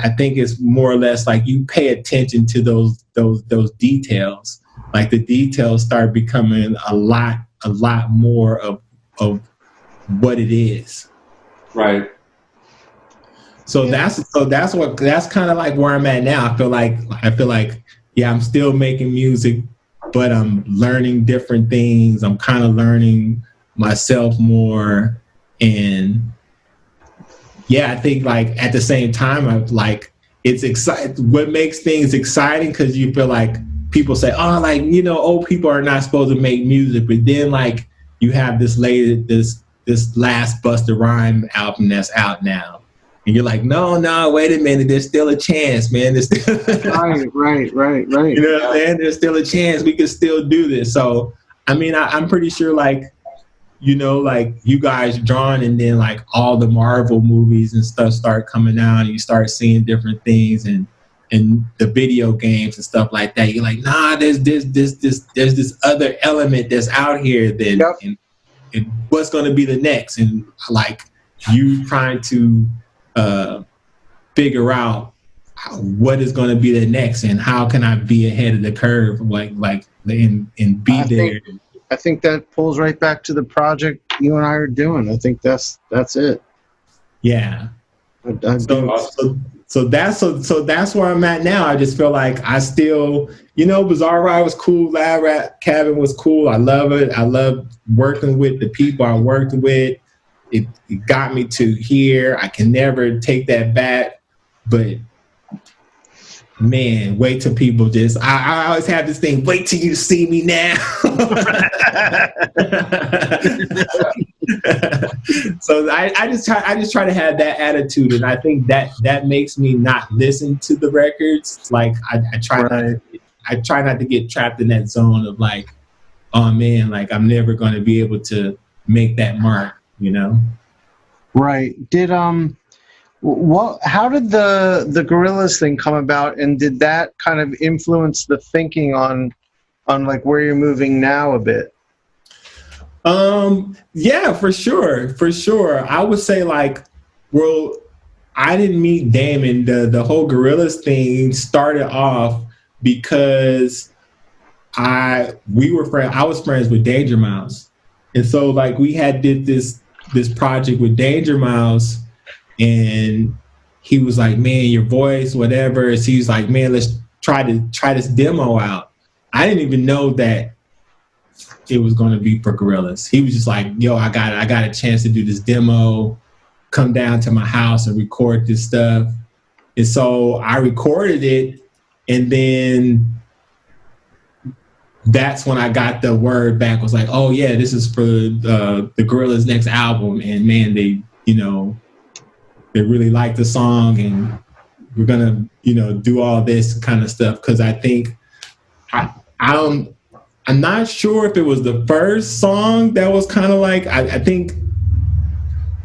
Speaker 3: I think it's more or less like you pay attention to those details. Like the details start becoming a lot more of what it is.
Speaker 2: Right.
Speaker 3: So that's kind of like where I'm at now. I feel like, yeah, I'm still making music, but I'm learning different things. I'm kind of learning myself more. And yeah, I think like at the same time, it's exciting. What makes things exciting, because you feel like people say, oh, like, you know, old people are not supposed to make music. But then like you have this last Busta Rhymes album that's out now. And you're like, no, wait a minute. There's still a chance, man. There's still
Speaker 5: right.
Speaker 3: You know what I'm saying? There's still a chance we can still do this. So, I mean, I'm pretty sure, like, you know, like you guys drawn, and then like all the Marvel movies and stuff start coming out, and you start seeing different things, and the video games and stuff like that. You're like, nah, there's this other element that's out here that, and what's going to be the next, and like you trying to figure out what is going to be the next, and how can I be ahead of the curve, and be there.
Speaker 5: I think that pulls right back to the project you and I are doing. I think that's it.
Speaker 3: Yeah. So that's where I'm at now. I just feel like I still, Bizarreride was cool. Cabin was cool. I love it. I love working with the people I worked with. It got me to here. I can never take that back. But man, wait till people I always have this thing, wait till you see me now. So I just try to have that attitude, and I think that makes me not listen to the records. Like I try not to get trapped in that zone of like, oh man, like I'm never going to be able to make that mark,
Speaker 5: Right. Did how did the Gorillaz thing come about, and did that kind of influence the thinking on like where you're moving now a bit?
Speaker 3: Yeah, for sure. I would say like, well, I didn't meet Damon. The whole Gorillaz thing started off because I was friends with Danger Mouse, and so like we did this project with Danger Mouse. And he was like, man, your voice, whatever. So he's like, man, let's try this demo out. I didn't even know that it was going to be for Gorillaz. He was just like, yo, I got a chance to do this demo, come down to my house and record this stuff. And so I recorded it. And then that's when I got the word back. Was like, oh yeah, this is for the Gorillaz' next album. And man, they really like the song, and we're gonna, do all this kind of stuff. Cause I think I'm not sure if it was the first song that was kind of like, I think,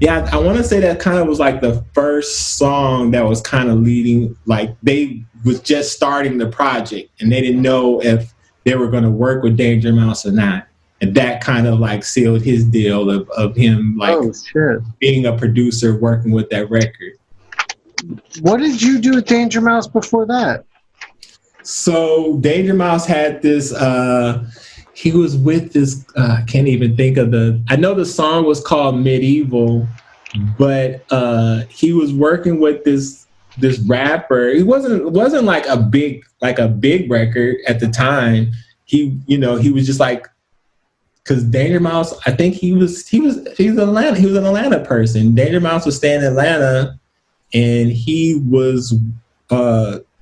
Speaker 3: yeah, I want to say that kind of was like the first song that was kind of leading, like they was just starting the project and they didn't know if they were going to work with Danger Mouse or not. And that kind of like sealed his deal of him like being a producer working with that record.
Speaker 5: What did you do with Danger Mouse before that?
Speaker 3: So Danger Mouse had this, he was with this, I can't even think of I know the song was called Medieval, but he was working with this rapper. It wasn't like a big record at the time. He was just like, because Danger Mouse, I think he was an Atlanta person. Danger Mouse was staying in Atlanta, and he was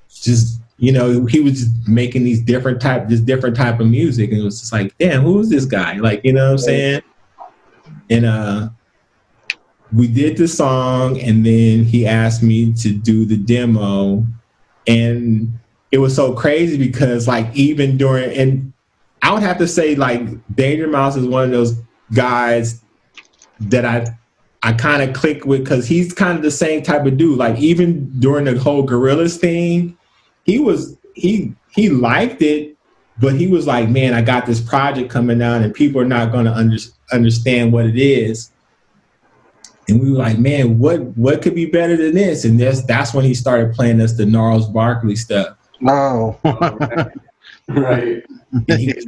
Speaker 3: just, he was just making this different type of music, and it was just like, damn, who is this guy? Like, what I'm saying? And we did the song, and then he asked me to do the demo, and it was so crazy because like even during, and I would have to say like Danger Mouse is one of those guys that I kind of click with, because he's kind of the same type of dude. Like even during the whole Gorillaz thing, he liked it, but he was like, man, I got this project coming out and people are not going to understand what it is. And we were like, man, what could be better than this? And that's when he started playing us the Gnarls Barkley stuff.
Speaker 5: Oh,
Speaker 4: right.
Speaker 3: And he was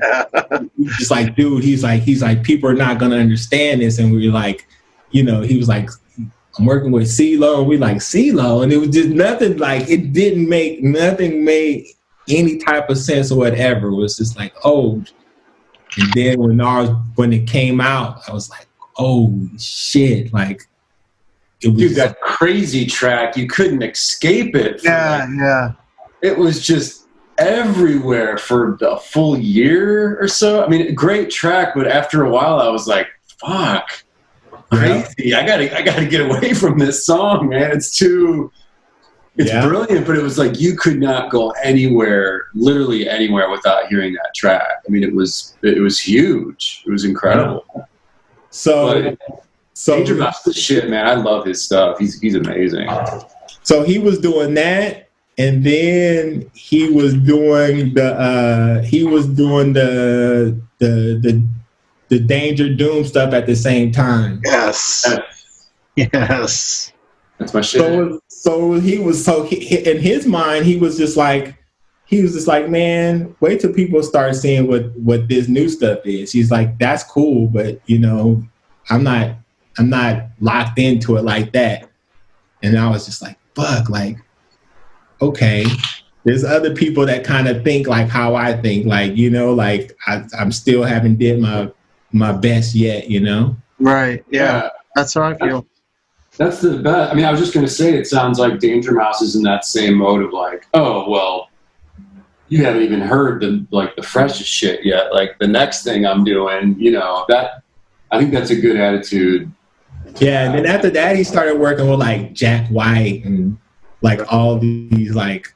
Speaker 3: just like, dude, he's like, people are not gonna understand this. And we were like, he was like, I'm working with CeeLo, and we like CeeLo, and it was just nothing, like nothing made any type of sense or whatever. It was just like, oh. And then when it came out, I was like, oh shit, like
Speaker 2: it was that crazy track, you couldn't escape it.
Speaker 5: Yeah.
Speaker 2: It was just everywhere for a full year or so. I mean, great track, but after a while I was like, fuck, crazy. Yeah. I gotta get away from this song, man. It's brilliant, but it was like you could not go anywhere, literally anywhere, without hearing that track. I mean, it was huge. It was incredible.
Speaker 3: Yeah. So
Speaker 2: Danger Mouse the shit, man. I love his stuff. He's amazing.
Speaker 3: So he was doing that. And then he was doing the Danger Doom stuff at the same time.
Speaker 5: Yes.
Speaker 4: That's my shit.
Speaker 3: In his mind, he was just like, man, wait till people start seeing what this new stuff is. He's like, that's cool, but you know, I'm not locked into it like that. And I was just like, fuck, like, okay, there's other people that kind of think like how I think, like, you know, like I'm still haven't did my best yet, you know?
Speaker 5: Right. Yeah. That's how I feel.
Speaker 4: That's the best. I mean, I was just going to say, it sounds like Danger Mouse is in that same mode of like, oh, well, you haven't even heard the freshest shit yet. Like the next thing I'm doing, you know, I think that's a good attitude.
Speaker 3: Yeah. And then after that, he started working with like Jack White and like all these like,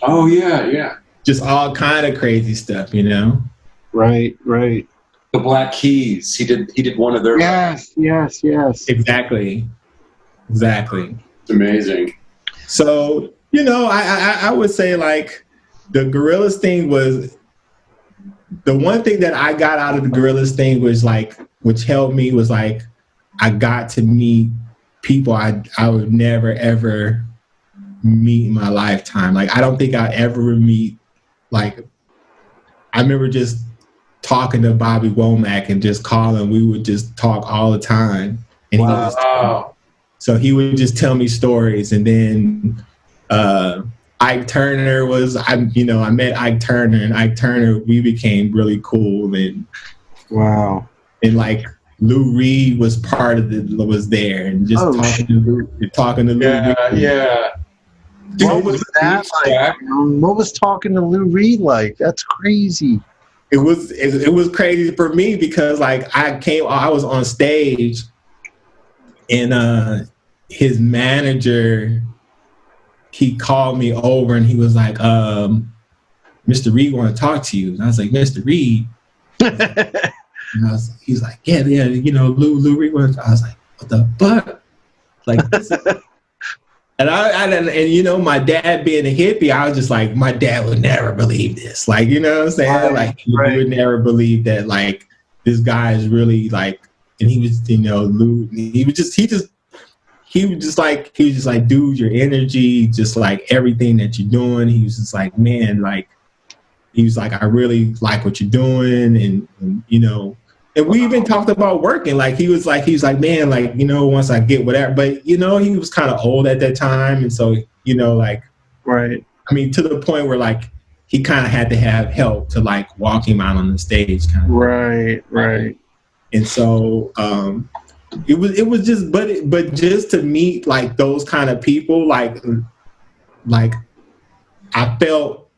Speaker 4: oh yeah.
Speaker 3: just all kind of crazy stuff, you know?
Speaker 5: Right.
Speaker 4: The Black Keys. He did one of their.
Speaker 5: Yes.
Speaker 3: Exactly.
Speaker 4: It's amazing.
Speaker 3: So, you know, I would say like the Gorillaz thing was the one thing that I got out of the Gorillaz thing was like, which helped me was like, I got to meet people I would never ever meet in my lifetime. Like, I don't think I'll ever meet, like, I remember just talking to Bobby Womack and just calling. We would just talk all the time. And so he would just tell me stories. And then Ike Turner I met Ike Turner, and Ike Turner, we became really cool. And
Speaker 5: wow.
Speaker 3: And like Lou Reed was was there, and just talking to Lou Reed.
Speaker 4: Yeah.
Speaker 5: Dude, what was that like? What was talking to Lou Reed like? That's crazy.
Speaker 3: It was crazy for me because like I was on stage, and his manager, he called me over and he was like, Mr. Reed want to talk to you. And I was like, Mr. Reed? And he's like, yeah, you know, Lou Reed wants. I was like, what the fuck? Like, and you know, my dad being a hippie, I was just like, my dad would never believe this. Like, you know what I'm saying? Like, he would never believe that, like, this guy is really like, and he was, you know, Lou, he was just like, dude, your energy, just like everything that you're doing. He was just like, man, like, he was like, I really like what you're doing. And you know, and we even talked about working. Like, he was like, man, like, you know, once I get whatever, but you know, he was kind of old at that time. And so, you know, like,
Speaker 5: right.
Speaker 3: I mean, to the point where like, he kind of had to have help to like walk him out on the stage kind of.
Speaker 5: Right.
Speaker 3: And so, it was just, but just to meet like those kind of people, like I felt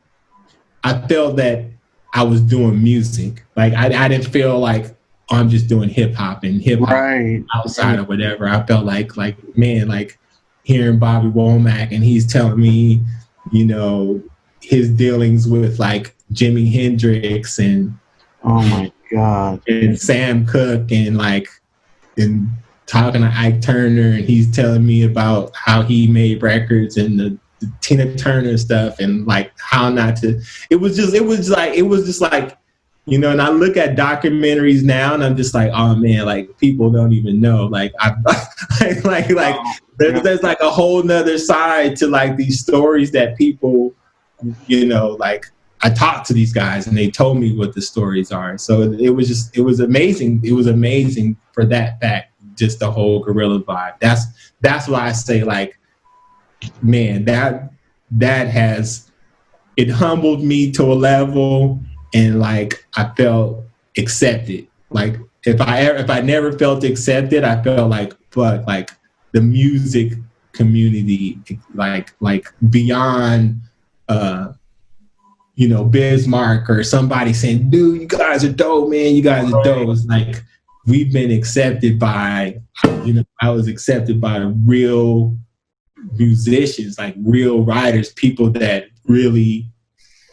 Speaker 3: that I was doing music. Like I didn't feel like, oh, I'm just doing hip hop outside or whatever. I felt like man, like hearing Bobby Womack and he's telling me, you know, his dealings with like Jimi Hendrix and
Speaker 5: oh my God,
Speaker 3: and Sam Cooke and talking to Ike Turner, and he's telling me about how he made records and the Tina Turner stuff and like how not to. It was just like, you know. And I look at documentaries now, and I'm just like, oh man, like people don't even know. Like there's like a whole nother side to like these stories that people, you know, like. I talked to these guys and they told me what the stories are. So it was amazing. It was amazing for that fact, just the whole Gorilla vibe. That's why I say like, man, that it humbled me to a level, and like I felt accepted. Like if I never felt accepted, I felt like fuck, like the music community, like beyond you know, Bismarck or somebody saying, dude, you guys are dope, man. You guys are dope. It's like, we've been accepted by, you know, I was accepted by real musicians, like real writers, people that really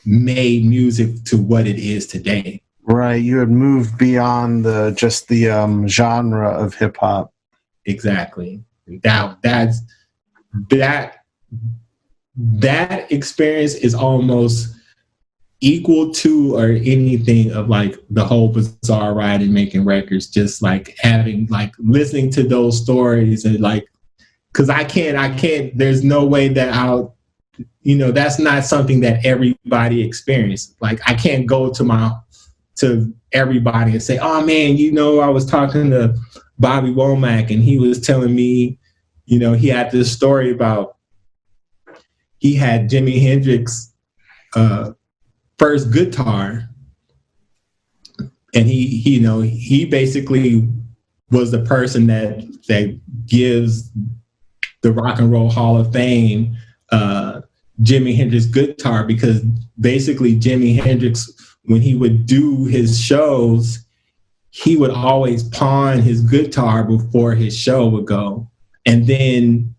Speaker 3: made music to what it is today.
Speaker 5: Right. You had moved beyond just the genre of hip hop.
Speaker 3: Exactly. That experience is almost equal to or anything of like the whole Bizarreride and making records, just like having like listening to those stories and like because I can't, there's no way that I'll, that's not something that everybody experiences. Like, I can't go to everybody and say, oh man, I was talking to Bobby Womack and he was telling me, he had this story about he had Jimi Hendrix first guitar, and he basically was the person that gives the Rock and Roll Hall of Fame Jimi Hendrix guitar, because basically Jimi Hendrix, when he would do his shows, he would always pawn his guitar before his show would go. And then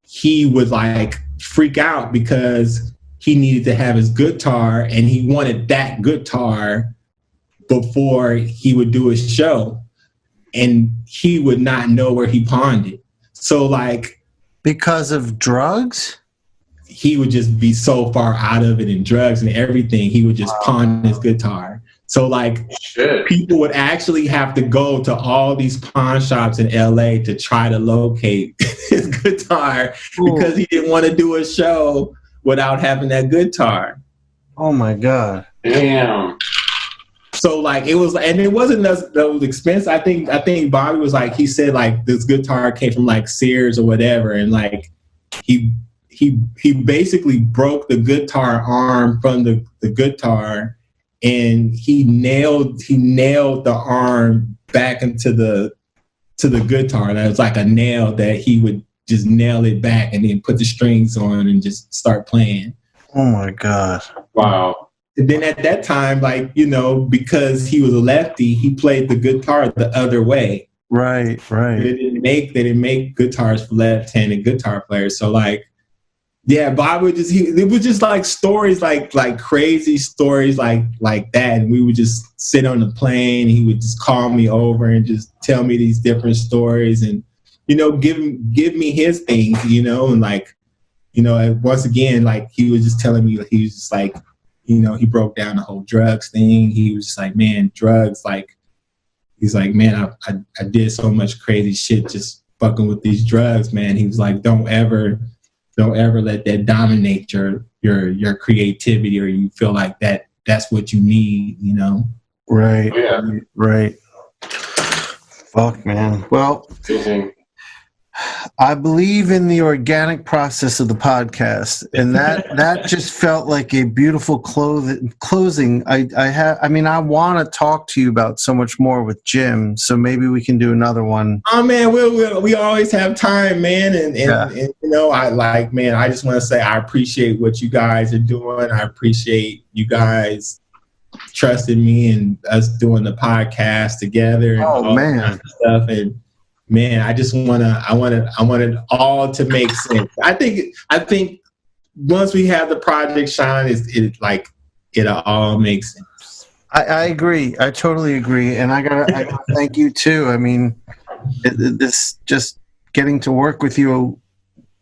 Speaker 3: he would like freak out because he needed to have his guitar and he wanted that guitar before he would do his show. And he would not know where he pawned it. So like,
Speaker 5: because of drugs?
Speaker 3: He would just be so far out of it, and drugs and everything. He would just pawn his guitar. So like, people would actually have to go to all these pawn shops in LA to try to locate his guitar because he didn't want to do a show without having that guitar.
Speaker 5: Oh my God.
Speaker 2: Damn.
Speaker 3: So like, it wasn't those expensive. I think Bobby was like, he said like this guitar came from like Sears or whatever. And like, he basically broke the guitar arm from the guitar, and he nailed the arm back into the guitar. That was like a nail that he would just nail it back and then put the strings on and just start playing.
Speaker 5: Oh my God.
Speaker 2: Wow.
Speaker 3: And then at that time, like, because he was a lefty, he played the guitar the other way.
Speaker 5: Right.
Speaker 3: They didn't make guitars for left-handed guitar players. So like, yeah, Bob would it was just like stories, like crazy stories like that. And we would just sit on the plane. He would just call me over and just tell me these different stories and, give me his things, and like, once again, like he was just telling me, he was just like, he broke down the whole drugs thing. He was just like, man, drugs, like, he's like, man, I did so much crazy shit just fucking with these drugs, man. He was like, don't ever let that dominate your creativity, or you feel like that's what you need,
Speaker 5: Right.
Speaker 2: Oh, yeah.
Speaker 5: Right. Fuck, man. Well, I believe in the organic process of the podcast, and that just felt like a beautiful closing. I want to talk to you about so much more with Jim, so maybe we can do another one.
Speaker 3: Oh man, we always have time, man, and I just want to say I appreciate what you guys are doing. I appreciate you guys trusting me and us doing the podcast together and all that kind of stuff. And man, I want it all to make sense. I think once we have the project, Shawn, it'll all make sense.
Speaker 5: I agree. I totally agree. And I gotta thank you too. I mean, this just getting to work with you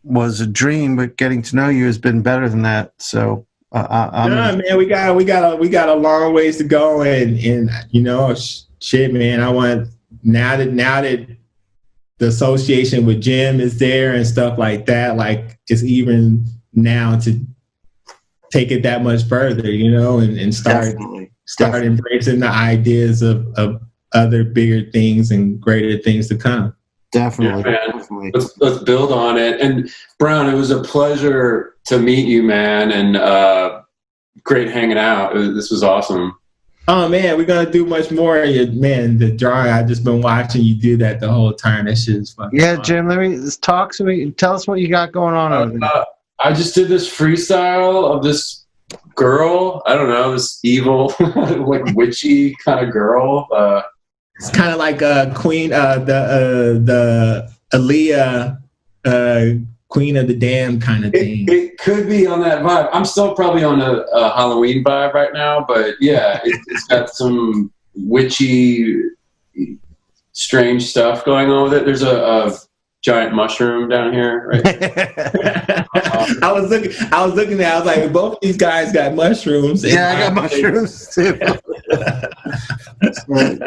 Speaker 5: was a dream, but getting to know you has been better than that. So
Speaker 3: man, we got a long ways to go, and shit, man. I want now that the association with Jim is there and stuff like that, like it's even now to take it that much further, and start embracing the ideas of other bigger things and greater things to come.
Speaker 5: Definitely.
Speaker 2: Yeah, man. Let's build on it. And Brown, it was a pleasure to meet you, man, and great hanging out. This was awesome.
Speaker 3: Oh man, we're gonna do much more. Man, the drawing, I've just been watching you do that the whole time. That shit is fucking fun.
Speaker 5: Jim, let's talk to me. Tell us what you got going on over there.
Speaker 2: I just did this freestyle of this girl. I don't know, this evil, like witchy kind of girl.
Speaker 3: It's kind of like Queen, the Aaliyah, Queen of the Damned kind of thing.
Speaker 2: It could be on that vibe. I'm still probably on a Halloween vibe right now, but yeah, it's got some witchy, strange stuff going on with it. There's a giant mushroom down here, right?
Speaker 3: I was looking at. I was like, both of these guys got mushrooms.
Speaker 5: Yeah, I got mushrooms too.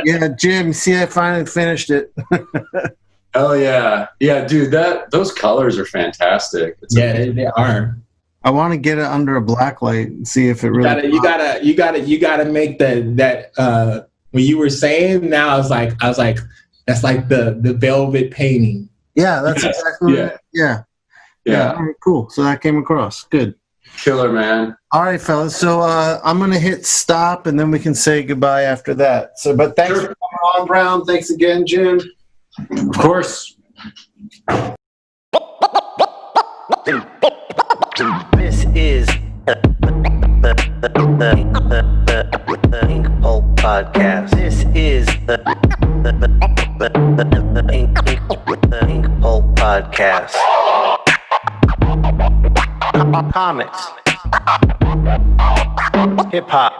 Speaker 5: Yeah, Jim. See, I finally finished it.
Speaker 2: Oh yeah, yeah, dude. Those colors are fantastic. It's
Speaker 3: Yeah, they are.
Speaker 5: I want to get it under a black light and see if it really.
Speaker 3: You gotta make that. When you were saying, now I was like, that's like the velvet painting.
Speaker 5: Yeah, that's exactly.
Speaker 2: Yeah.
Speaker 5: Right. Yeah.
Speaker 2: Yeah.
Speaker 5: All right, cool. So that came across. Good.
Speaker 2: Killer, man.
Speaker 5: All right, fellas. So I'm gonna hit stop, and then we can say goodbye after that. So, but thanks for coming on, Brown. Thanks again, Jim.
Speaker 2: Of course.
Speaker 1: This is the Inkpulp podcast. This is the Inkpulp podcast. Comics, hip hop,